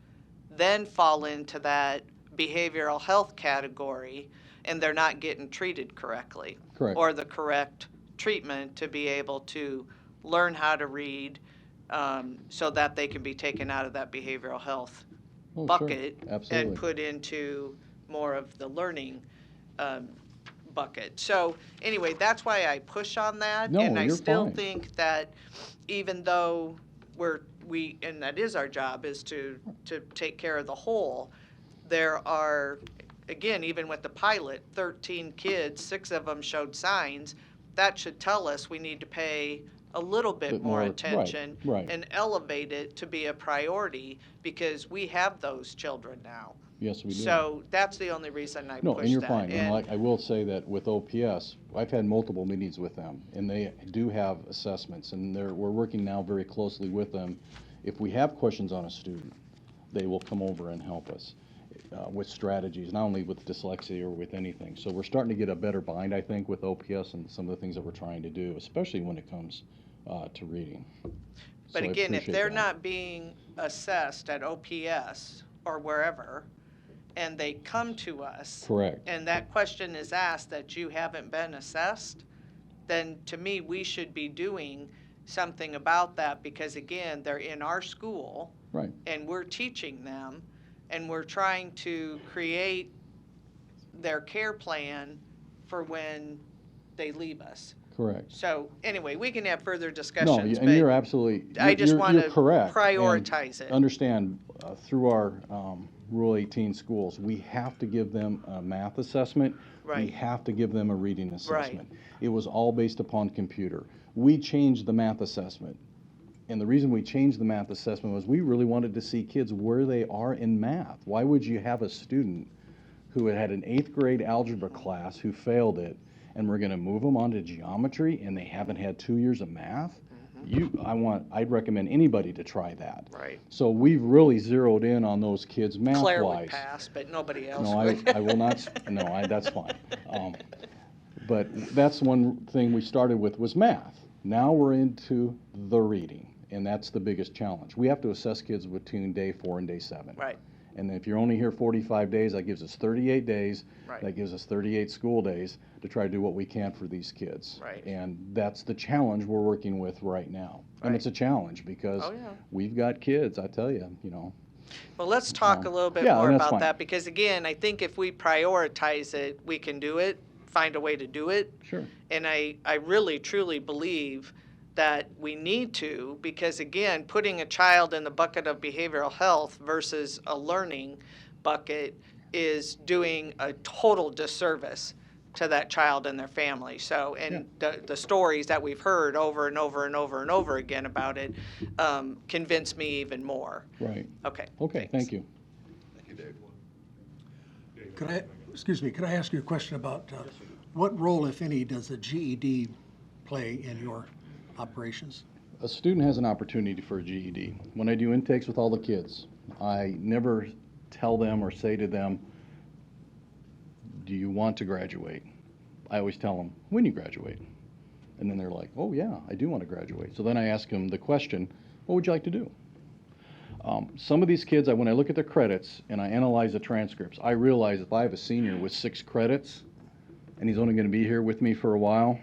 then fall into that behavioral health category, and they're not getting treated correctly. Correct. Or the correct treatment to be able to learn how to read, so that they can be taken out of that behavioral health Oh, sure. bucket Absolutely. and put into more of the learning bucket. So anyway, that's why I push on that. No, And I you're still fine. think that even though and that is our job, is to take care of the whole, there are, again, even with the pilot, 13 kids, 6 of them showed signs. That should tell us we need to pay a little bit Bit more more, attention right. and elevate it to be a priority, because we have those children now. Yes, we do. So that's the only reason I No, push and you're that. fine. And like, I will say that with OPS, I've had multiple meetings with them, and they do have assessments, and we're working now very closely with them. If we have questions on a student, they will come over and help us with strategies, not only with dyslexia or with anything. So we're starting to get a better bind, I think, with OPS and some of the things that we're trying to do, especially when it comes to reading. But So I again, if appreciate they're that. not being assessed at OPS or wherever, and they come to us. Correct. And that question is asked that you haven't been assessed, then to me, we should be doing something about that, because again, they're in our school. Right. And we're teaching them, and we're trying to create their care plan for when they leave us. Correct. So anyway, we can have further No, discussions, and you're but absolutely, I just you're wanna correct. prioritize And it. understand, through our Rule 18 schools, we have to give them a math assessment. We Right. have to give them a reading assessment. It was all based upon computer. We changed the math assessment. And the reason we changed the math assessment was we really wanted to see kids where they are in math. Why would you have a student who had an 8th grade algebra class who failed it, and we're going to move them on to geometry, and they haven't had 2 years of math? I'd recommend anybody to try that. Right. So we've really zeroed in on those kids Claire would math-wise. pass, but nobody else No, would. I will not, that's fine. But that's one thing we started with was math. Now we're into the reading, and that's the biggest challenge. We have to assess kids between day 4 and day 7. Right. And if you're only here 45 days, that gives us 38 days. Right. That gives us 38 school days to try to do what we can for these kids. Right. And that's the challenge we're working with right now. And Right. it's a challenge because Oh, yeah. we've got kids, I tell you, Well, let's talk a little bit yeah, more and that's about fine. that, because again, I think if we prioritize it, we can do it, find a way to do it. Sure. And I really, truly believe that we need to, because again, putting a child in the bucket of behavioral health versus a learning bucket is doing a total disservice to that child and their family. So, and the stories that we've heard over and over and over and over again about it convince me even more. Right. Okay. Okay, thank you. Could I, Excuse me, could I ask you a question about what role, if any, does the GED play in your operations? A student has an opportunity for a GED. When I do intakes with all the kids, I never tell them or say to them, do you want to graduate? I always tell them, when you graduate. And then they're like, oh yeah, I do want to graduate. So then I ask them the question, what would you like to do? Some of these kids, when I look at their credits and I analyze the transcripts, I realize if I have a senior with 6 credits and he's only going to be here with me for a while,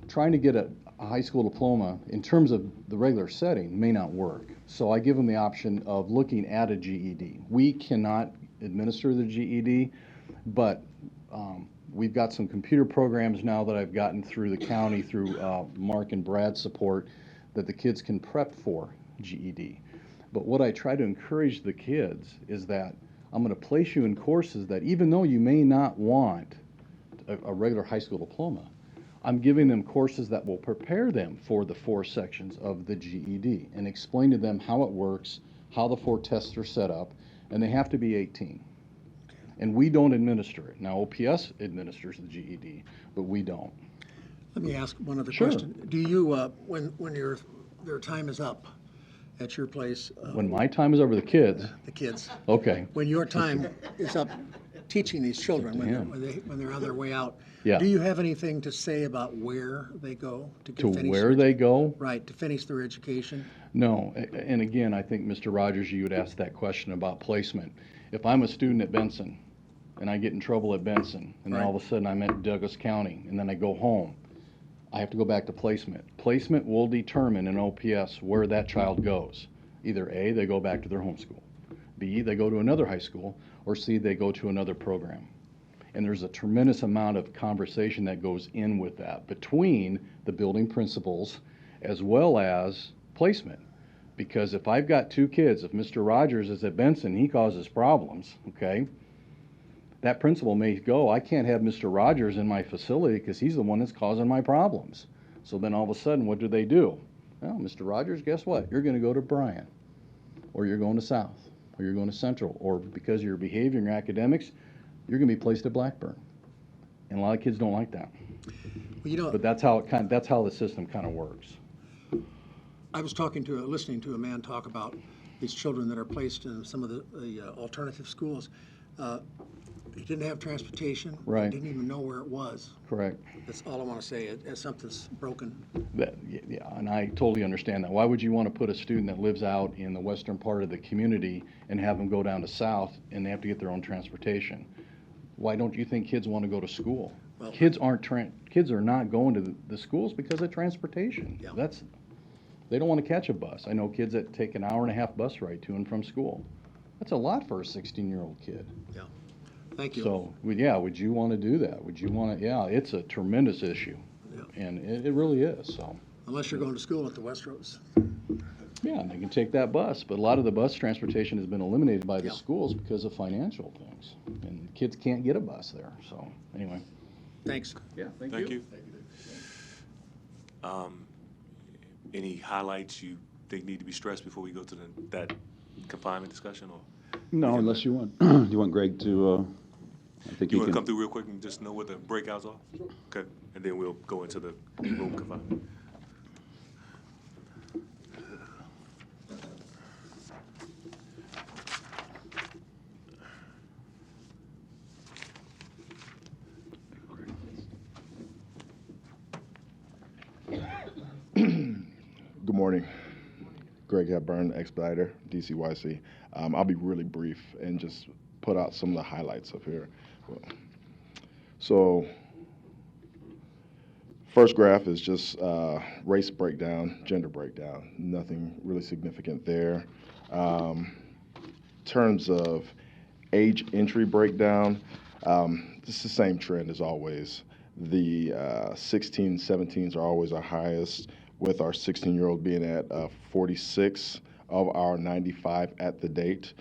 trying to get a high school diploma in terms of the regular setting may not work. So I give them the option of looking at a GED. We cannot administer the GED, but we've got some computer programs now that I've gotten through the county through Mark and Brad's support that the kids can prep for GED. But what I try to encourage the kids is that I'm going to place you in courses that even though you may not want a regular high school diploma, I'm giving them courses that will prepare them for the 4 sections of the GED and explain to them how it works, how the 4 tests are set up, and they have to be 18. And we don't administer it. Now, OPS administers the GED, but we don't. Let me ask one other Sure. question. Do you, when their time is up at your place, When my time is over, the kids, the kids, okay. when your time is up teaching these children, him. when they're on their way out, Yeah. do you have anything to say about where they go To finish where their- they go? Right, to finish their education? No, and again, I think, Mr. Rogers, you would ask that question about placement. If I'm a student at Benson, and I get in trouble at Benson, and then all of a sudden I'm at Douglas County, and then I go home, I have to go back to placement. Placement will determine in OPS where that child goes. Either A, they go back to their home school, B, they go to another high school, or C, they go to another program. And there's a tremendous amount of conversation that goes in with that between the building principals as well as placement. Because if I've got 2 kids, if Mr. Rogers is at Benson, he causes problems, okay? That principal may go, I can't have Mr. Rogers in my facility because he's the one that's causing my problems. So then all of a sudden, what do? Well, Mr. Rogers, guess what? You're going to go to Bryan, or you're going to South, or you're going to Central, or because of your behavior and your academics, you're going to be placed at Blackburn. And a lot of kids don't like that. Well, you know, But that's how that's how the system kind of works. I was listening to a man talk about these children that are placed in some of the alternative schools. He didn't have transportation. Right. Didn't even know where it was. Correct. That's all I want to say. Something's broken. Yeah, and I totally understand that. Why would you want to put a student that lives out in the western part of the community and have them go down to South and they have to get their own transportation? Why don't you think kids want to go to school? Well, Kids are not going to the schools because of transportation. Yeah. They don't want to catch a bus. I know kids that take an hour-and-a-half bus ride to and from school. That's a lot for a 16-year-old kid. Yeah. Thank you. So, would you want to do that? Would you want to, it's a tremendous issue. Yeah. And it really is, so. Unless you're going to school at the Westroads. Yeah, and they can take that bus, but a lot of the bus transportation has been eliminated by the Yeah. schools because of financial things. And kids can't get a bus there, so, anyway. Thanks. Yeah, Thank you. Any highlights you think need to be stressed before we go to that confinement discussion, or? No, unless you want, you want Greg to, I think he You want to can. come through real quick and just know what the breakouts are? Sure. Okay, and then we'll go into the room confinement. Good morning. Greg Hepburn, Expediter, DCYC. I'll be really brief and just put out some of the highlights up here. So, first graph is just race breakdown, gender breakdown. Nothing really significant there. Terms of age entry breakdown, it's the same trend as always. The 16, 17s are always our highest, with our 16-year-old being at 46 of our 95 at the date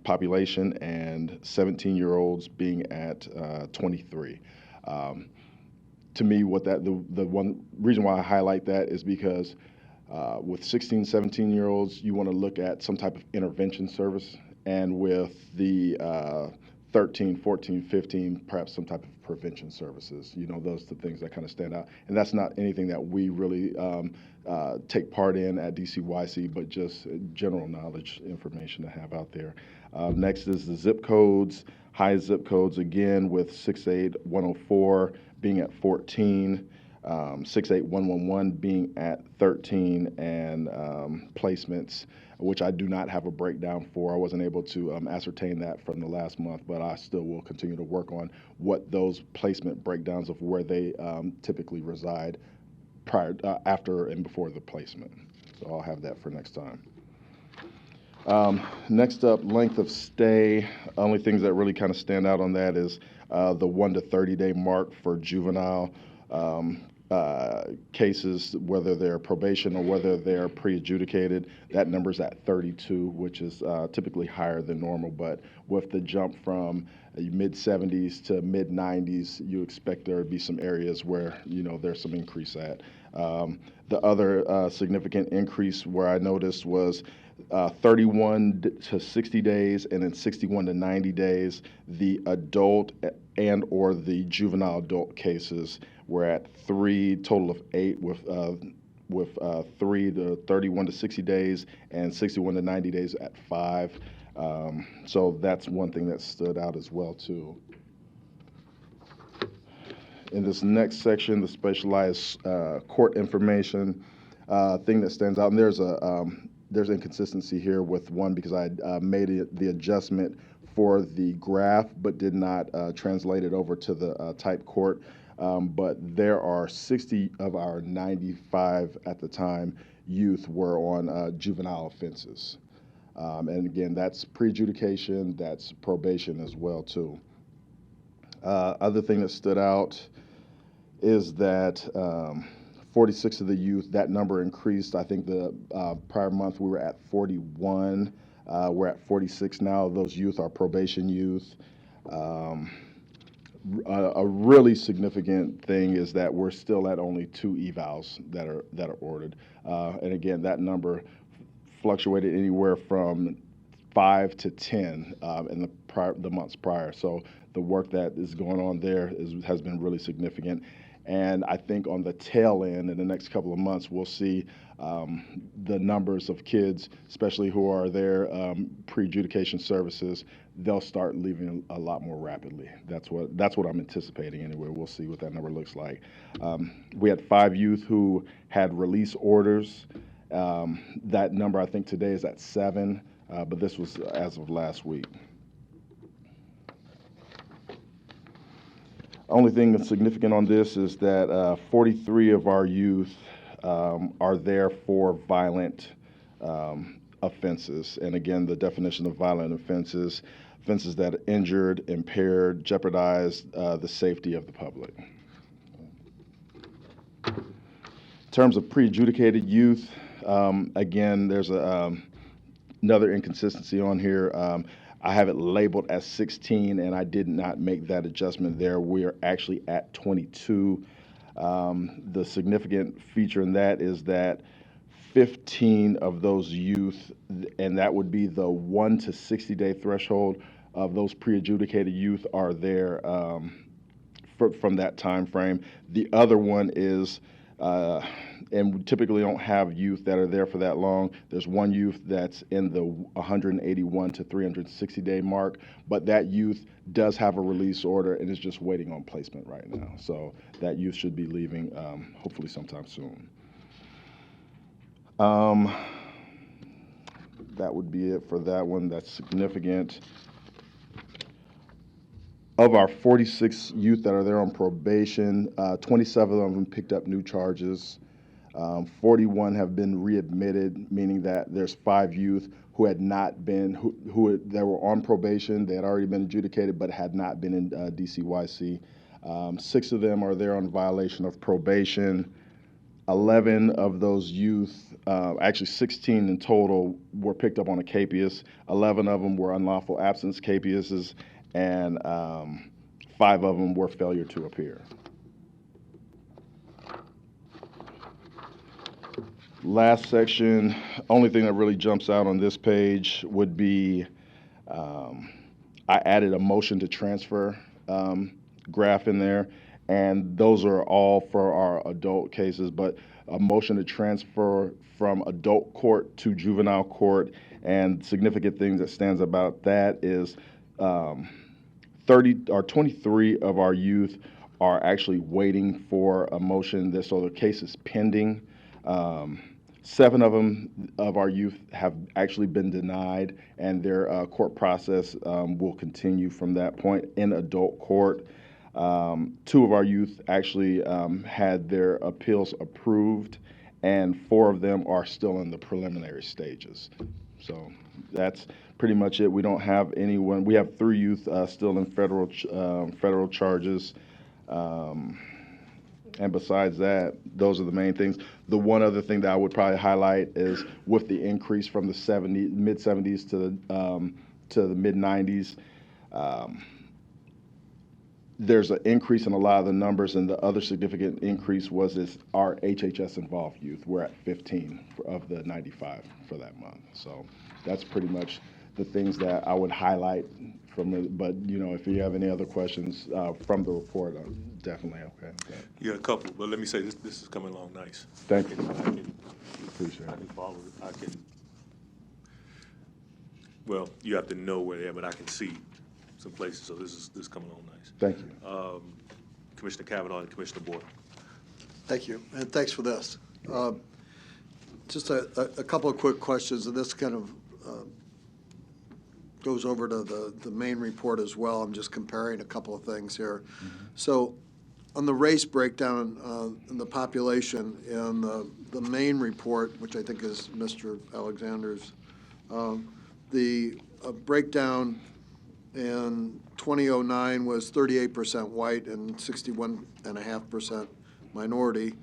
population, and 17-year-olds being at 23. To me, the one reason why I highlight that is because with 16, 17-year-olds, you want to look at some type of intervention service and with the 13, 14, 15, perhaps some type of prevention services. You know, those are the things that kind of stand out. And that's not anything that we really take part in at DCYC, but just general knowledge information to have out there. Next is the zip codes, high zip codes, again, with 68104 being at 14, 68111 being at 13, and placements, which I do not have a breakdown for. I wasn't able to ascertain that from the last month, but I still will continue to work on what those placement breakdowns of where they typically reside prior, after, and before the placement. So I'll have that for next time. Next up, length of stay. Only things that really kind of stand out on that is the 1 to 30 day mark for juvenile cases, whether they're probation or whether they're pre-adjudicated. That number's at 32, which is typically higher than normal, but with the jump from mid-70s to mid-90s, you expect there to be some areas where, you know, there's some increase at. The other significant increase where I noticed was 31 to 60 days, and then 61 to 90 days, the adult and or the juvenile adult cases were at 3, total of 8, with 3 to 31 to 60 days and 61 to 90 days at 5. So that's one thing that stood out as well too. In this next section, the specialized court information, thing that stands out, and there's inconsistency here with one because I made the adjustment for the graph but did not translate it over to the type court. But there are 60 of our 95 at the time youth were on juvenile offenses. And again, that's pre-adjudication, that's probation as well too. Other thing that stood out is that 46 of the youth, that number increased. I think the prior month we were at 41. We're at 46 now. Those youth are probation youth. A really significant thing is that we're still at only 2 evals that are ordered. And again, that number fluctuated anywhere from 5 to 10 in the months prior. So the work that is going on there has been really significant. And I think on the tail end, in the next couple of months, we'll see the numbers of kids, especially who are there pre-adjudication services, they'll start leaving a lot more rapidly. That's what I'm anticipating anyway. We'll see what that number looks like. We had 5 youth who had release orders. That number I think today is at 7, but this was as of last week. Only thing that's significant on this is that 43 of our youth are there for violent offenses. And again, the definition of violent offenses that injured, impaired, jeopardize the safety of the public. In terms of pre-adjudicated youth, again, there's another inconsistency on here. I have it labeled as 16, and I did not make that adjustment there. We are actually at 22. The significant feature in that is that 15 of those youth, and that would be the 1 to 60 day threshold of those pre-adjudicated youth, are there from that time frame. The other one is, and we typically don't have youth that are there for that long. There's one youth that's in the 181 to 360 day mark, but that youth does have a release order and is just waiting on placement right now. So that youth should be leaving hopefully sometime soon. That would be it for that one. That's significant. Of our 46 youth that are there on probation, 27 of them picked up new charges. 41 have been readmitted, meaning that there's 5 youth who had not been, that were on probation. They had already been adjudicated but had not been in DCYC. 6 of them are there on violation of probation. 11 of those youth, actually 16 in total, were picked up on a capias. 11 of them were unlawful absence capiases, and 5 of them were failure to appear. Last section, only thing that really jumps out on this page would be I added a motion to transfer graph in there, and those are all for our adult cases, but a motion to transfer from adult court to juvenile court, and significant things that stands about that is 23 of our youth are actually waiting for a motion, so the case is pending. 7 of them, of our youth, have actually been denied, and their court process will continue from that point in adult court. 2 of our youth actually had their appeals approved, and 4 of them are still in the preliminary stages. So that's pretty much it. We don't have anyone. We have 3 youth still in federal charges. And besides that, those are the main things. The one other thing that I would probably highlight is with the increase from the mid-70s to the mid-90s, there's an increase in a lot of the numbers, and the other significant increase was our HHS-involved youth. We're at 15 of the 95 for that month. So that's pretty much the things that I would highlight from it. But, if you have any other questions from the report, I'm definitely okay. You got a couple, but let me say, this is coming along nice. Thank you. Appreciate it. I can follow it. Well, you have to know where they are, but I can see some places, so this is coming along nice. Thank you. Commissioner Cavanaugh and Commissioner Boyle. Thank you, and thanks for this. Just a couple of quick questions, and this kind of goes over to the main report as well. I'm just comparing a couple of things here. So on the race breakdown in the population in the main report, which I think is Mr. Alexander's, the breakdown in 2009 was 38% white and 61.5% minority.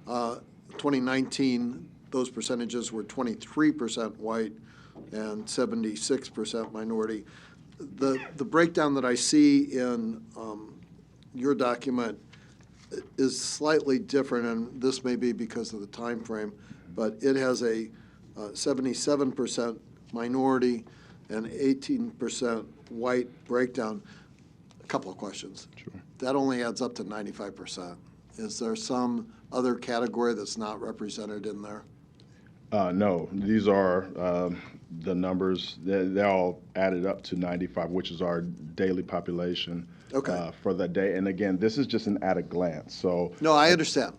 2019, those percentages were 23% white and 76% minority. The breakdown that I see in your document is slightly different, and this may be because of the time frame, but it has a 77% minority and 18% white breakdown. A couple of questions. Sure. That only adds up to 95%. Is there some other category that's not represented in there? No, these are the numbers. They're all added up to 95, which is our daily population for the day. And again, this is just an at a glance. So no, I understand.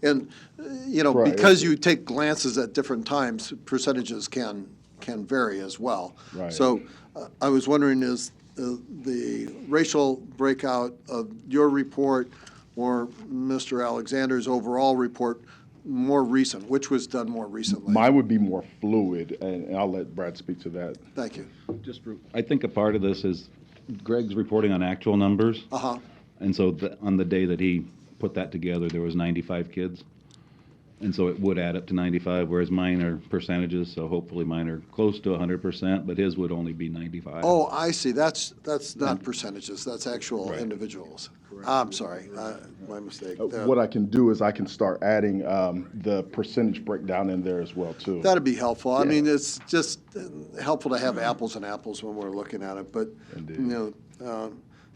And right. Because you take glances at different times, percentages can vary as well. Right. So I was wondering, is the racial breakout of your report or Mr. Alexander's overall report more recent? Which was done more recently? Mine would be more fluid, and I'll let Brad speak to that. Thank you. I think a part of this is Greg's reporting on actual numbers. And so on the day that he put that together, there was 95 kids. And so it would add up to 95, whereas mine are percentages, so hopefully mine are close to 100%, but his would only be 95. Oh, I see. That's not percentages. That's actual individuals. I'm sorry. My mistake. What I can do is I can start adding the percentage breakdown in there as well, too. That'd be helpful. Yeah. I mean, it's just helpful to have apples and apples when we're looking at it. But, Indeed.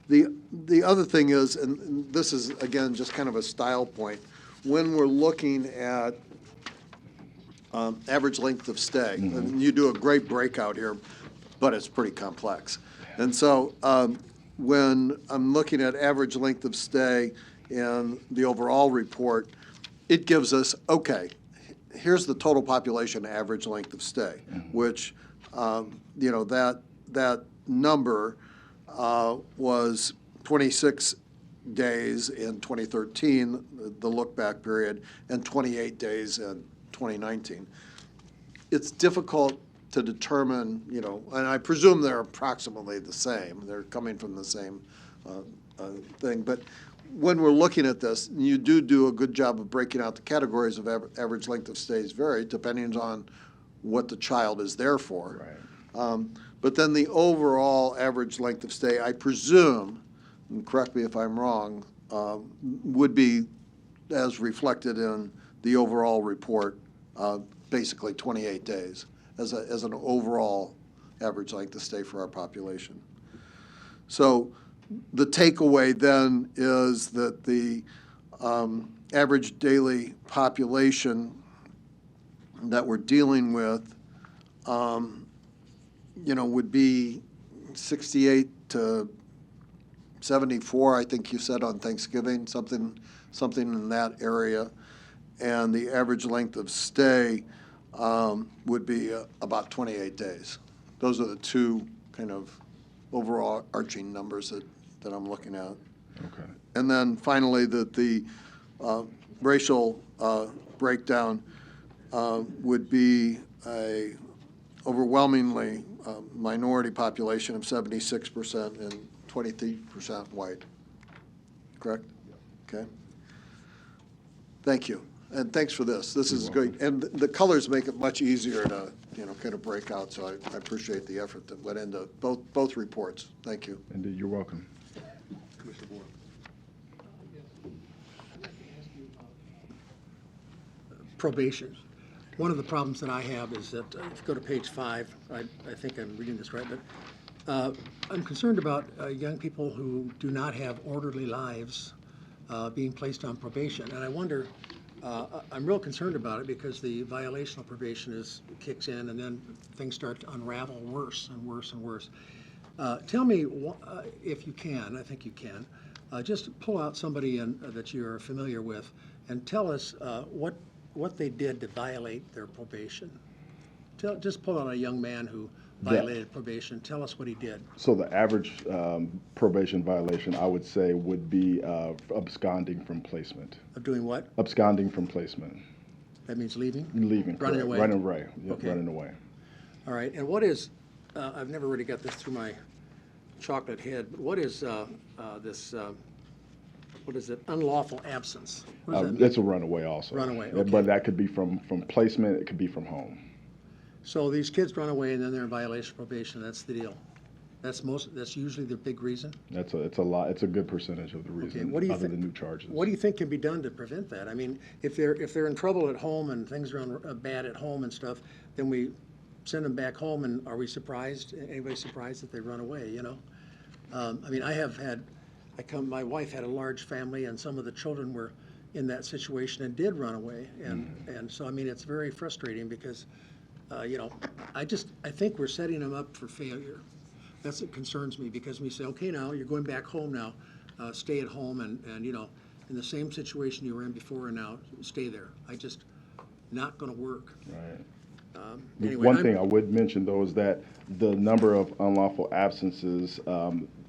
the other thing is, and this is, again, just kind of a style point, when we're looking at average length of stay, and you do a great breakout here, but it's pretty complex. And so when I'm looking at average length of stay in the overall report, it gives us, okay, here's the total population average length of stay, which, that number was 26 days in 2013, the look-back period, and 28 days in 2019. It's difficult to determine, and I presume they're approximately the same. They're coming from the same thing. But when we're looking at this, you do a good job of breaking out the categories of average length of stays vary depending on what the child is there for. Right. But then the overall average length of stay, I presume, and correct me if I'm wrong, would be as reflected in the overall report, basically 28 days as an overall average length of stay for our population. So the takeaway then is that the average daily population that we're dealing with, would be 68 to 74, I think you said on Thanksgiving, something in that area. And the average length of stay would be about 28 days. Those are the two kind of overall arching numbers that I'm looking at. Okay. And then finally, that the racial breakdown would be a overwhelmingly minority population of 76% and 23% white. Correct? Okay. Thank you. And thanks for this. This is great. And the colors make it much easier to, kind of break out. So I appreciate the effort that went into both reports. Thank you. Indeed, you're welcome. Commissioner Boyle. Probation. One of the problems that I have is that, if you go to page 5, I think I'm reading this right, but I'm concerned about young people who do not have orderly lives being placed on probation. And I wonder, I'm real concerned about it because the violation of probation kicks in and then things start to unravel worse and worse and worse. Tell me, if you can, I think you can, just pull out somebody that you're familiar with and tell us what they did to violate their probation. Just pull out a young man who violated probation. Tell us what he did. So the average probation violation, I would say, would be absconding from placement. Of doing what? Absconding from placement. That means leaving? Leaving. Running correct. away? Running away. Yep, Okay. running away. All right, and what is, I've never really got this through my chocolate head, but what is this, what is it, unlawful absence? What does that mean? That's a runaway also. Runaway, Yeah, okay. But that could be from placement, it could be from home. So these kids run away and then they're in violation of probation, that's the deal? That's usually the big reason? It's a lot, it's a good percentage of the reason, what do you other think- than new charges. What do you think can be done to prevent that? I mean, if they're in trouble at home and things are bad at home and stuff, then we send them back home, and are we surprised? Anybody surprised that they run away? I mean, my wife had a large family, and some of the children were in that situation and did run away, and so I mean, it's very frustrating because, I think we're setting them up for failure. That's what concerns me, because we say, okay, now you're going back home now, stay at home, and in the same situation you were in before, and now stay there. Not going to work. Right. Anyway, One thing I would mention, though, is that the number of unlawful absences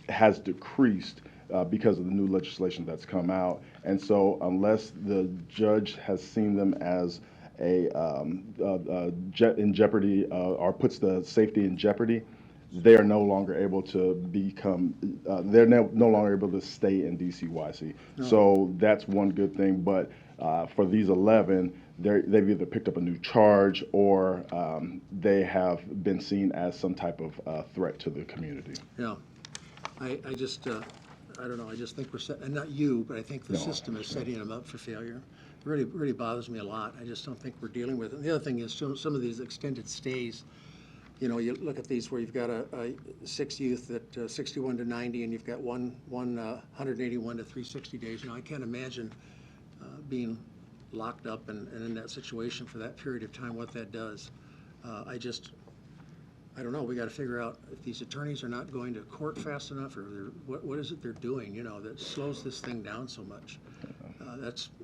has decreased because of the new legislation that's come out. And so unless the judge has seen them as in jeopardy or puts the safety in jeopardy, they are no longer able to they're no longer able to stay in DCYC. No. So that's one good thing. But for these 11, they've either picked up a new charge or they have been seen as some type of threat to the community. Yeah. I don't know, I just think and not you, but I think the No, system is setting them up for failure. It really bothers me a lot. I just don't think we're dealing with it. And the other thing is some of these extended stays, you look at these where you've got a 6 youth at 61 to 90, and you've got one 181 to 360 days. I can't imagine being locked up and in that situation for that period of time, what that does. I don't know, we got to figure out if these attorneys are not going to court fast enough, or what is it they're doing, that slows this thing down so much.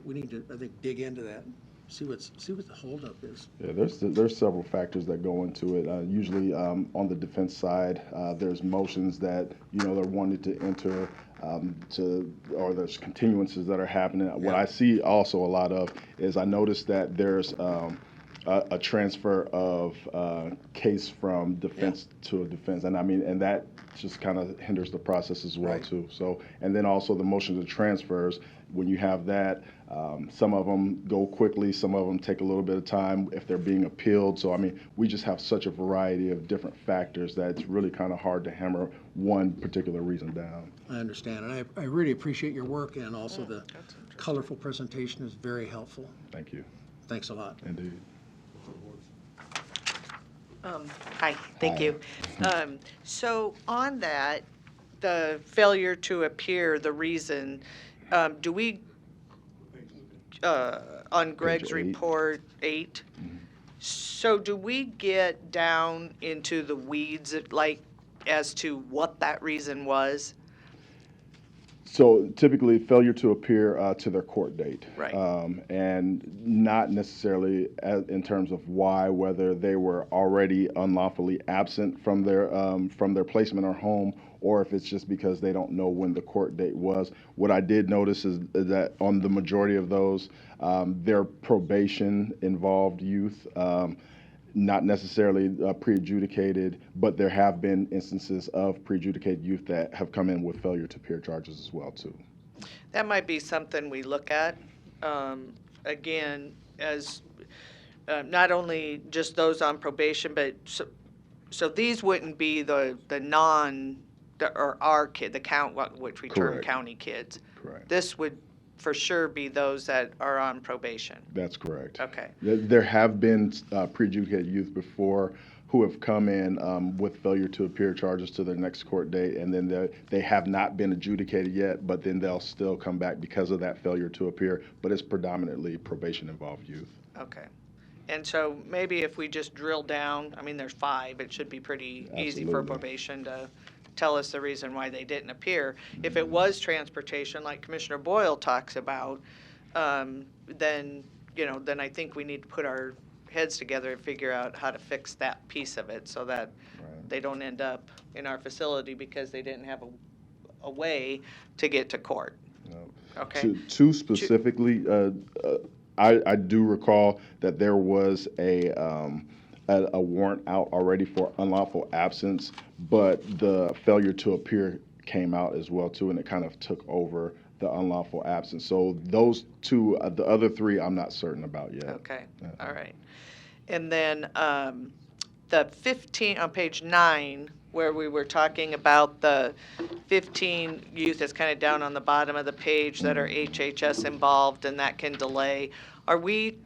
We need to, I think, dig into that, see what the holdup is. Yeah, there's several factors that go into it. Usually on the defense side, there's motions that they're wanting to enter or there's continuances that are happening. Yeah. What I see also a lot of is I noticed that there's a transfer of case from defense to a defense, and that just kind of hinders the process as well, right, too. So, and then also the motions of transfers. When you have that, some of them go quickly, some of them take a little bit of time if they're being appealed. So, I mean, we just have such a variety of different factors that it's really kind of hard to hammer one particular reason down. I understand, and I really appreciate your work, and also the colorful presentation is very helpful. Thank you. Thanks a lot. Indeed. Hi, thank you. So on that, the failure to appear, the reason, do we, on Greg's 8. report 8, so do we get down into the weeds, like, as to what that reason was? So typically, failure to appear to their court date. Right. And not necessarily in terms of why, whether they were already unlawfully absent from their placement or home, or if it's just because they don't know when the court date was. What I did notice is that on the majority of those, their probation involved youth. Not necessarily pre-adjudicated, but there have been instances of pre-adjudicated youth that have come in with failure to appear charges as well, too. That might be something we look at, again, as not only just those on probation, but so these wouldn't be the our kid, the count, which we term Correct. county kids. Correct. This would for sure be those that are on probation. That's correct. Okay. There have been pre-adjudicated youth before who have come in with failure to appear charges to their next court date, and then they have not been adjudicated yet, but then they'll still come back because of that failure to appear, but it's predominantly probation-involved youth. Okay. And so maybe if we just drill down, I mean, there's 5, it should be pretty easy for Absolutely. probation to tell us the reason why they didn't appear. If it was transportation, like Commissioner Boyle talks about, then I think we need to put our heads together and figure out how to fix that piece of it so that they don't end up in our facility because they didn't have a way to get to court. Okay. Two specifically, I do recall that there was a warrant out already for unlawful absence, but the failure to appear came out as well too, and it kind of took over the unlawful absence. So those 2, the other 3, I'm not certain about yet. Okay, all right. And then the 15, on page 9, where we were talking about the 15 youth that's kind of down on the bottom of the page that are HHS involved and that can delay. Are we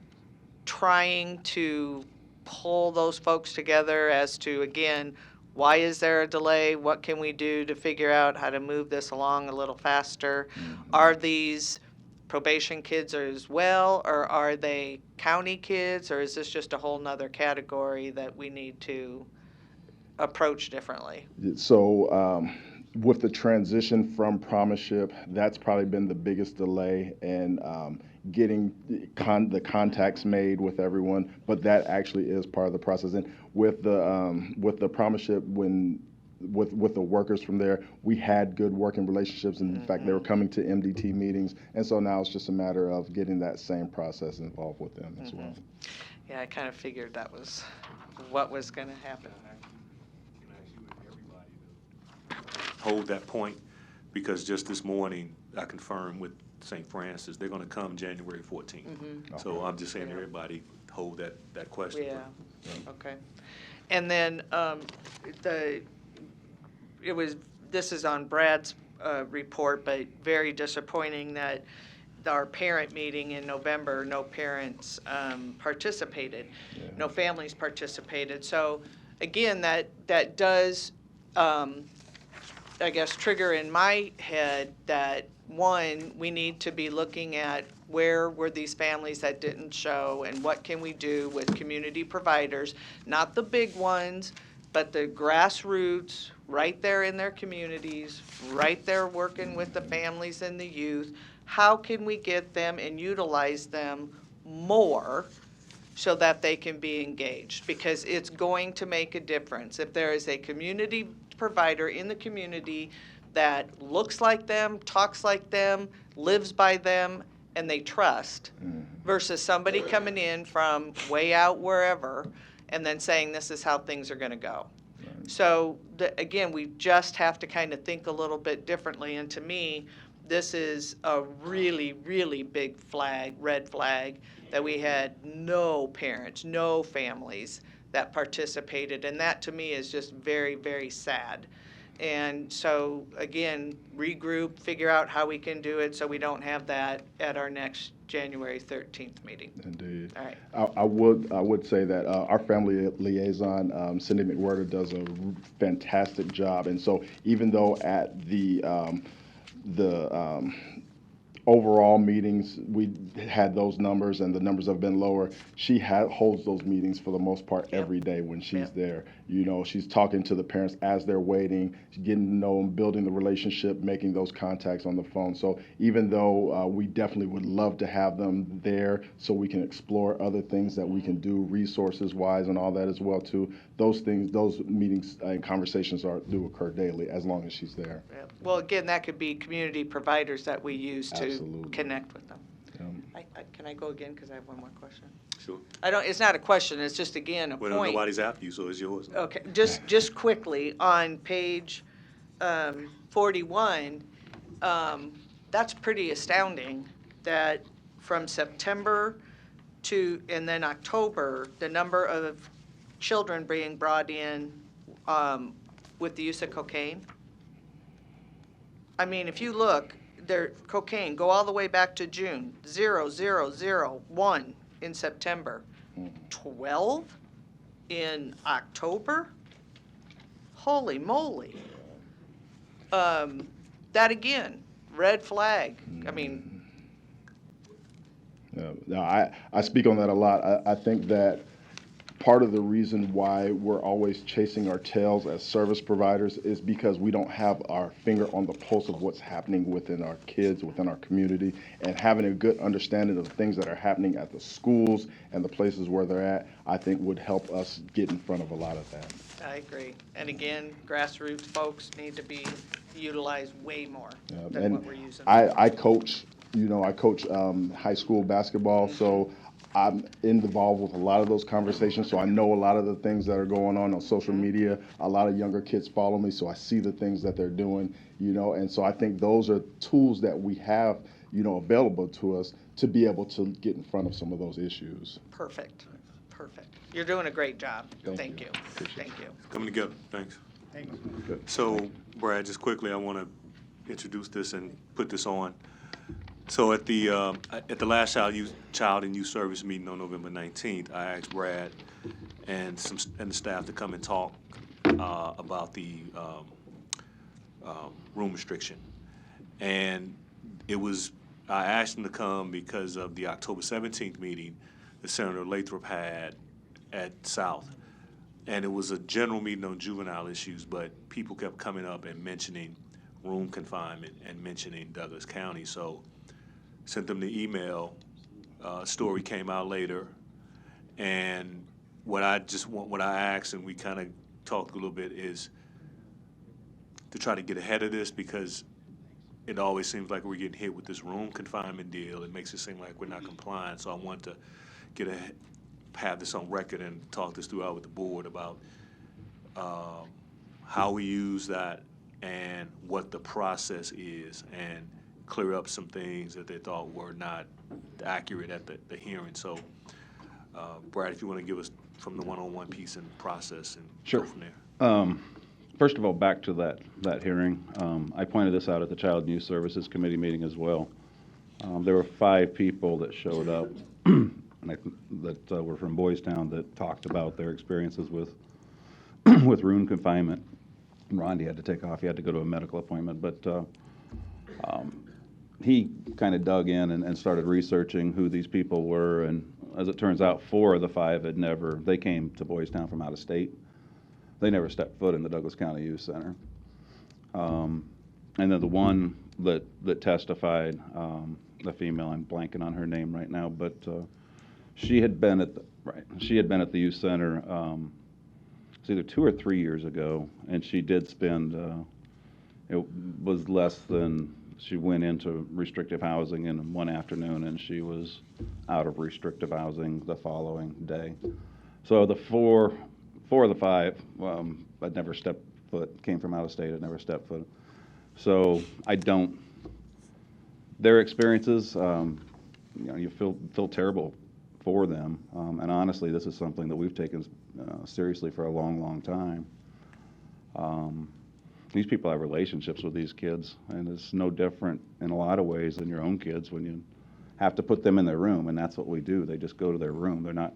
trying to pull those folks together as to, again, why is there a delay? What can we do to figure out how to move this along a little faster? Are these probation kids as well, or are they county kids, or is this just a whole nother category that we need to approach differently? So with the transition from promiseship, that's probably been the biggest delay in getting the contacts made with everyone, but that actually is part of the process. And with the promiseship, with the workers from there, we had good working relationships, and in fact, they were coming to MDT meetings, and so now it's just a matter of getting that same process involved with them as well. Yeah, I kind of figured that was what was going to happen. Hold that point, because just this morning, I confirmed with St. Francis, they're gonna come January 14th. So I'm just saying, everybody hold that question. Yeah, okay. And then this is on Brad's report, but very disappointing that our parent meeting in November, no parents participated, no families participated. So again, that does, I guess, trigger in my head that, one, we need to be looking at where were these families that didn't show and what can we do with community providers, not the big ones, but the grassroots right there in their communities, right there working with the families and the youth. How can we get them and utilize them more so that they can be engaged? Because it's going to make a difference. If there is a community provider in the community that looks like them, talks like them, lives by them, and they trust, versus somebody coming in from way out wherever and then saying this is how things are going to go. So again, we just have to kind of think a little bit differently. And to me, this is a really, really big flag, red flag, that we had no parents, no families that participated. And that to me is just very, very sad. And so again, regroup, figure out how we can do it so we don't have that at our next January 13th meeting. Indeed. All right. I would say that our family liaison, Cindy McWhirter, does a fantastic job. And so even though at the overall meetings, we had those numbers and the numbers have been lower. She holds those meetings for the most part every day when she's there. You know, she's talking to the parents as they're waiting, getting to know them, building the relationship, making those contacts on the phone. So even though we definitely would love to have them there so we can explore other things that we can do resources wise and all that as well too, those things, those meetings and conversations do occur daily as long as she's there. Yeah. Well, again, that could be community providers that we use to Absolutely. connect with them. Yeah. Can I go again, because I have one more question? Sure. It's not a question, it's just, again, a Well, point. nobody's after you, so it's yours. Okay, just quickly, on page 41, that's pretty astounding that from September and then October, the number of children being brought in with the use of cocaine. I mean, if you look, cocaine, go all the way back to June, 0, 0, 0, 1 in September, 12 in October? Holy moly. That again, red flag. I mean, No, I speak on that a lot. I think that part of the reason why we're always chasing our tails as service providers is because we don't have our finger on the pulse of what's happening within our kids, within our community, and having a good understanding of the things that are happening at the schools and the places where they're at, I think would help us get in front of a lot of that. I agree. And again, grassroots folks need to be utilized way more than what we're using. I coach, high school basketball, so I'm involved with a lot of those conversations, so I know a lot of the things that are going on social media. A lot of younger kids follow me, so I see the things that they're doing, and so I think those are tools that we have, available to us to be able to get in front of some of those issues. Perfect. You're doing a great job. Thank you. Thank you. Coming together, thanks. Thanks. So, Brad, just quickly, I want to introduce this and put this on. So at the last Child and Youth Service meeting on November 19th, I asked Brad and the staff to come and talk about the room restriction. And I asked him to come because of the October 17th meeting that Senator Lathrop had at South. And it was a general meeting on juvenile issues, but people kept coming up and mentioning room confinement and mentioning Douglas County. So sent them the email. Story came out later, and what I asked, and we kind of talked a little bit, is to try to get ahead of this, because it always seems like we're getting hit with this room confinement deal. It makes it seem like we're not complying. So I want to have this on record and talk this throughout with the board about how we use that and what the process is, and clear up some things that they thought were not accurate at the hearing. So, Brad, if you want to give us from the one-on-one piece and process and go from there. First of all, back to that hearing, I pointed this out at the Child and Youth Services Committee meeting as well. There were 5 people that showed up that were from Boys Town that talked about their experiences with room confinement. Rondi had to take off; he had to go to a medical appointment, but he kind of dug in and started researching who these people were, and as it turns out, 4 of the 5 they came to Boys Town from out of state. They never stepped foot in the Douglas County Youth Center. And then the one that testified, the female, I'm blanking on her name right now, but she had been at the youth center it's either 2 or 3 years ago, and she did spend it was less than, she went into restrictive housing in one afternoon, and she was out of restrictive housing the following day. So the 4 of the 5 had never stepped foot, came from out of state, had never stepped foot. So their experiences, you feel terrible for them. And honestly, this is something that we've taken seriously for a long, long time. These people have relationships with these kids, and it's no different in a lot of ways than your own kids when have to put them in their room, and that's what we do. They just go to their room. They're not,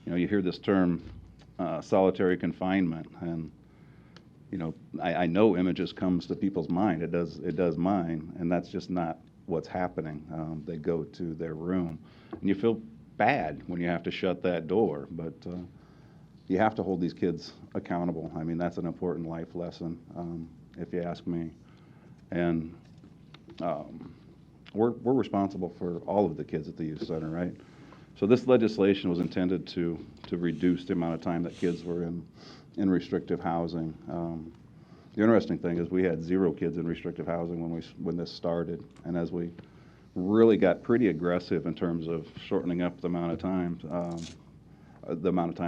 you hear this term solitary confinement, and I know images comes to people's mind. It does mine, and that's just not what's happening. They go to their room, and you feel bad when you have to shut that door, but you have to hold these kids accountable. I mean, that's an important life lesson, if you ask me. And we're responsible for all of the kids at the youth center, right? So this legislation was intended to reduce the amount of time that kids were in restrictive housing. The interesting thing is we had 0 kids in restrictive housing when this started, and as we really got pretty aggressive in terms of shortening up the amount of time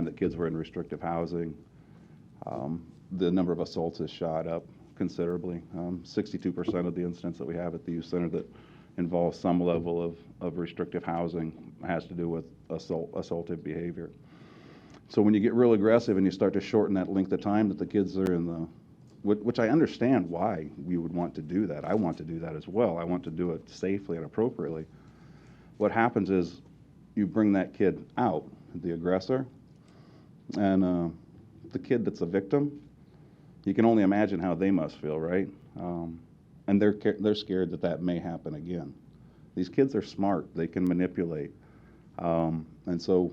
that kids were in restrictive housing, the number of assaults has shot up considerably. 62% of the incidents that we have at the youth center that involve some level of restrictive housing has to do with assaultive behavior. So when you get real aggressive and you start to shorten that length of time that the kids are in which I understand why we would want to do that. I want to do that as well. I want to do it safely and appropriately. What happens is you bring that kid out, the aggressor, and the kid that's a victim, you can only imagine how they must feel, right? And they're scared that may happen again. These kids are smart. They can manipulate. And so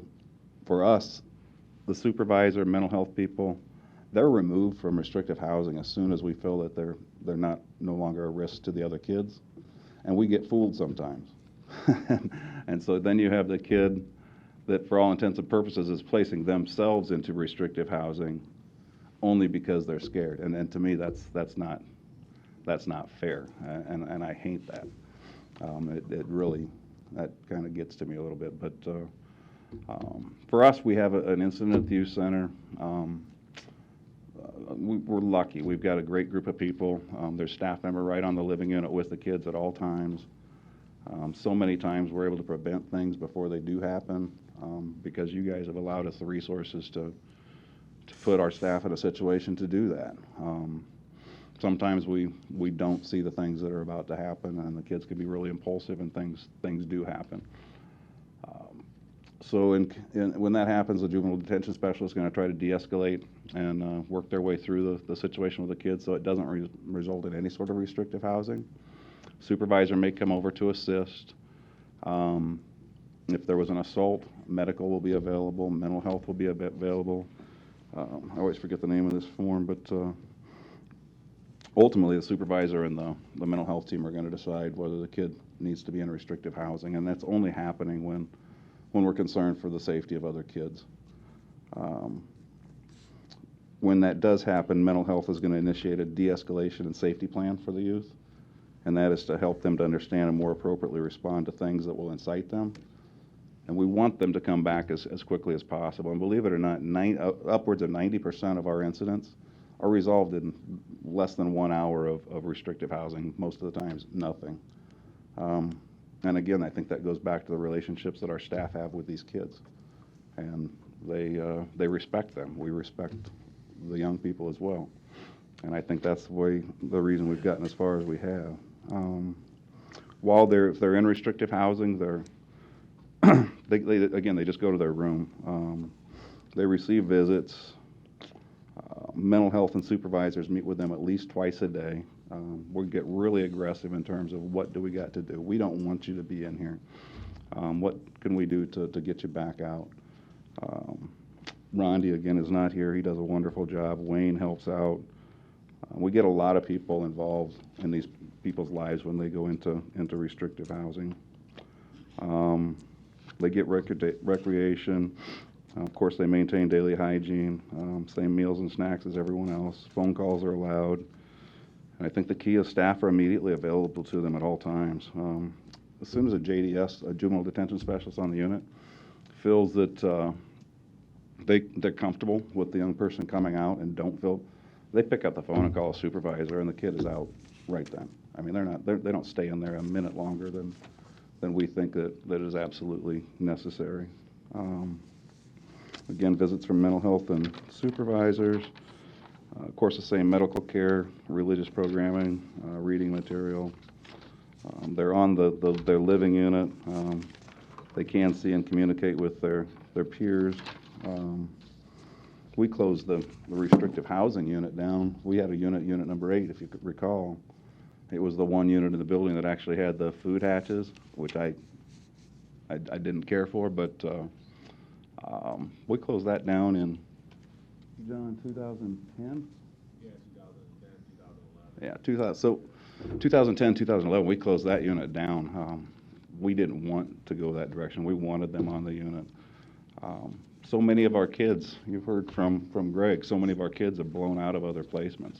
for us, the supervisor, mental health people, they're removed from restrictive housing as soon as we feel that they're no longer a risk to the other kids. And we get fooled sometimes. And so then you have the kid that, for all intents and purposes, is placing themselves into restrictive housing only because they're scared. And to me, that's not fair. And I hate that. It really, that kind of gets to me a little bit. But for us, we have an incident at the youth center. We're lucky. We've got a great group of people. There's staff member right on the living unit with the kids at all times. So many times we're able to prevent things before they do happen because you guys have allowed us the resources to put our staff in a situation to do that. Sometimes we don't see the things that are about to happen, and the kids can be really impulsive, and things do happen. So when that happens, the juvenile detention specialist is going to try to de-escalate and work their way through the situation with the kids so it doesn't result in any sort of restrictive housing. Supervisor may come over to assist. If there was an assault, medical will be available, mental health will be available. I always forget the name of this form, but ultimately the supervisor and the mental health team are going to decide whether the kid needs to be in restrictive housing, and that's only happening when we're concerned for the safety of other kids. When that does happen, mental health is going to initiate a de-escalation and safety plan for the youth, and that is to help them to understand and more appropriately respond to things that will incite them. And we want them to come back as quickly as possible. And believe it or not, upwards of 90% of our incidents are resolved in less than 1 hour of restrictive housing. Most of the times, nothing. And again, I think that goes back to the relationships that our staff have with these kids. And they respect them. We respect the young people as well. And I think that's the reason we've gotten as far as we have. If they're in restrictive housing, they just go to their room. They receive visits. Mental health and supervisors meet with them at least twice a day. We get really aggressive in terms of what do we got to do. We don't want you to be in here. What can we do to get you back out? Rondi, again, is not here. He does a wonderful job. Wayne helps out. We get a lot of people involved in these people's lives when they go into restrictive housing. They get recreation. Of course, they maintain daily hygiene, same meals and snacks as everyone else. Phone calls are allowed. And I think the key is staff are immediately available to them at all times. As soon as a JDS, a juvenile detention specialist on the unit, feels that they're comfortable with the young person coming out and don't feel, they pick up the phone and call a supervisor, and the kid is out right then. I mean, they don't stay in there a minute longer than we think that is absolutely necessary. Again, visits from mental health and supervisors. Of course, the same medical care, religious programming, reading material. They're on their living unit. They can see and communicate with their peers. We closed the restrictive housing unit down. We had a unit number 8, if you could recall. It was the one unit in the building that actually had the food hatches, which I didn't care for, but we closed that down in, John, 2010? Yeah, 2010, 2011. Yeah, 2010, 2011, we closed that unit down. We didn't want to go that direction. We wanted them on the unit. So many of our kids, you've heard from Greg, so many of our kids have blown out of other placements.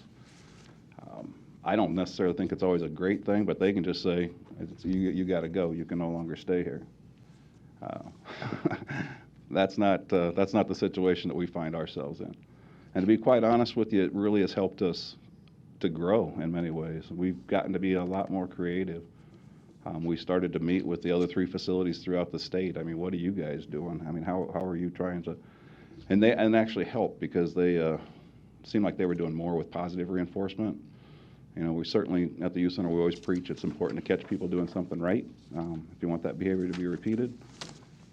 I don't necessarily think it's always a great thing, but they can just say, you got to go. You can no longer stay here. That's not the situation that we find ourselves in. And to be quite honest with you, it really has helped us to grow in many ways. We've gotten to be a lot more creative. We started to meet with the other 3 facilities throughout the state. I mean, what are you guys doing? I mean, how are you trying to? And actually helped because they seemed like they were doing more with positive reinforcement. You know, we certainly at the youth center we always preach it's important to catch people doing something right if you want that behavior to be repeated.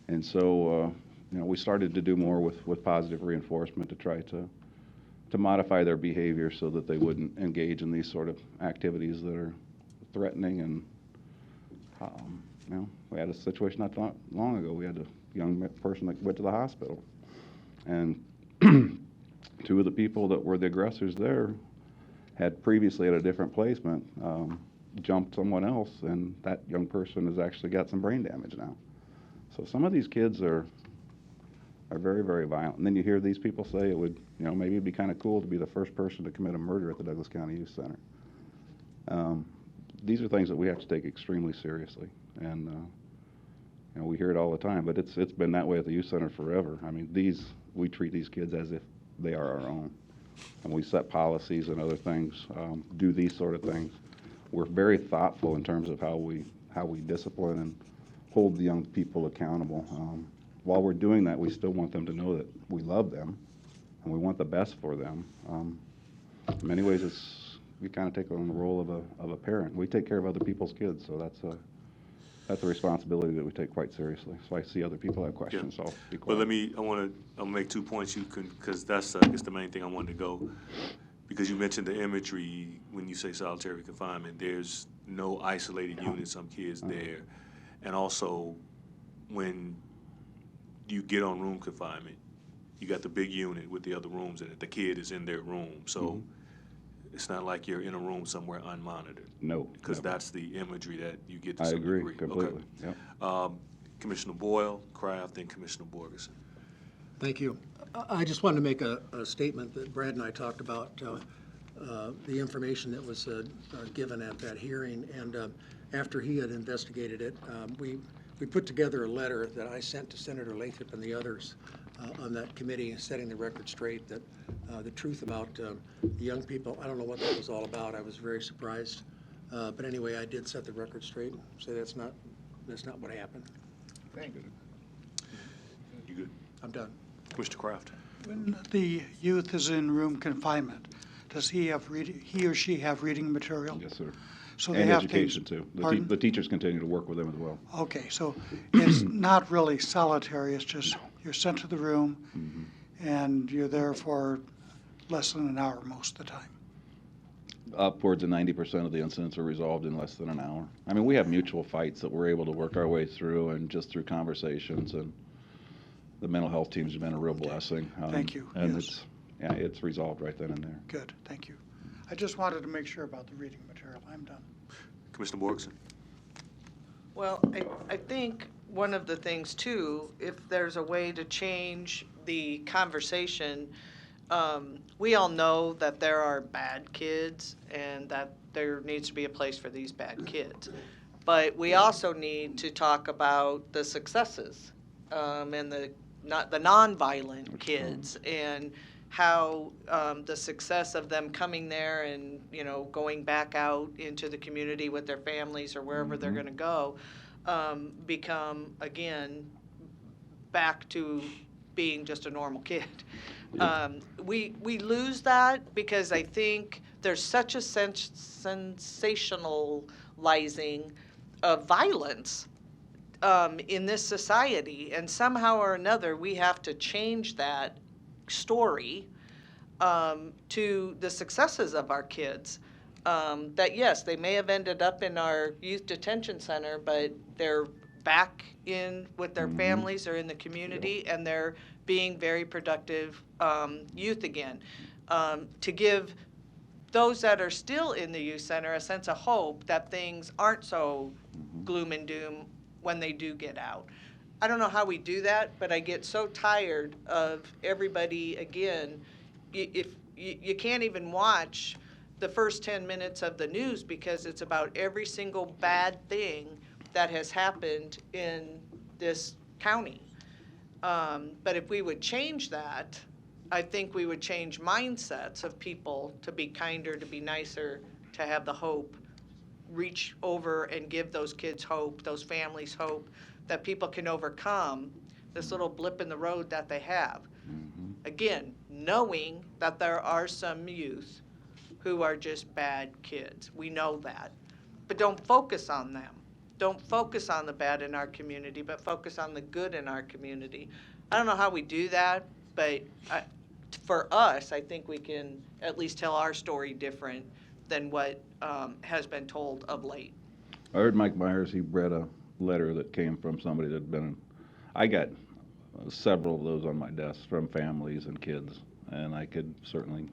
And so you know, we started to do more with positive reinforcement to try to modify their behavior so that they wouldn't engage in these sort of activities that are threatening. And you know, we had a situation not long ago. We had a young person that went to the hospital, and 2 of the people that were the aggressors there had previously at a different placement jumped someone else, and that young person has actually got some brain damage now. So some of these kids are very, very violent. And then you hear these people say it would, you know, maybe it'd be kind of cool to be the first person to commit a murder at the Douglas County Youth Center. These are things that we have to take extremely seriously, and you know, we hear it all the time. But it's been that way at the youth center forever. I mean, we treat these kids as if they are our own, and we set policies and other things, do these sort of things. We're very thoughtful in terms of how we discipline and hold the young people accountable. While we're doing that, we still want them to know that we love them and we want the best for them. In many ways, we kind of take on the role of a parent. We take care of other people's kids, so that's a responsibility that we take quite seriously. So I see other people have questions, so I'll be quiet. Well, I'll make 2 points because that's, I guess, the main thing I wanted to go. Because you mentioned the imagery when you say solitary confinement, there's no isolated unit, some kids there. And also, when you get on room confinement, you got the big unit with the other rooms in it. The kid is in their room. So it's not like you're in a room somewhere unmonitored. No. Because that's the imagery that you get to I some agree degree. completely. Okay. Yep. Commissioner Boyle, Kraft, and Commissioner Borgeson. Thank you. I just wanted to make a statement that Brad and I talked about, the information that was given at that hearing. And after he had investigated it, we put together a letter that I sent to Senator Lathrop and the others on that committee, setting the record straight that the truth about the young people, I don't know what that was all about. I was very surprised. But anyway, I did set the record straight, say that's not what happened. Thank you. You good? I'm done. Commissioner Kraft. When the youth is in room confinement, does he or she have reading material? Yes, sir. So and they have education, things, too. Pardon? The teachers continue to work with them as well. Okay, so it's not really solitary, it's just you're sent to the room and you're there for less than an hour most of the time. Upwards of 90% of the incidents are resolved in less than an hour. I mean, we have mutual fights that we're able to work our way through, and just through conversations, and the mental health teams have been a real blessing. Thank you. And Yes. it's resolved right then and there. Good, thank you. I just wanted to make sure about the reading material. I'm done. Commissioner Borgeson. Well, I think one of the things too, if there's a way to change the conversation, we all know that there are bad kids and that there needs to be a place for these bad kids. But we also need to talk about the successes and the nonviolent kids and how the success of them coming there and, you know, going back out into the community with their families or wherever they're going to go become, again, back to being just a normal kid. We lose that because I think there's such a sensational normalizing of violence in this society. And somehow or another, we have to change that story to the successes of our kids. That yes, they may have ended up in our youth detention center, but they're back in with their families or in the community, and they're being very productive youth again. To give those that are still in the youth center a sense of hope that things aren't so gloom and doom when they do get out. I don't know how we do that, but I get so tired of everybody, again, if you can't even watch the first 10 minutes of the news because it's about every single bad thing that has happened in this county. But if we would change that, I think we would change mindsets of people to be kinder, to be nicer, to have the hope, reach over and give those kids hope, those families hope, that people can overcome this little blip in the road that they have. Again, knowing that there are some youth who are just bad kids. We know that. But don't focus on them. Don't focus on the bad in our community, but focus on the good in our community. I don't know how we do that, but for us, I think we can at least tell our story different than what has been told of late. I heard Mike Myers, he read a letter that came from somebody that had been, I got several of those on my desk from families and kids, and I could certainly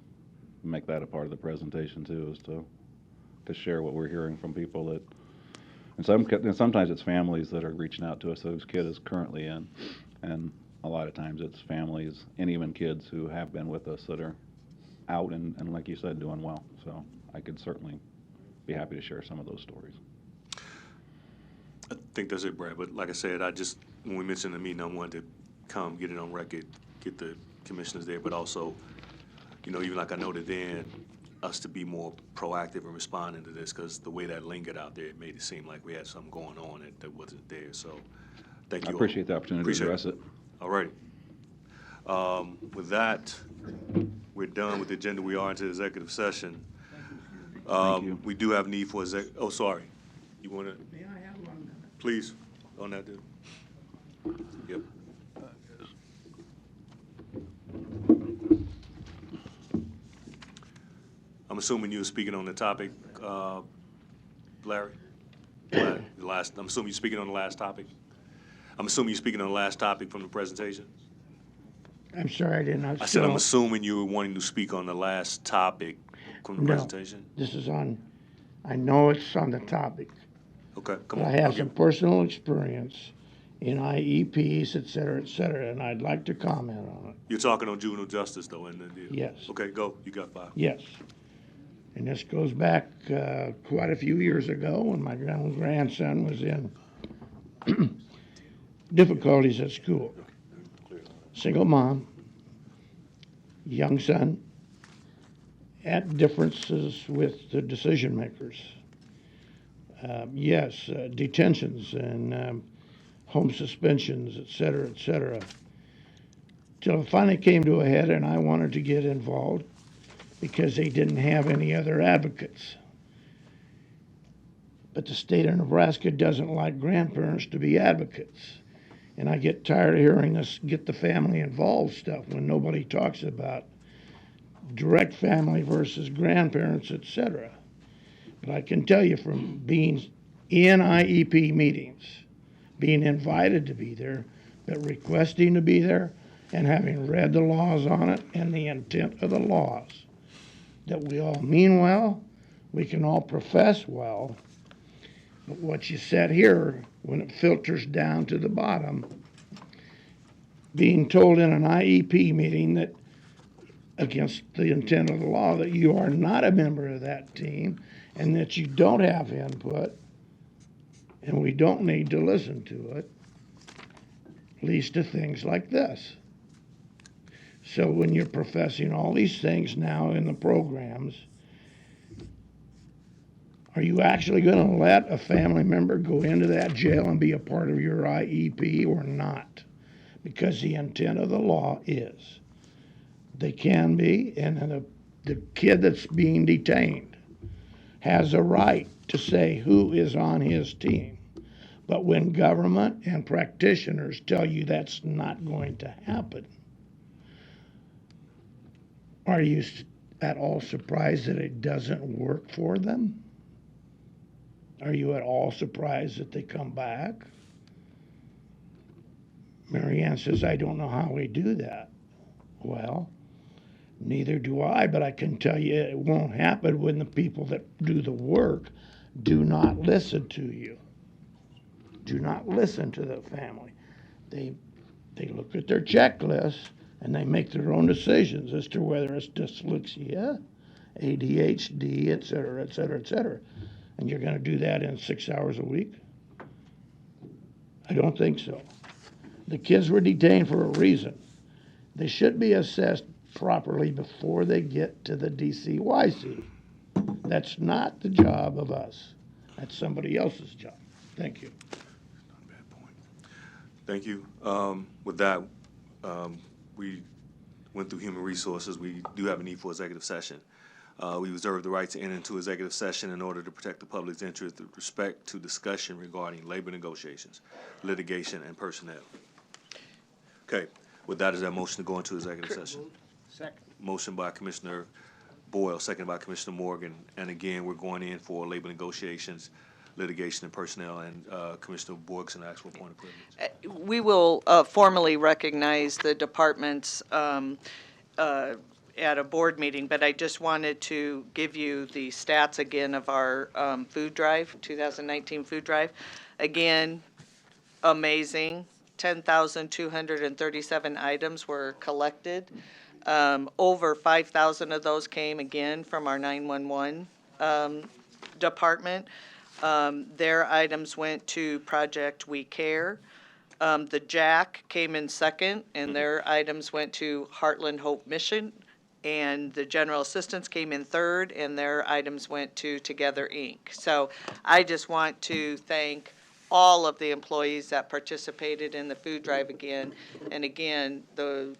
make that a part of the presentation too, is to share what we're hearing from people that, and sometimes it's families that are reaching out to us whose kid is currently in, and a lot of times it's families and even kids who have been with us that are out and like you said, doing well. So I could certainly be happy to share some of those stories. I think that's it, Brad. But like I said, when we mentioned the meeting, I wanted to come, get it on record, get the commissioners there, but also, even like I noted then, us to be more proactive in responding to this, because the way that lingered out there, it made it seem like we had something going on that wasn't there. So thank you. I appreciate the opportunity to address it. All righty. With that, we're done with the agenda. We are into executive session. Thank you. We do have need for oh, sorry. You want to? May I have 1 minute? Please, on that, dude. Yep. I'm assuming you were speaking on the topic, Larry? I'm assuming you're speaking on the last topic? I'm assuming you're speaking on the last topic from the presentation? I'm sorry, I didn't. I said I'm assuming you were wanting to speak on the last topic from the presentation? This is I know it's on the topic. Okay, come But on. I have some personal experience in IEPs, et cetera, and I'd like to comment on it. You're talking on juvenile justice, though, isn't it? Yes. Okay, go. You got 5. Yes. And this goes back quite a few years ago when my grandson was in difficulties at school. Single mom, young son, at differences with the decision makers. Yes, detentions and home suspensions, et cetera, till it finally came to a head and I wanted to get involved because they didn't have any other advocates. But the state of Nebraska doesn't like grandparents to be advocates. And I get tired of hearing us get the family involved stuff when nobody talks about direct family versus grandparents, et cetera. But I can tell you from being in IEP meetings, being invited to be there, but requesting to be there, and having read the laws on it and the intent of the laws, that we all mean well, we can all profess well, but what you said here, when it filters down to the bottom, being told in an IEP meeting that against the intent of the law that you are not a member of that team and that you don't have input and we don't need to listen to it, leads to things like this. So when you're professing all these things now in the programs, are you actually going to let a family member go into that jail and be a part of your IEP or not? Because the intent of the law is they can be, and the kid that's being detained has a right to say who is on his team. But when government and practitioners tell you that's not going to happen, are you at all surprised that it doesn't work for them? Are you at all surprised that they come back? Marianne says, I don't know how we do that. Well, neither do I, but I can tell you it won't happen when the people that do the work do not listen to you. Do not listen to the family. They look at their checklist and they make their own decisions as to whether it's dyslexia, ADHD, et cetera, et cetera, et cetera. And you're going to do that in 6 hours a week? I don't think so. The kids were detained for a reason. They should be assessed properly before they get to the DCYC. That's not the job of us. That's somebody else's job. Thank you. Thank you. With that, we went through human resources. We do have a need for executive session. We reserve the right to enter into executive session in order to protect the public's interest with respect to discussion regarding labor negotiations, litigation, and personnel. Okay, with that, is there a motion to go into executive session? Second. Motion by Commissioner Boyle, second by Commissioner Morgan. And again, we're going in for labor negotiations, litigation, and personnel. And Commissioner Borgson, actual point of privilege. We will formally recognize the departments at a board meeting, but I just wanted to give you the stats again of our food drive, 2019 food drive. Again, amazing. 10,237 items were collected. Over 5,000 of those came again from our 911 department. Their items went to Project We Care. The Jack came in second, and their items went to Heartland Hope Mission. And the General Assistance came in third, and their items went to Together Inc. So I just want to thank all of the employees that participated in the food drive again. And again, the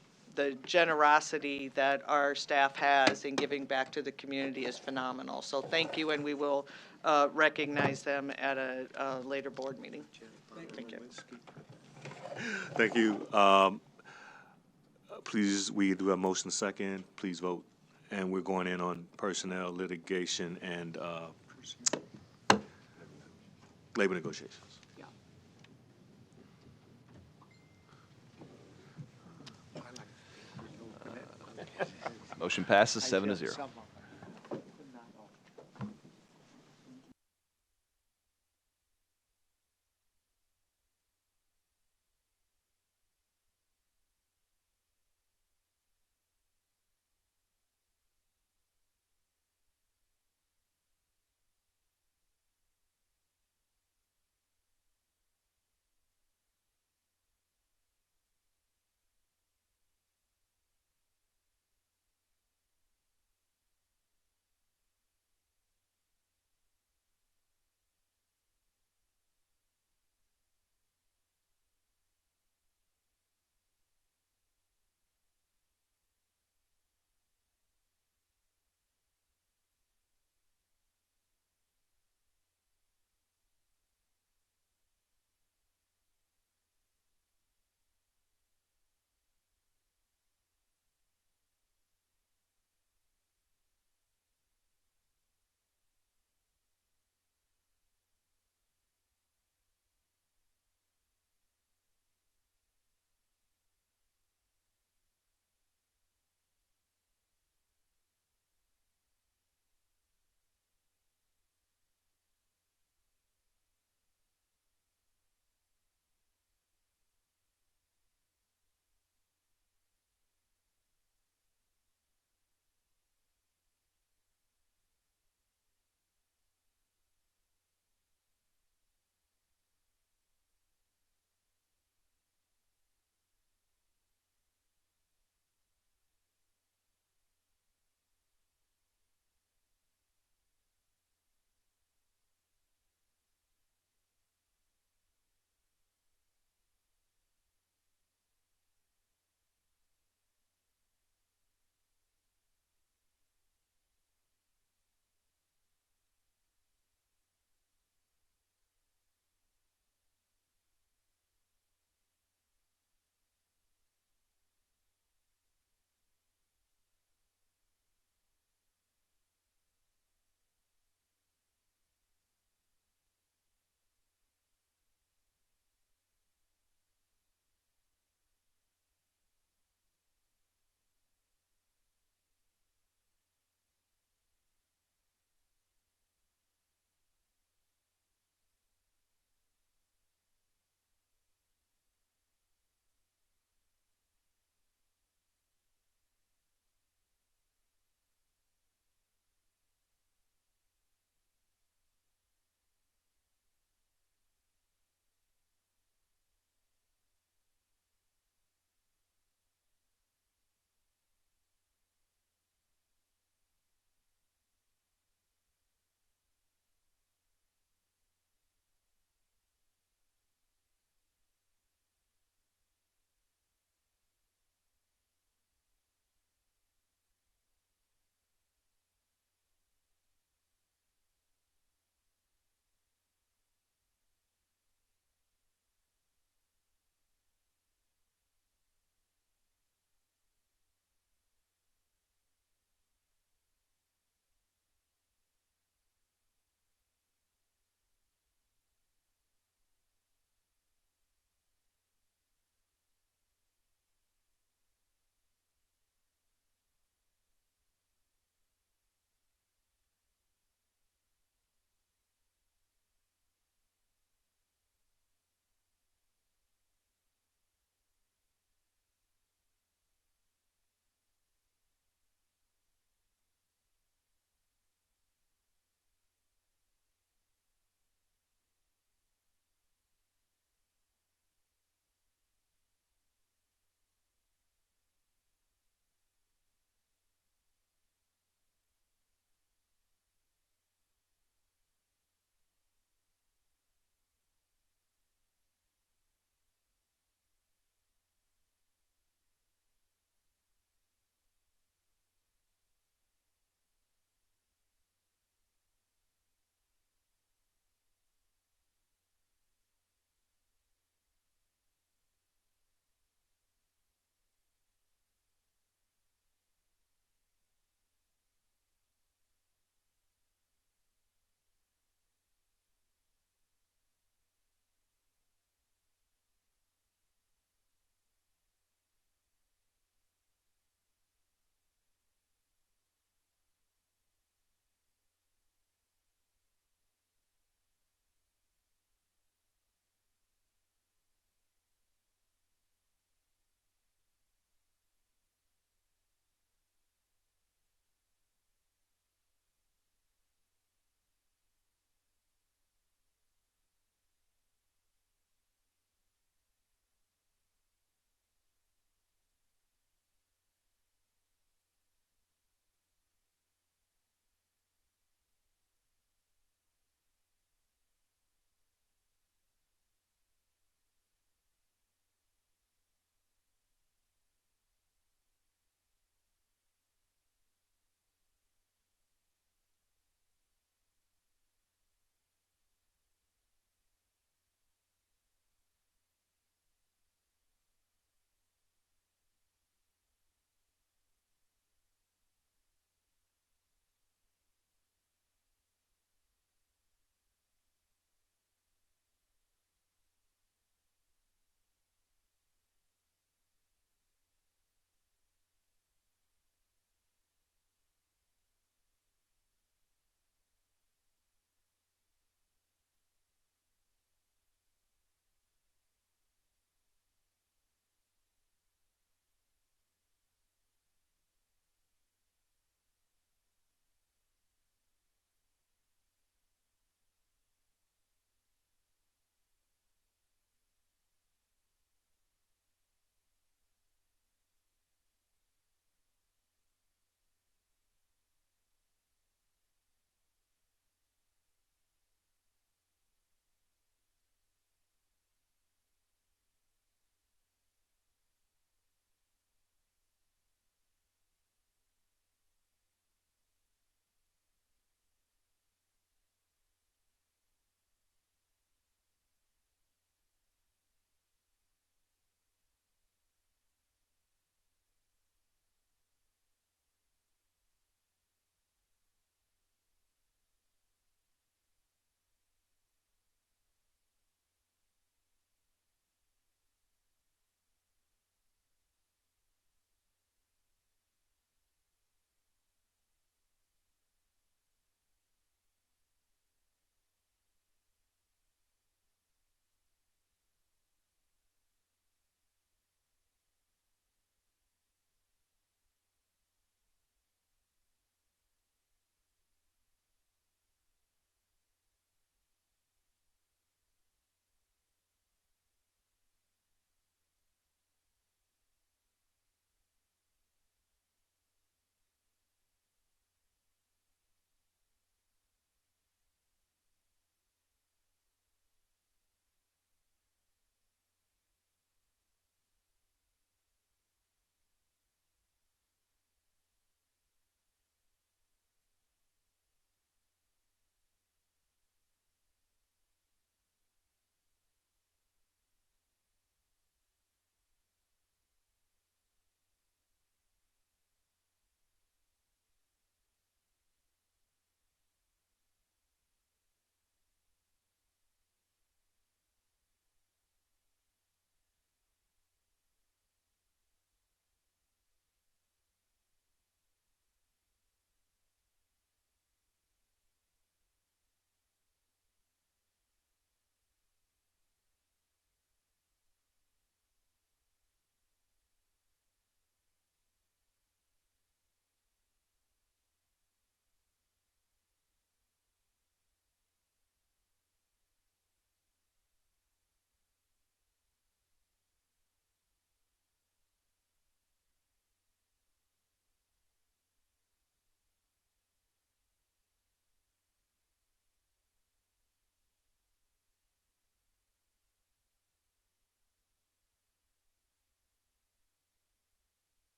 generosity that our staff has in giving back to the community is phenomenal. So thank you, and we will recognize them at a later board meeting. Thank you. Thank you. Please, we do have motion second. Please vote. And we're going in on personnel, litigation, and labor negotiations. Motion passes 7-0.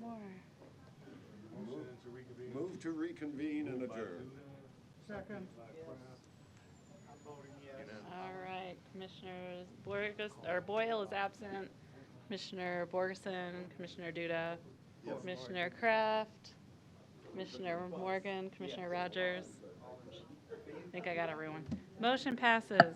more. Move to reconvene and adjourn. Second. All right, Commissioners Boyle is absent. Commissioner Borgeson, Commissioner Duda, Commissioner Kraft, Commissioner Morgan, Commissioner Rogers. I think I got everyone. Motion passes.